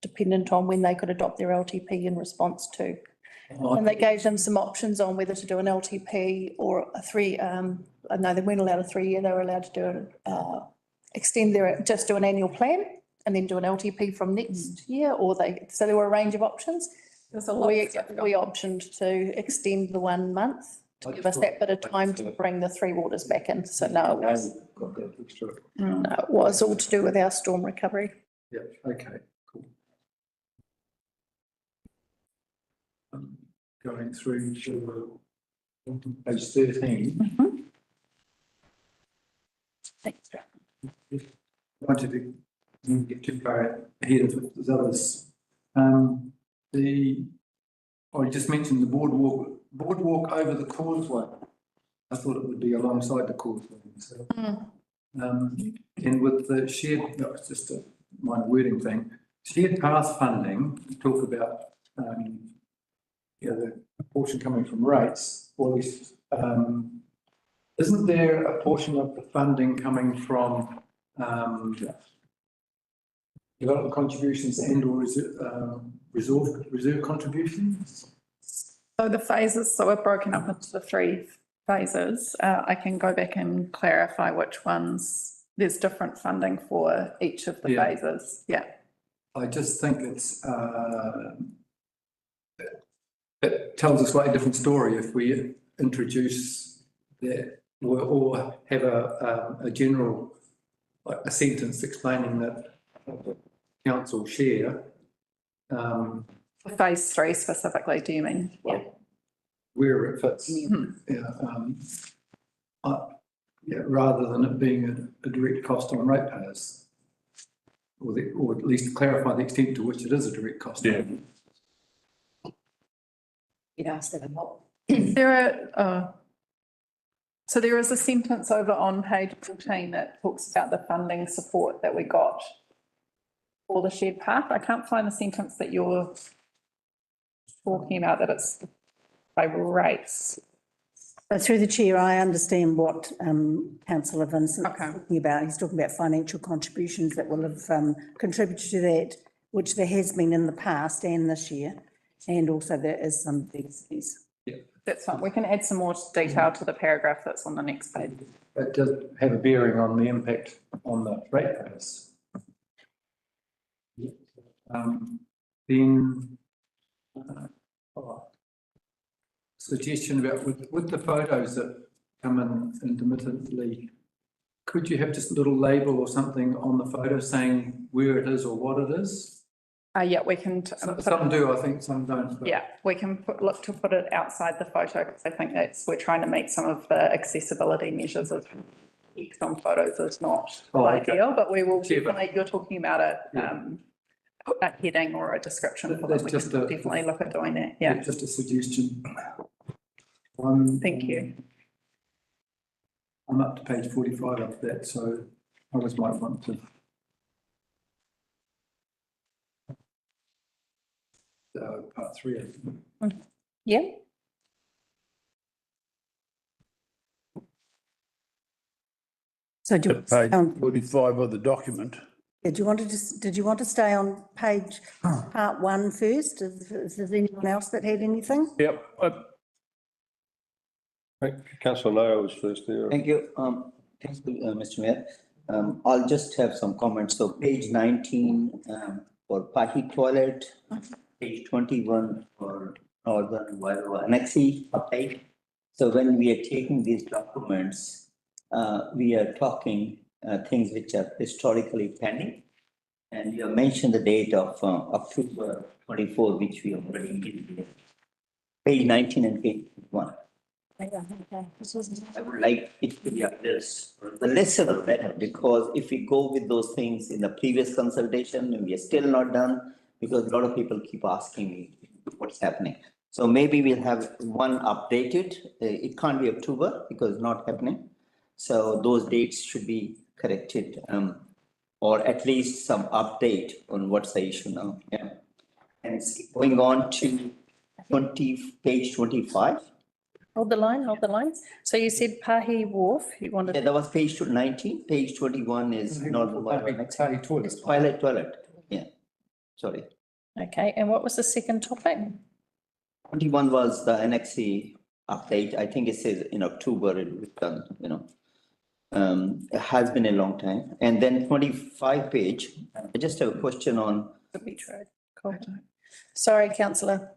dependent on when they could adopt their LTP in response to. And they gave them some options on whether to do an LTP or a no, they weren't allowed a 3-year, they were allowed to do just do an annual plan and then do an LTP from next year, so there were a range of options. There's a lot We of stuff going on. optioned to extend the 1 month to give us that bit of time to bring the Three Waters back in. So no, Got that extra. it was all to do with our storm recovery. Yeah, okay, cool. Going through to page 13. Thanks. Wanted to get too far ahead of the others. I just mentioned the boardwalk over the causeway. I thought it would be alongside the causeway. So, and with the shared, no, it's just a minor wording thing. Shared path funding, talk about, the portion coming from rates, or at least, isn't there a portion of the funding coming from development contributions and or reserve contributions? So the phases, so we're broken up into the 3 phases. I can go back and clarify which ones, there's different funding for each of the Yeah. phases. Yeah. I just think it tells a slightly different story if we introduce that or have a general, like a sentence explaining that council share. For phase 3 specifically, do you mean? Yeah. Where it fits. Rather than it being a direct cost on ratepayers. Or at least clarify the extent to which it is a direct cost. Yeah. You'd ask them a lot. So there is a sentence over on page 14 that talks about the funding support that we got for the shared path. I can't find the sentence that you're talking about, that it's by rates. But through the chair, I understand what councillor Vincent's Okay. talking about. He's talking about financial contributions that will have contributed to that, which there has been in the past and this year. And also there is some fees. That's fine. We can add some more detail to the paragraph that's on the next page. It does have a bearing on the impact on the ratepayers. Then suggestion about with the photos that come in intermittently, could you have just a little label or something on the photo saying where it is or what it is? Yeah, we can. Some do, I think, some don't. But Yeah, we can look to put it outside the photo, because I think we're trying to meet some of the accessibility measures of text on photos is not ideal, but we will definitely, you're talking about a heading or a description for them. That's We just can a- definitely look at doing that, yeah. Just a suggestion. Thank you. I'm up to page 45 of that, so others might want to. Part 3, I think. Yeah. So do you, Page 45 of the document. did you want to stay on page part 1 first? Is there anyone else that had anything? Yep. Councillor Nail was first there. Thank you. Thanks, Mr. Mayor. I'll just have some comments. So page 19 for party toilet, page 21 for Northern Wairoa Annexi update. So when we are taking these documents, we are talking things which are historically pending. And you have mentioned the date of October 24, which we already did. Page 19 and page 1. I would like it to be up this, the lesser the better, because if we go with those things in the previous consultation and we are still not done, because a lot of people keep asking me what's happening. So maybe we'll have one updated. It can't be October because it's not happening. So those dates should be corrected, or at least some update on what's the issue now. Yeah. And it's going on to page 25. Hold the line. So you said Pahi Wharf, you wanted. Yeah, that was page 19, page 21 is not. Toilet, yeah, sorry. Okay, and what was the second topic? 21 was the NXC update. I think it says in October it was done, you know. It has been a long time. And then 25 page, I just have a question on. The Beach Road. Cool. Sorry, councillor.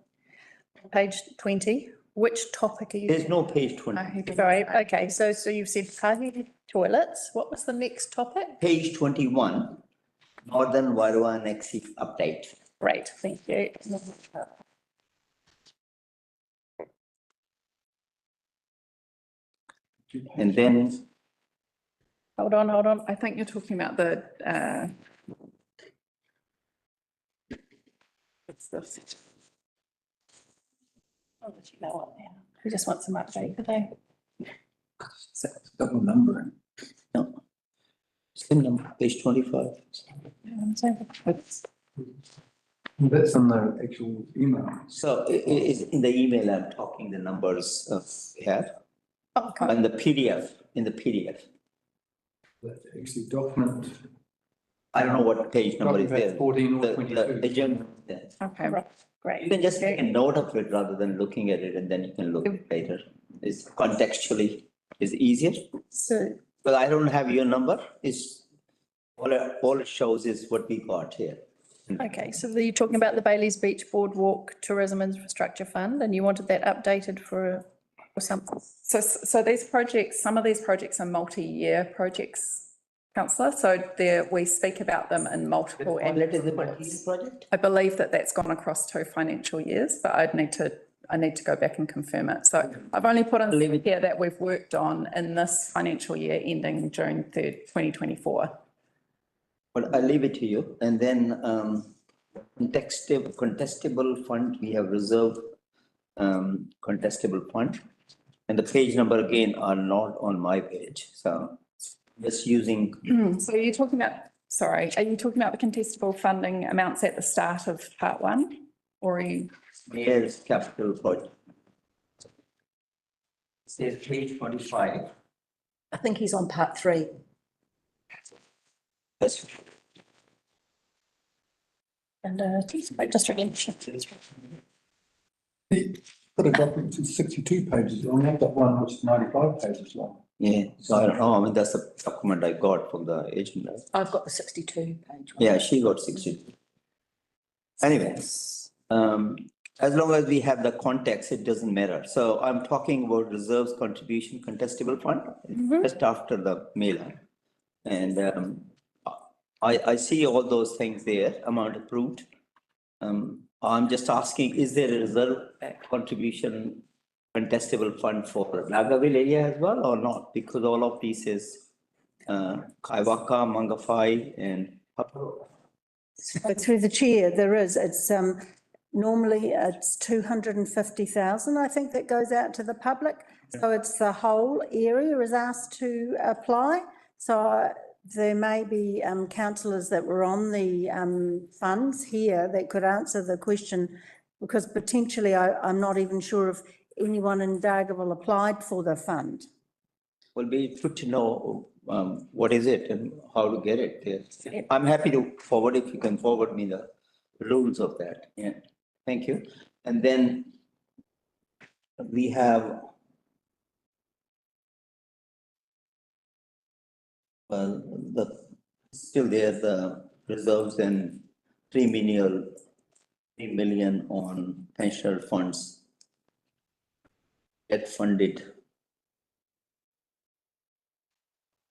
Page 20, which topic are you? There's no page 20. Sorry, okay, so you've said Pahi toilets. What was the next topic? Page 21, Northern Wairua NXC update. Great, thank you. And then Hold on. I think you're talking about the, it's this. I'll let you know what now. We just want some update today. Double number. no. Same number, page 25. That's on the actual email. So is in the email, I'm talking the numbers we have. Okay. In the PDF. That's actually document. I don't know what page number is there. 14 or The 22. agenda. Yeah. Okay, right, You great. can just make a note of it rather than looking at it and then you can look later. It's contextually is easier. So, But I don't have your number. It's all it shows is what we got here. okay, so you're talking about the Bailey's Beach Boardwalk Tourism Infrastructure Fund, and you wanted that updated for something? So these projects, some of these projects are multi-year projects, councillor. So there, we speak about them in multiple. Pilot is a multi-year project? I believe that that's gone across 2 financial years, but I need to go back and confirm it. So I've only put in here that we've worked on in this financial year ending June 3rd, 2024. But I'll leave it to you. And then contestable fund, we have reserved contestable fund. And the page number again are not on my page. So just using. So you're talking about, sorry, are you talking about the contestable funding amounts at the start of part 1? Or are you? Mayor's capital project. It says page 25. I think he's on part 3. That's And just again. Put a document to 62 pages long. I've got one which is 95 pages long. yeah, so I don't know. I mean, that's the document I got from the agent. I've got the 62 page one. Yeah, she got 62. Anyway, as long as we have the context, it doesn't matter. So I'm talking about reserves contribution contestable fund, just after the mailer. And I see all those things there, amount approved. I'm just asking, is there a reserve contribution contestable fund for Nagaville area as well or not? Because all of these is Kaiwaka, Mangawhai and Papua. But through the chair, there is, it's normally it's 250,000, I think, that goes out to the public. So it's the whole area is asked to apply. So there may be councillors that were on the funds here that could answer the question, because potentially I'm not even sure if anyone in Dargaville applied for the fund. Will be good to know what is it and how to get it. Yes. I'm happy to forward if you can forward me the rules of that. Yeah, thank you. And then we have still there the reserves and 3 million on pensioner funds get funded.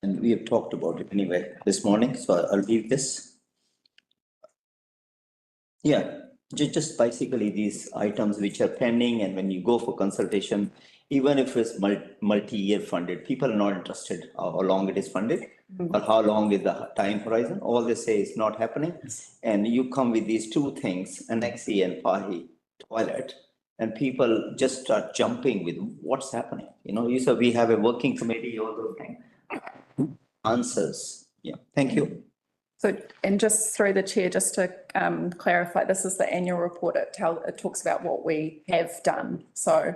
And we have talked about it anyway this morning, so I'll leave this. Yeah, just basically these items which are pending, and when you go for consultation, even if it's multi-year funded, people are not interested how long it is funded or how long is the time horizon. All they say is not happening. And you come with these two things, Annexi and Pahi toilet, and people just start jumping with what's happening. You know, you said we have a working committee, all those things. Answers. Yeah, thank you. So, and just through the chair, just to clarify, this is the annual report. It talks about what we have done. So,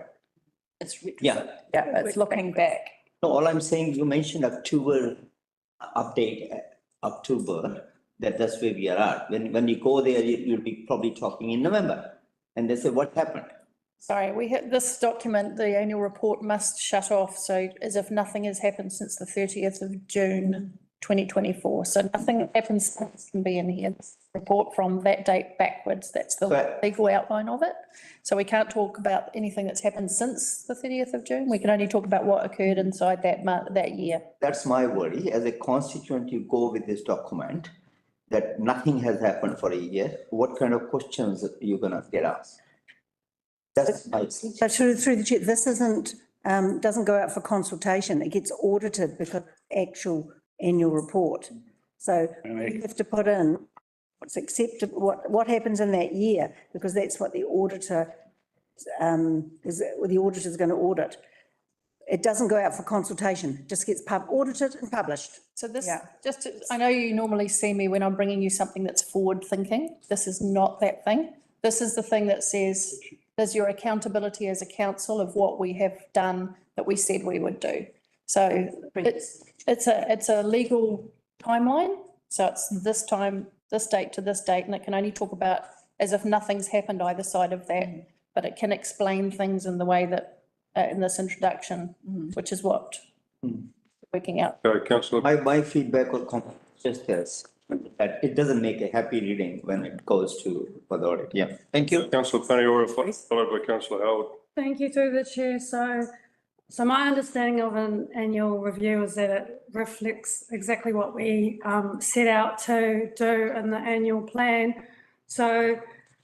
It's Yeah. yeah, it's looking back. No, all I'm saying, you mentioned October update, October, that's where we are at. When you go there, you'll be probably talking in November. And they say, what happened? Sorry, we hit this document, the annual report must shut off, so as if nothing has happened since the 30th of June 2024. So nothing that happens since can be in here. Report from that date backwards, that's the But- legal outline of it. So we can't talk about anything that's happened since the 30th of June. We can only talk about what occurred inside that month, that year. That's my worry. As a constituent, you go with this document that nothing has happened for a year. What kind of questions are you gonna get asked? That's my. So through the chair, this isn't, doesn't go out for consultation. It gets audited because actual annual report. So you have to put in what's acceptable, what happens in that year, because that's what the auditor the auditor's going to audit. It doesn't go out for consultation, it just gets audited and published. So this, Yeah. I know you normally see me when I'm bringing you something that's forward thinking. This is not that thing. This is the thing that says, there's your accountability as a council of what we have done that we said we would do. So it's a legal timeline. So it's this time, this date to this date, and it can only talk about as if nothing's happened either side of that. But it can explain things in the way that, in this introduction, which is what we're working out. Okay, councillor. My feedback or comment just is that it doesn't make a happy reading when it goes to for the audit. Yeah, thank you. Councillor Paniora, followed by councillor Howard. Thank you through the chair. So my understanding of an annual review is that it reflects exactly what we set out to do in the annual plan. So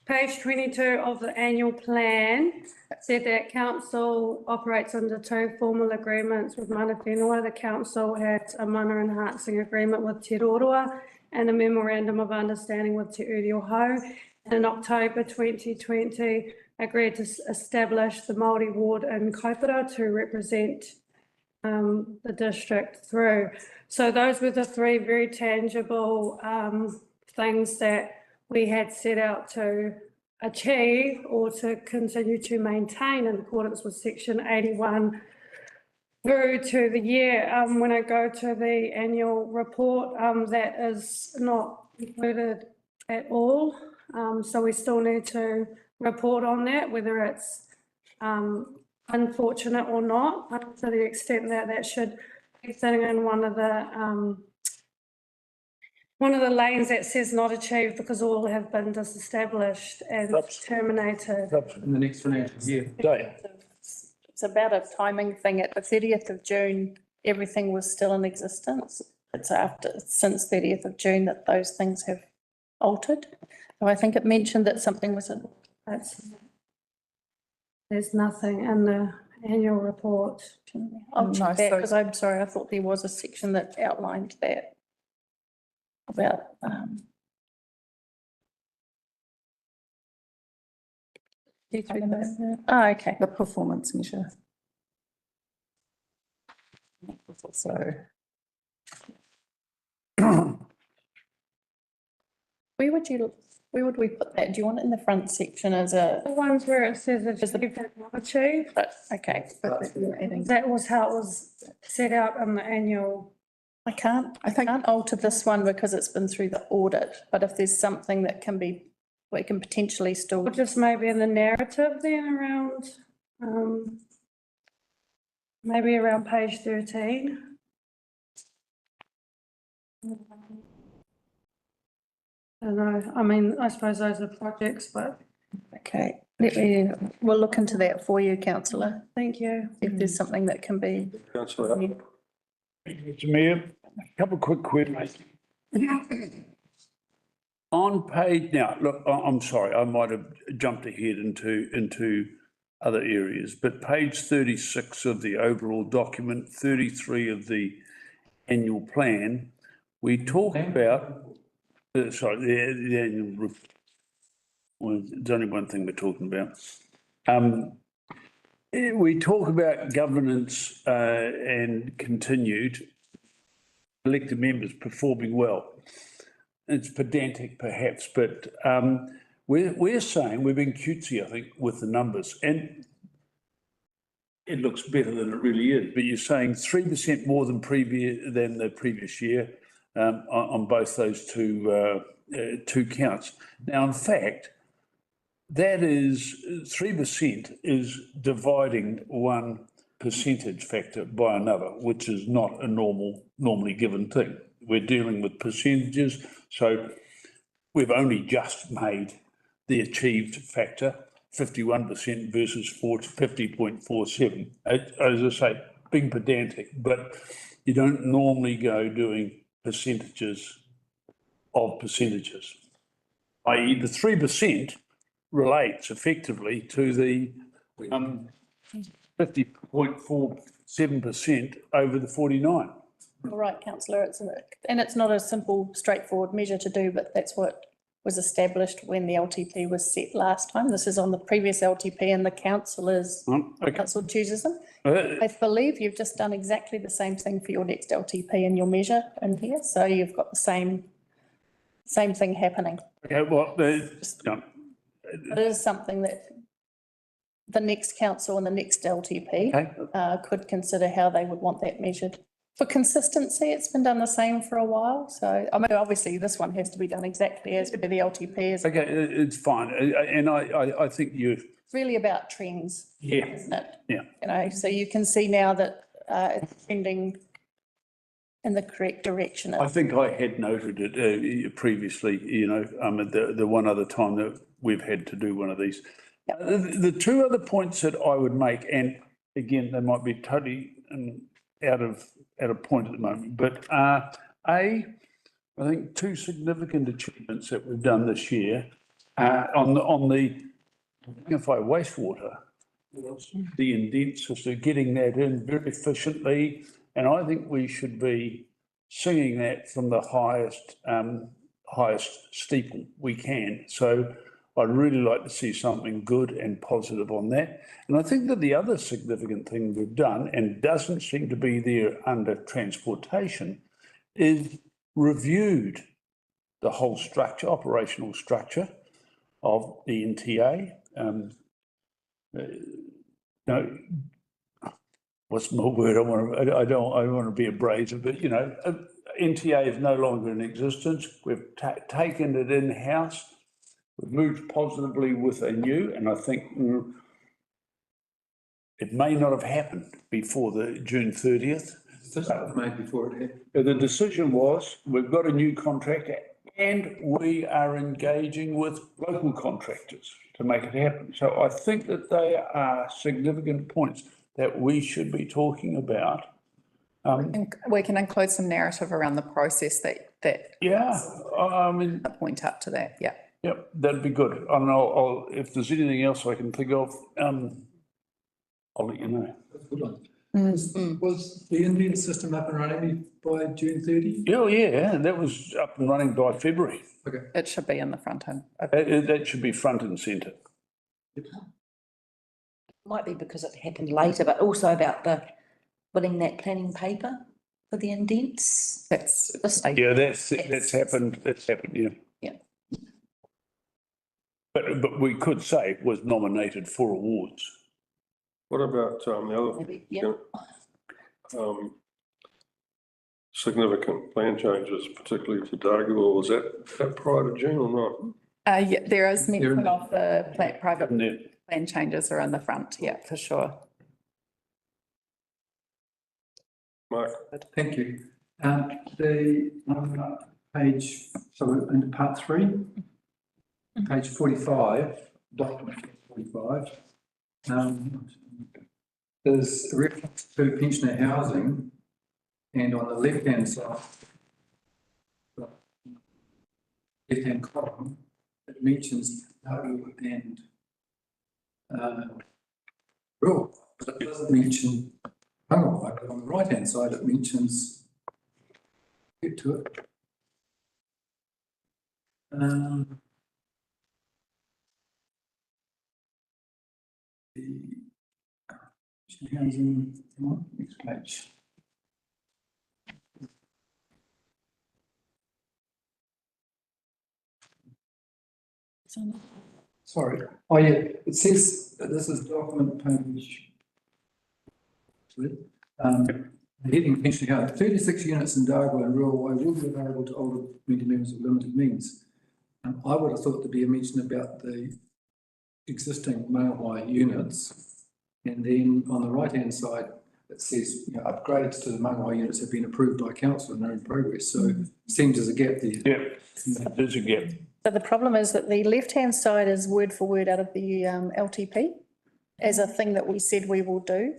page 22 of the annual plan said that council operates under two formal agreements with Mana Whenua. The council has a mana enhancing agreement with Te Roroa and a memorandum of understanding with Te Urioho. And in October 2020, agreed to establish the Māori ward in Kaipara to represent the district through. So those were the three very tangible things that we had set out to achieve or to continue to maintain in accordance with section 81 through to the year. When I go to the annual report, that is not included at all. So we still need to report on that, whether it's unfortunate or not, to the extent that that should be sitting in one of the lanes that says not achieved because all have been disestablished and terminated. In the next financial year. It's about a timing thing. At the 30th of June, everything was still in existence. It's since 30th of June that those things have altered. So I think it mentioned that something was in. There's nothing in the annual report. I'll No, check that so- because I'm sorry, I thought there was a section that outlined that. About, oh, okay. The performance measure. So, Where would we put that? Do you want it in the front section as a, The ones where it says achieved and not achieved, okay. that was how it was set out in the annual. I can't alter this one because it's been through the audit, but if there's something that can be, we can potentially still. Or just maybe in the narrative then around, maybe around page 13. I don't know, I mean, I suppose those are projects, but Okay, we'll look into that for you, councillor, thank you. if there's something that can be. Councillor Howard. Mr Mayor, a couple of quick queries. On page, now, look, I'm sorry, I might have jumped ahead into other areas, but page 36 of the overall document, 33 of the annual plan, we talk about, sorry, the annual, well, there's only one thing we're talking about. We talk about governance and continued elected members performing well. It's pedantic perhaps, but we're saying, we've been cutesy, I think, with the numbers, and it looks better than it really is, but you're saying 3% more than the previous year on both those two counts. Now, in fact, that is 3% is dividing one percentage factor by another, which is not a normally given thing. We're dealing with percentages, so we've only just made the achieved factor 51% versus 50.47. As I say, being pedantic, but you don't normally go doing percentages of percentages, i.e. the 3% relates effectively to the 50.47% over the 49. All right, councillor, and it's not a simple, straightforward measure to do, but that's what was established when the LTP was set last time. This is on the previous LTP and the council council chooses them. I believe you've just done exactly the same thing for your next LTP and your measure in here, so you've got the same thing happening. Okay, well, It is something that the next council and the next LTP could consider how they would want that measured. For consistency, it's been done the same for a while. So, I mean, obviously this one has to be done exactly as per the LTP is. Okay, it's fine. And I think It's really about trends. Yeah. Isn't it? Yeah. You know, so you can see now that it's trending in the correct direction. I think I had noted it previously, you know, the one other time that we've had to do one of these. The two other points that I would make, and again, they might be totally out of point at the moment, but I think two significant achievements that we've done this year on the Ringify wastewater, the indent system, getting that in very efficiently, and I think we should be singing that from the highest steeple we can. So I'd really like to see something good and positive on that. And I think that the other significant thing we've done, and doesn't seem to be there under transportation, is reviewed the whole structure, operational structure of the NTA. No, what's my word? I don't want to be abrasive, but you know, NTA is no longer in existence. We've taken it in-house. We've moved positively with a new, and I think it may not have happened before the June 30th. Made before it happened. The decision was, we've got a new contractor and we are engaging with local contractors to make it happen. So I think that they are significant points that we should be talking about. We can include some narrative around the process that. Yeah, I mean. Point up to that, yeah. Yep, that'd be good. And I'll, if there's anything else I can think of, I'll let you know. Was the Indian system up and running by June 30? Oh, yeah, that was up and running by February. Okay. It should be in the front end. That should be front and centre. Might be because it happened later, but also about winning that planning paper for the indents. Yeah, that's happened, yeah. Yeah. But we could say it was nominated for awards. What about the other? Maybe, yeah. Significant plan changes, particularly to Dargaville, was that prior to June or not? Yeah, there is mention of the private plan changes are in the front, yeah, for sure. Mark? Thank you. The page, so in part 3, page 45, document 45, there's a reference to pensioner housing, and on the left-hand side, left-hand column, it mentions Dargle and Rural, but it doesn't mention Mangawhai, but on the right-hand side, it mentions, get to it. The housing, come on, next page. Sorry, oh yeah, it says that this is document page. The heading pension account, 36 units in Dargle and Rural Way will be available to older community members of limited means. I would have thought there'd be a mention about the existing Mangawhai units. And then on the right-hand side, it says, you know, upgrades to the Mangawhai units have been approved by council and are in progress. So it seems there's a gap there. Yeah, there's a gap. So the problem is that the left-hand side is word for word out of the LTP as a thing that we said we will do.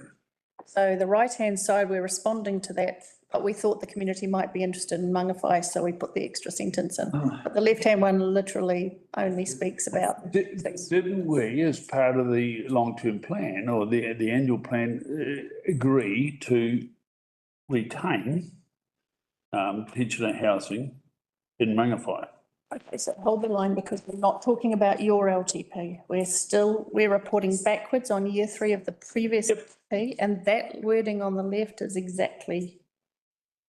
So the right-hand side, we're responding to that, but we thought the community might be interested in Mangawhai, so we put the extra sentence in. But the left-hand one literally only speaks about. Didn't we, as part of the long-term plan or the annual plan, agree to retain pensioner housing in Mangawhai? Okay, so hold the line because we're not talking about your LTP. We're reporting backwards on year 3 of the previous LTP, and that wording on the left is exactly.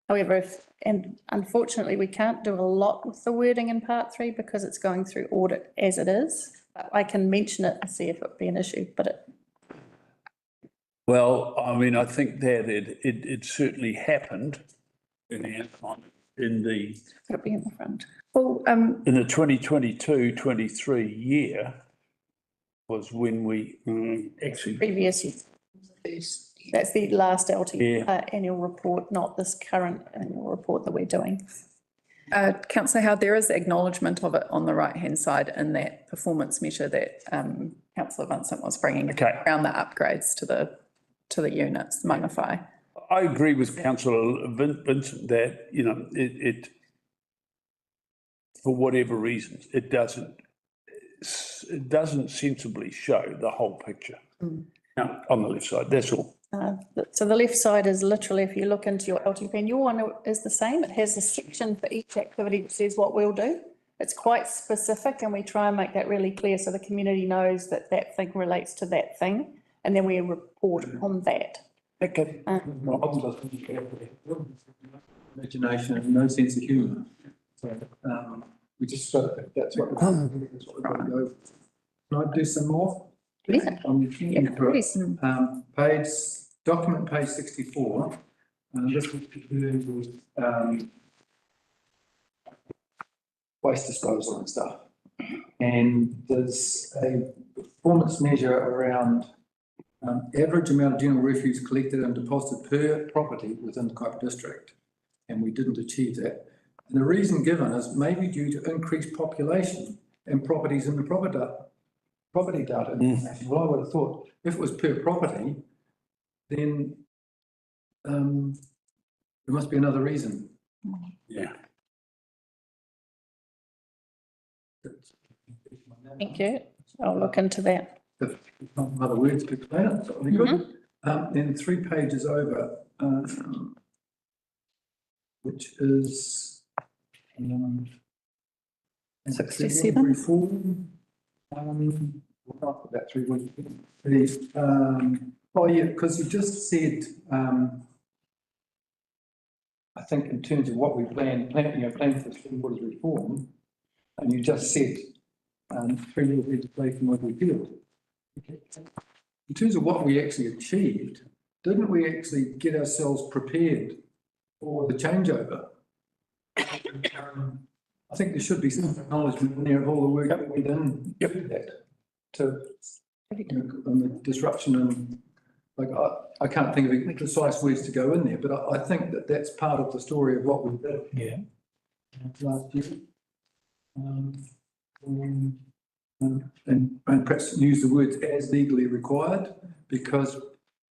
However, and unfortunately, we can't do a lot with the wording in part 3 because it's going through audit as it is. But I can mention it and see if it would be an issue, but it. Well, I mean, I think that it certainly happened in the Could it be in the front? Well, in the 2022-23 year was when we actually. Previous year. That's the last LT annual report, not this current annual report that we're doing. Councillor Howard, there is acknowledgement of it on the right-hand side in that performance measure that Councillor Vincent was bringing around the upgrades to the units, Mangawhai. I agree with Councillor Vincent that, you know, it for whatever reasons, it doesn't sensibly show the whole picture. No, on the left side, that's all. So the left side is literally, if you look into your LTP, and your one is the same, it has a section for each activity that says what we'll do. It's quite specific and we try and make that really clear so the community knows that that thing relates to that thing, and then we report on that. Okay. Imagination and no sense of humour. So we just that's what we're going to go. Can I do some more? Yeah. Document page 64. This was to do with waste disposal and stuff. And there's a performance measure around average amount of general refuse collected and deposited per property within the Kuiper district. And we didn't achieve that. And the reason given is maybe due to increased population and properties in the property data information. Well, I would have thought if it was per property, then there must be another reason. Yeah. Thank you. I'll look into that. If not other words to explain it, that'll be good. Then 3 pages over, which is 67. Reform. About 3 weeks. Oh yeah, because you just said, I think in terms of what we plan for Three Waters reform, and you just said 3 years legislation was repealed. In terms of what we actually achieved, didn't we actually get ourselves prepared for the changeover? I think there should be some acknowledgement in there of all the work that we done that to and the disruption and like I can't think of precise words to go in there, but I think that that's part of the story of what we did. Yeah. Last year. And perhaps use the words as legally required, because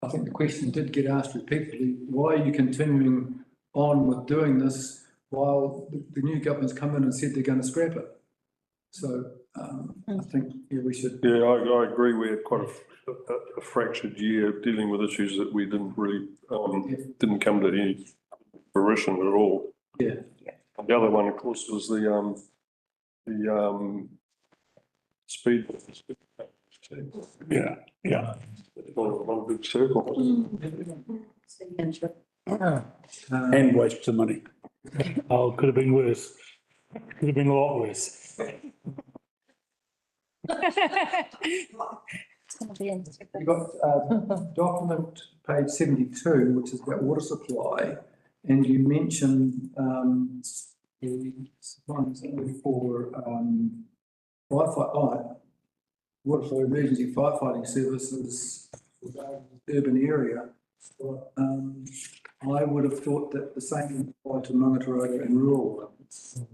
I think the question did get asked repeatedly, why are you continuing on with doing this while the new government's come in and said they're going to scrap it. So I think, yeah, we should. Yeah, I agree. We had quite a fractured year dealing with issues that we didn't really, didn't come to any fruition at all. Yeah. The other one, of course, was the speed. Yeah, yeah. One big circle. And waste of money. Oh, could have been worse. Could have been a lot worse. You've got document page 72, which is about water supply, and you mentioned the ones for firefight, water for emergency firefighting services for the urban area. I would have thought that the same applied to Mangaroa and rural. So,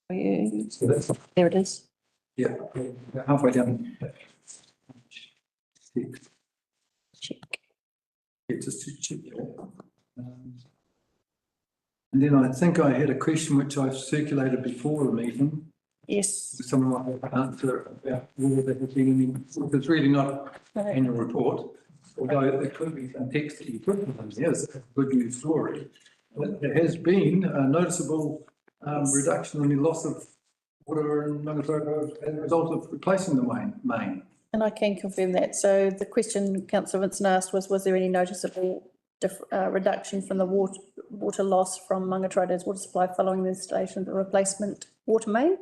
There it is. yeah, halfway down. Check. Yeah, just to check. And then I think I had a question which I've circulated before the meeting. Yes. Someone might have an answer about whether there has been any, it's really not an annual report, although there could be some text that you put in there, it's a good news story. But there has been a noticeable reduction in the loss of water in Mangaroa as a result of replacing the main. And I can confirm that. So the question Councillor Vincent asked was there any noticeable reduction from the water loss from Mangaroa's water supply following the installation of the replacement water main?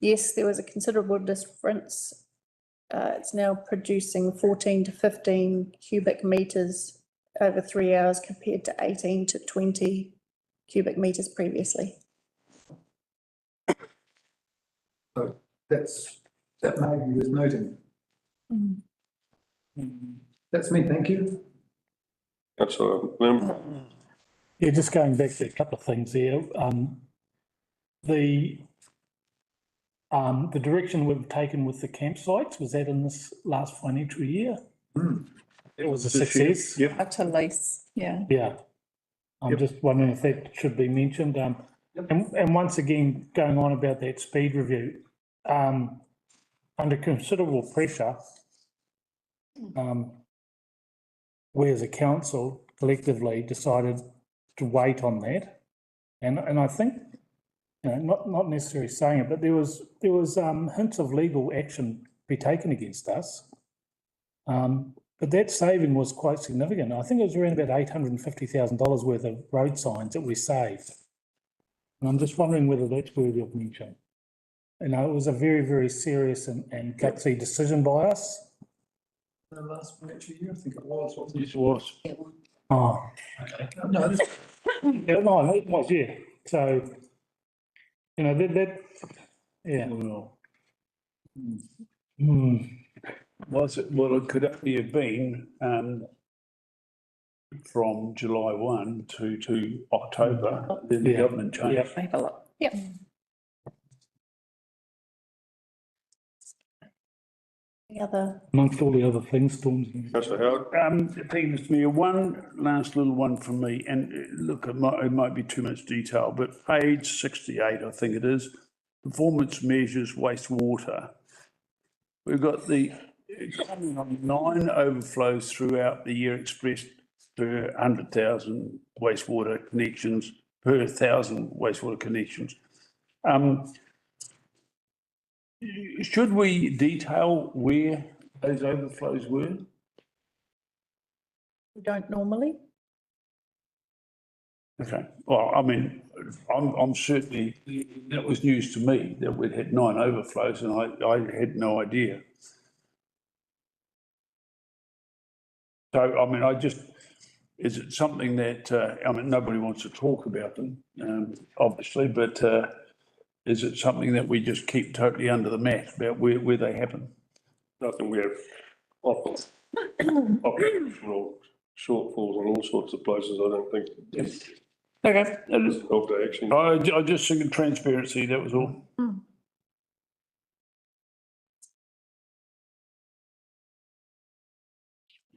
Yes, there was a considerable difference. It's now producing 14 to 15 cubic metres over 3 hours compared to 18 to 20 cubic metres previously. So that may be worth noting. That's me, thank you. That's Yeah, just going back to a couple of things there. The direction we've taken with the campsites, was that in this last financial year? It was a success. Up to lease, yeah. Yeah. I'm just wondering if that should be mentioned. And once again, going on about that speed review, under considerable pressure, we as a council collectively decided to wait on that. And I think, you know, not necessarily saying it, but there was hints of legal action be taken against us. But that saving was quite significant. I think it was around about $850,000 worth of road signs that we saved. And I'm just wondering whether that's worthy of mention. You know, it was a very, very serious and gutsy decision by us. The last financial year, I think it was. It was. Oh, No, yeah, no, it was, yeah. So, you know, that yeah. Well, Was it? Well, it could only have been from July 1 to October, then the Yeah. government changed. Have a look. Yep. Any other? Amongst all the other things, storms. Councillor Howard. Mr Mayor, one last little one from me, and look, it might be too much detail, but page 68, I think it is, performance measures wastewater. We've got the coming on 9 overflows throughout the year expressed per 100,000 wastewater connections, per 1,000 wastewater connections. Should we detail where those overflows were? We don't normally. Okay, well, I mean, I'm certainly, that was news to me that we'd had 9 overflows and I had no idea. So, I mean, is it something that, I mean, nobody wants to talk about them, obviously, but is it something that we just keep totally under the mat about where they happen? I think we have operational shortfalls in all sorts of places, I don't think. Okay. Of the action. I just think of transparency, that was all.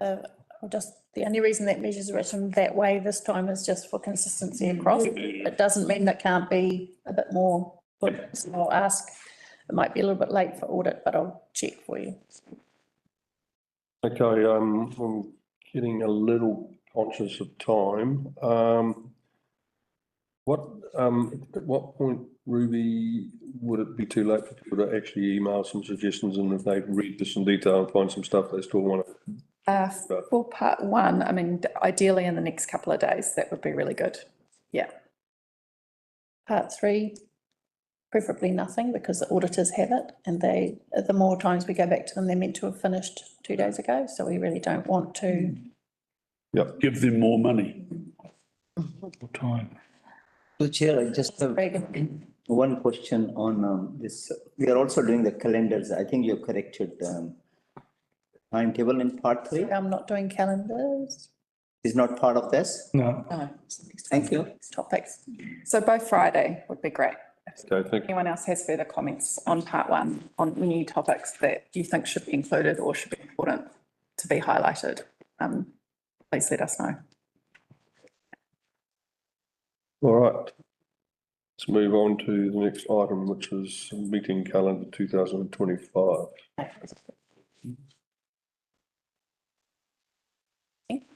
The only reason that measure's written that way this time is just for consistency across. It doesn't mean that can't be a bit more, so I'll ask. It might be a little bit late for audit, but I'll check for you. Okay, I'm getting a little conscious of time. At what point, Ruby, would it be too late for people to actually email some suggestions, and if they read this in detail and find some stuff they still want to? For part one, I mean, ideally in the next couple of days, that would be really good. Yeah. Part three, preferably nothing, because the auditors have it, and the more times we go back to them, they're meant to have finished 2 days ago, so we really don't want to. Give them more money. Time. So Chair, I just have one question on this. We are also doing the calendars. I think you corrected timetable in part 3. I'm not doing calendars. Is not part of this? No. No. Thank you. Topics. So by Friday would be great. Okay, thank you. Anyone else has further comments on part 1, on new topics that you think should be included or should be important to be highlighted? Please let us know. All right. Let's move on to the next item, which is meeting calendar 2025.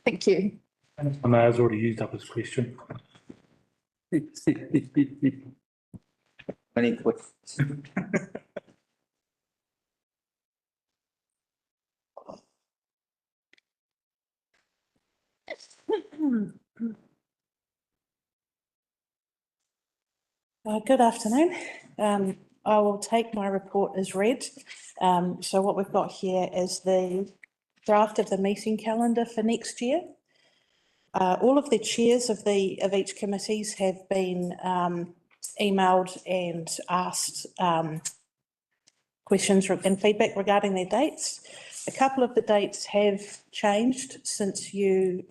Thank you. I know I've already used up his question. Any questions? Good afternoon. I will take my report as read. So what we've got here is the draft of the meeting calendar for next year. All of the chairs of each committees have been emailed and asked questions and feedback regarding their dates. A couple of the dates have changed since you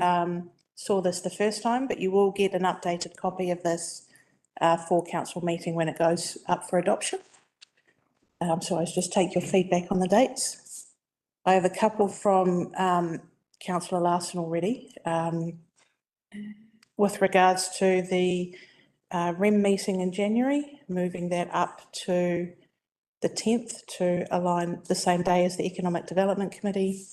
saw this the first time, but you will get an updated copy of this for council meeting when it goes up for adoption. So I just take your feedback on the dates. I have a couple from Councillor Larson already. With regards to the REM meeting in January, moving that up to the 10th to align the same day as the Economic Development Committee,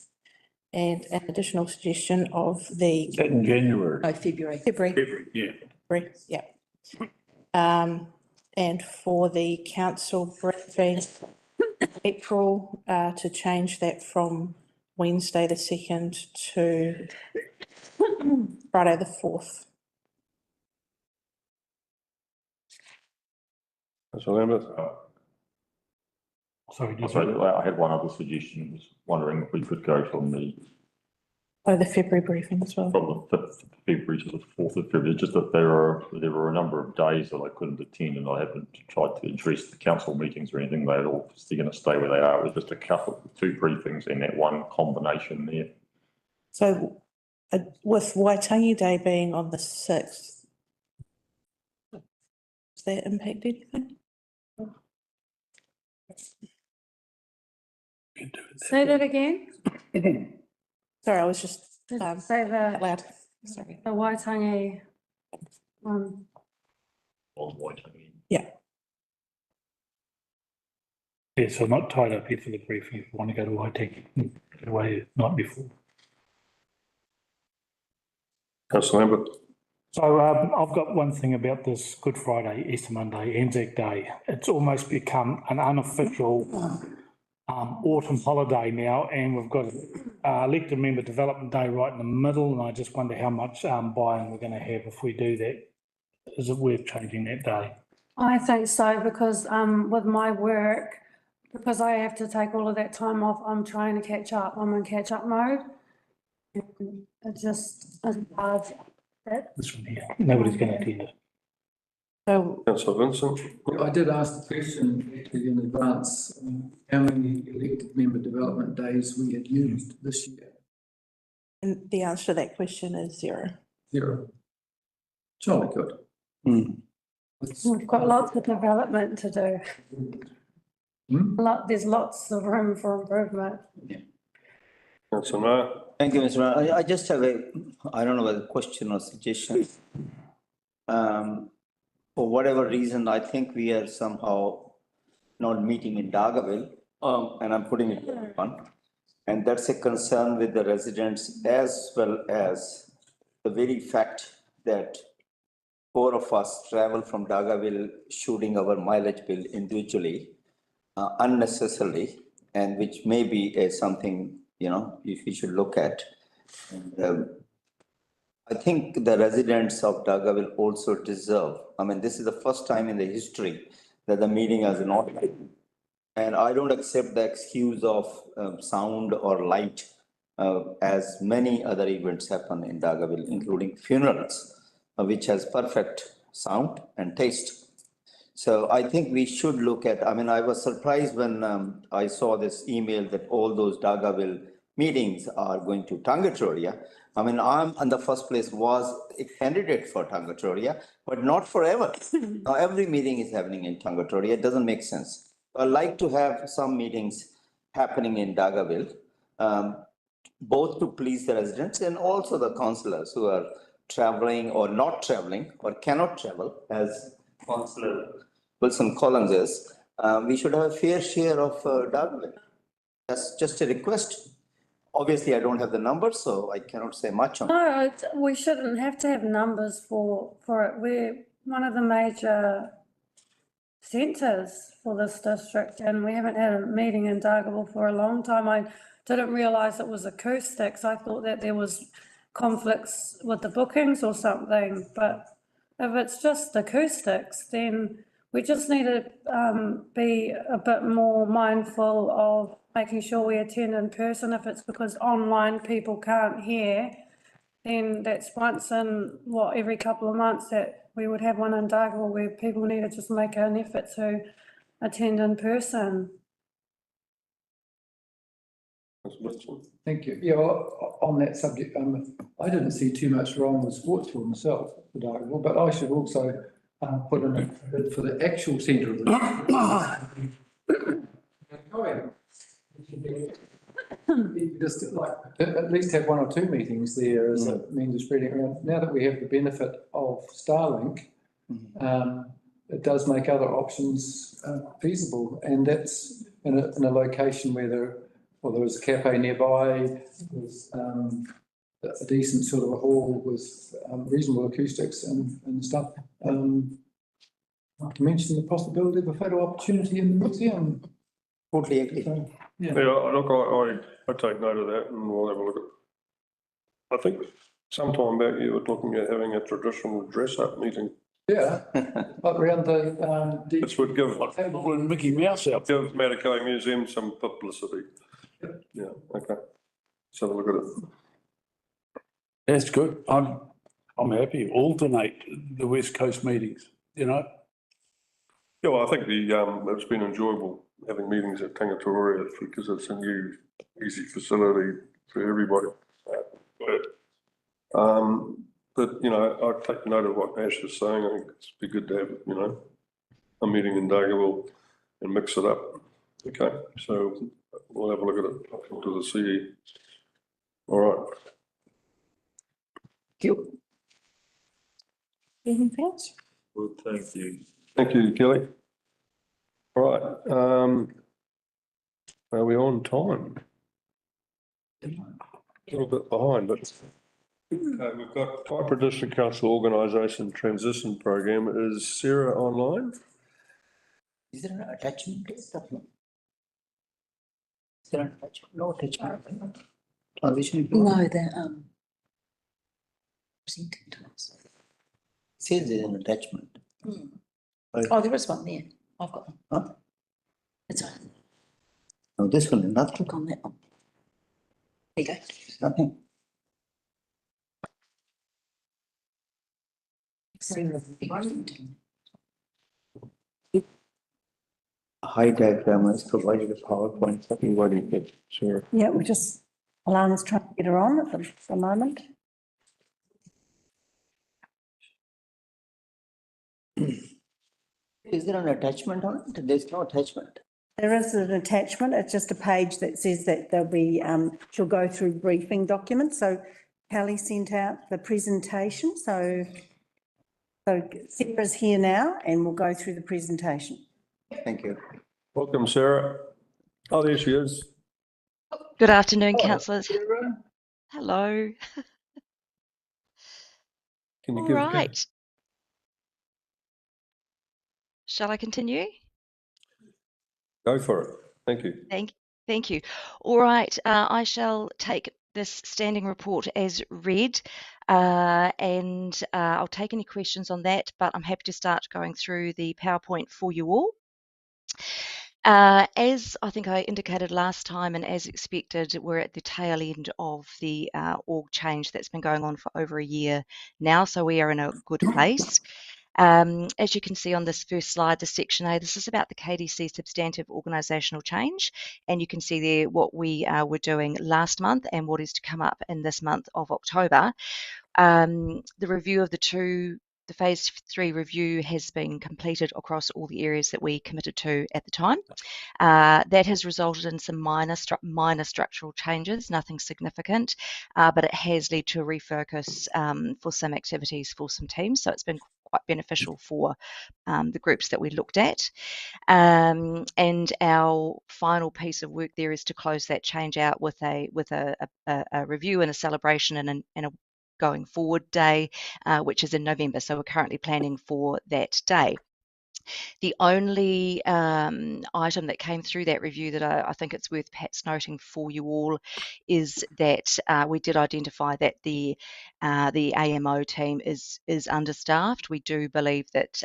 and an additional suggestion of the Is that in January? No, February. February. Yeah. February, yeah. And for the council briefing, April, to change that from Wednesday the 2nd to Friday the 4th. Councillor Lambert? Sorry, just. I had one other suggestion, was wondering if we could go from the February briefing as well. from the 5th of February to the 4th of February, just that there were a number of days that I couldn't attend, and I haven't tried to address the council meetings or anything. They're all still going to stay where they are. It was just a couple, 2 briefings and that one combination there. So with Waitangi Day being on the 6th, does that impact anything? Say that again? Sorry, I was just Say out the loud. Sorry. Waitangi. On Waitangi. Yeah, so not tied up here for the briefing. If you want to go to Waitangi, get away the night before. Councillor Lambert? So I've got one thing about this Good Friday, Easter Monday, Anzac Day. It's almost become an unofficial autumn holiday now, and we've got elected member development day right in the middle, and I just wonder how much buy-in we're going to have if we do that. Is it worth changing that day? I think so, because with my work, because I have to take all of that time off, I'm trying to catch up. I'm in catch-up mode. And it just is hard. This one here, nobody's going to attend it. So Councillor Vincent? I did ask the question actually in advance, how many elected member development days we had used this year. and the answer to that question is 0. 0. Jolly good. We've got lots of development to do. Hmm? There's lots of room for improvement. Councillor Maher? Thank you, Mr. Brown. I just have I don't know whether question or suggestion. For whatever reason, I think we are somehow not meeting in Dargaville, and I'm putting it on. And that's a concern with the residents as well as the very fact that 4 of us travel from Dargaville shooting our mileage bill individually, unnecessarily, and which may be something, we should look at. And, I think the residents of Dargaville also deserve, this is the first time in the history that the meeting has not. And I don't accept the excuse of sound or light, as many other events happen in Dargaville, including funerals, which has perfect sound and taste. So I think we should look at, I was surprised when I saw this email that all those Dargaville meetings are going to Tangatoria. I'm in the first place was a candidate for Tangatoria, but not forever. Now every meeting is happening in Tangatoria. It doesn't make sense. I like to have some meetings happening in Dargaville, both to please the residents and also the councillors who are traveling or not traveling or cannot travel, as Councillor Wilson Collins is. We should have a fair share of Dargaville. That's just a request. Obviously, I don't have the numbers, so I cannot say much on it. No, we shouldn't have to have numbers for it. We're one of the major centres for this district, and we haven't had a meeting in Dargaville for a long time. I didn't realise it was acoustics. I thought that there was conflicts with the bookings or something, but if it's just acoustics, then we just need to be a bit more mindful of making sure we attend in person. If it's because online people can't hear, then that's once in, every couple of months that we would have one in Dargaville where people need to just make an effort to attend in person. Thank you. Yeah, on that subject, I didn't see too much wrong with Sportsville myself, for Dargaville, but I should also put in a bid for the actual centre of the. Just like at least have 1 or 2 meetings there as a means of spreading around. Now that we have the benefit of Starlink, it does make other options feasible, and that's in a location where there was a cafe nearby, there's a decent sort of a hall with reasonable acoustics and stuff. Not to mention the possibility of a photo opportunity in the museum. Totally agree. Yeah, look, I take note of that and we'll have a look at. I think sometime back you were talking about having a traditional dress-up meeting. Yeah, like around the. This would give. Pulling Mickey Mouse out. Give Matakei Museum some publicity. Yeah, okay. So have a look at it. That's good. I'm happy. Alternate the West Coast meetings, Yeah, well, I think it's been enjoyable having meetings at Tangatoria because it's a new, easy facility for everybody. But, I take note of what Ash is saying. I think it's be good to have, a meeting in Dargaville and mix it up. Okay, so we'll have a look at it. I'll talk to the CE. All right. Thank you. Anything else? Well, thank you. Thank you, Kelly. All right, are we on time? A little bit behind, but we've got Kaipara District Council Organisation Transition Program. Is Sarah online? Is there an attachment to it? Is there an attachment? No attachment. Transition. No, they're presented to us. Says there's an attachment. Oh, there is one there. I've got one. Huh? It's on. No, this one is nothing. Click on that one. There you go. Nothing. A high diagram is provided a PowerPoint. What do you think, Sarah? Yeah, Alana's trying to get her on at the moment. Is there an attachment on it? There's no attachment. There is an attachment. It's just a page that says that there'll be, she'll go through briefing documents. So Kelly sent out the presentation. So Sarah's here now and we'll go through the presentation. Thank you. Welcome, Sarah. Oh, there she is. Good afternoon, councillors. Hello. Can you All give? right. Shall I continue? Go for it. Thank you. Thank you. All right. I shall take this standing report as read, and I'll take any questions on that, but I'm happy to start going through the PowerPoint for you all. As I think I indicated last time, and as expected, we're at the tail end of the org change that's been going on for over a year now, so we are in a good place. As you can see on this first slide, the section A, this is about the KDC substantive organisational change, and you can see there what we were doing last month and what is to come up in this month of October. The review of the phase 3 review has been completed across all the areas that we committed to at the time. That has resulted in some minor structural changes, nothing significant, but it has led to a refocus for some activities for some teams. So it's been quite beneficial for the groups that we looked at. And our final piece of work there is to close that change out with a review and a celebration and a going forward day, which is in November. So we're currently planning for that day. The only item that came through that review that I think it's worth perhaps noting for you all is that we did identify that the AMO team is understaffed. We do believe that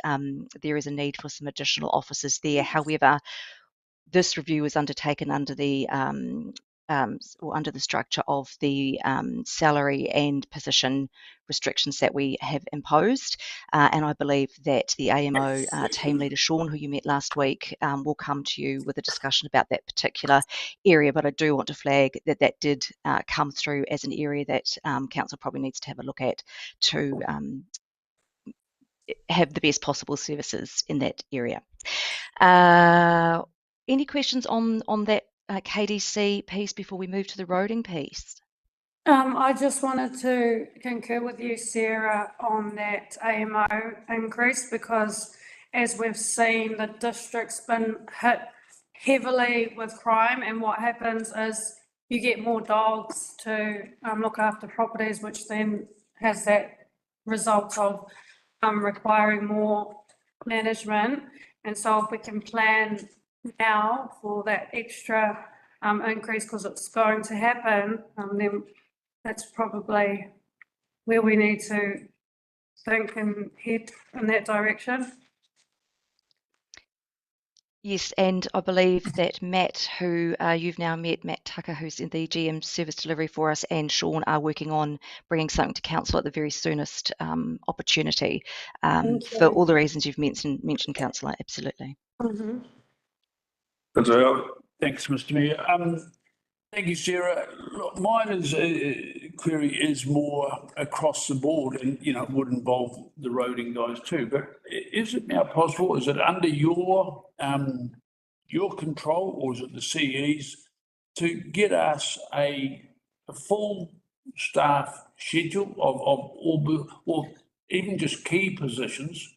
there is a need for some additional officers there. However, this review was undertaken under the under the structure of the salary and position restrictions that we have imposed. And I believe that the AMO team leader, Sean, who you met last week, will come to you with a discussion about that particular area. But I do want to flag that that did come through as an area that council probably needs to have a look at to have the best possible services in that area. Any questions on that KDC piece before we move to the roading piece? I just wanted to concur with you, Sarah, on that AMO increase, because as we've seen, the district's been hit heavily with crime, and what happens is you get more dogs to look after properties, which then has that result of requiring more management. And so if we can plan now for that extra increase, because it's going to happen, then that's probably where we need to think and head in that direction. Yes, and I believe that Matt, who you've now met, Matt Tucker, who's in the GM service delivery for us, and Sean are working on bringing something to council at the very soonest opportunity for all the reasons you've mentioned, councillor. Absolutely. Mm-hmm. Thanks, Mr. Mayor. Thank you, Sarah. Look, mine query is more across the board, and it would involve the roading guys too. But is it now possible? Is it under your control, or is it the CE's, to get us a full staff schedule of all, or even just key positions?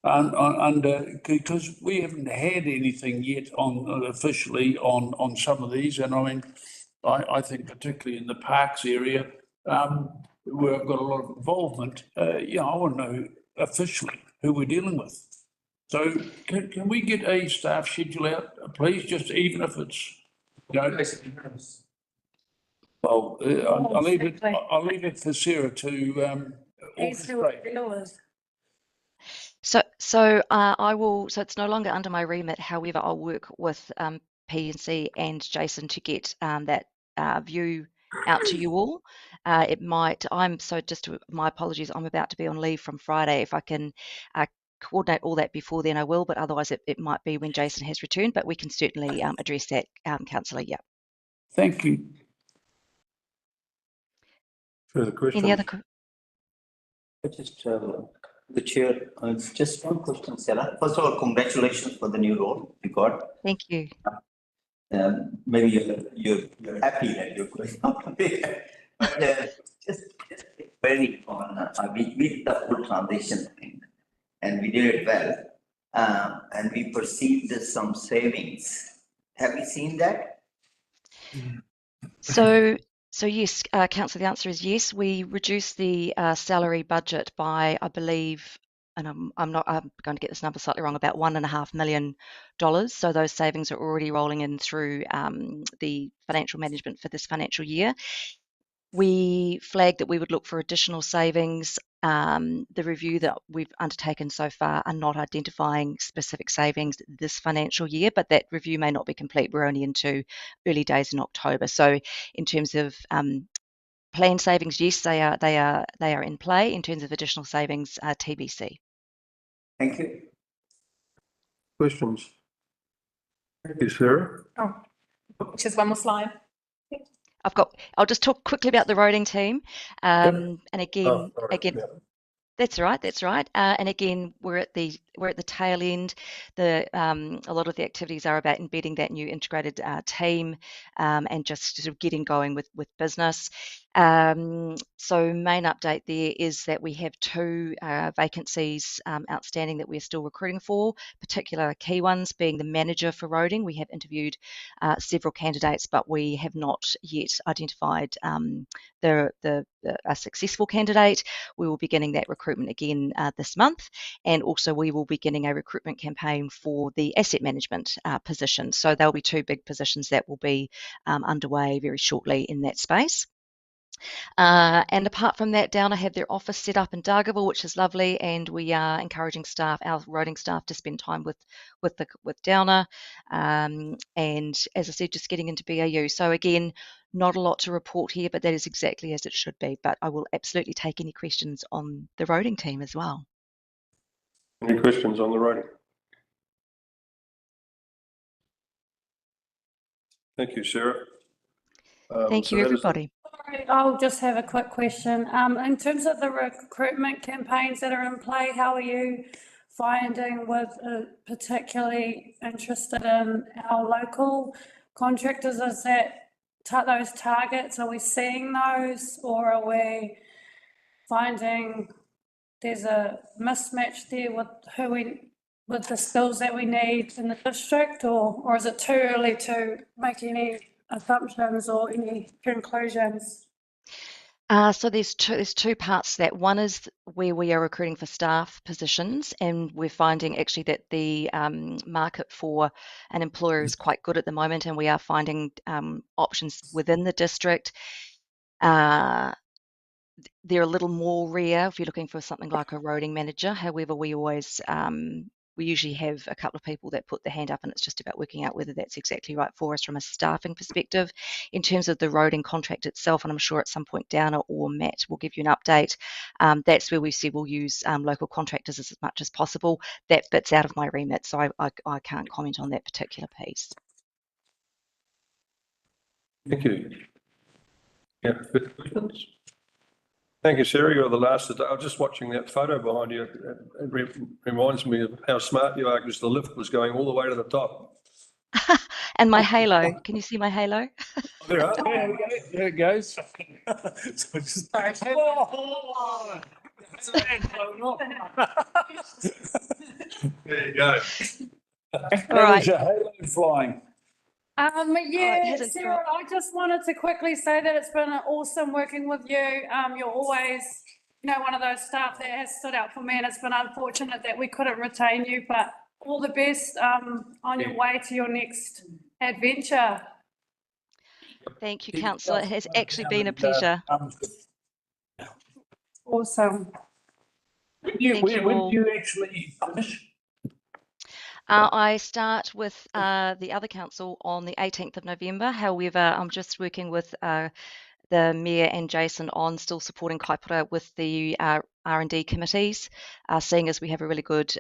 Because we haven't had anything yet officially on some of these, and I mean, I think particularly in the parks area, where I've got a lot of involvement, I want to know officially who we're dealing with. So can we get a staff schedule out, please? Just even if it's, well, I'll leave it for Sarah to orchestrate. So I will. So it's no longer under my remit. However, I'll work with P&C and Jason to get that view out to you all. It might. My apologies. I'm about to be on leave from Friday. If I can coordinate all that before then, I will. But otherwise, it might be when Jason has returned. But we can certainly address that, councillor. Yeah. Thank you. Further questions? Any other? The chair, it's just one question, Sarah. First of all, congratulations for the new role you got. Thank you. Maybe you're happy that you're going out there. But just very on, we did the whole transition thing and we did it well. And we perceived some savings. Have you seen that? So yes, Councillor, the answer is yes. We reduced the salary budget by, I believe, and I'm going to get this number slightly wrong, about $1.5 million. So those savings are already rolling in through the financial management for this financial year. We flagged that we would look for additional savings. The review that we've undertaken so far are not identifying specific savings this financial year, but that review may not be complete. We're only into early days in October. So in terms of planned savings, yes, they are in play. In terms of additional savings, TBC. Thank you. Questions? Thank you, Sarah. Oh, just one more slide. I'll just talk quickly about the roading team. And again, that's right. And again, we're at the tail end. A lot of the activities are about embedding that new integrated team and just sort of getting going with business. So main update there is that we have 2 vacancies outstanding that we're still recruiting for, particular key ones being the manager for roading. We have interviewed several candidates, but we have not yet identified a successful candidate. We will be beginning that recruitment again this month, and also we will be beginning a recruitment campaign for the asset management position. So there'll be 2 big positions that will be underway very shortly in that space. And apart from that, Downer have their office set up in Dargaville, which is lovely, and we are encouraging our roading staff to spend time with Downer. And as I said, just getting into BAU. So again, not a lot to report here, but that is exactly as it should be. But I will absolutely take any questions on the roading team as well. Any questions on the roading? Thank you, Sarah. Thank you, everybody. I'll just have a quick question. In terms of the recruitment campaigns that are in play, how are you finding with particularly interested in our local contractors? Is that those targets, are we seeing those, or are we finding there's a mismatch there with the skills that we need in the district, or is it too early to make any assumptions or any conclusions? So there's two parts to that. One is where we are recruiting for staff positions, and we're finding actually that the market for an employer is quite good at the moment, and we are finding options within the district. They're a little more rare if you're looking for something like a roading manager. However, we always we usually have a couple of people that put their hand up, and it's just about working out whether that's exactly right for us from a staffing perspective. In terms of the roading contract itself, and I'm sure at some point Downer or Matt will give you an update, that's where we said we'll use local contractors as much as possible. That fits out of my remit, so I can't comment on that particular piece. Thank you. Yeah, further questions? Thank you, Sarah. You're the last. I was just watching that photo behind you. It reminds me of how smart you are, because the lift was going all the way to the top. And my halo. Can you see my halo? There are. There it goes. So just... There you go. All right. Your halo flying. Yeah, Sarah, I just wanted to quickly say that it's been awesome working with you. You're always, one of those staff that has stood out for me, and it's been unfortunate that we couldn't retain you, but all the best on your way to your next adventure. Thank you, Councillor. It has actually been a pleasure. Awesome. When do you actually finish? I start with the other council on the 18th of November. However, I'm just working with the Mayor and Jason on still supporting Kaipara with the R&D committees, seeing as we have a really good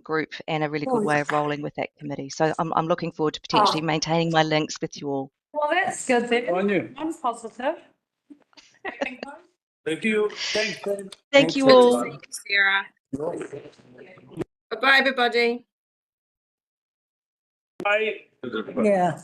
group and a really good way of rolling with that committee. So I'm looking forward to potentially maintaining my links with you all. Well, that's good then. I'm positive. Thank you. Thank you all. Thank you, Sarah. Bye-bye, everybody. Bye. Yeah.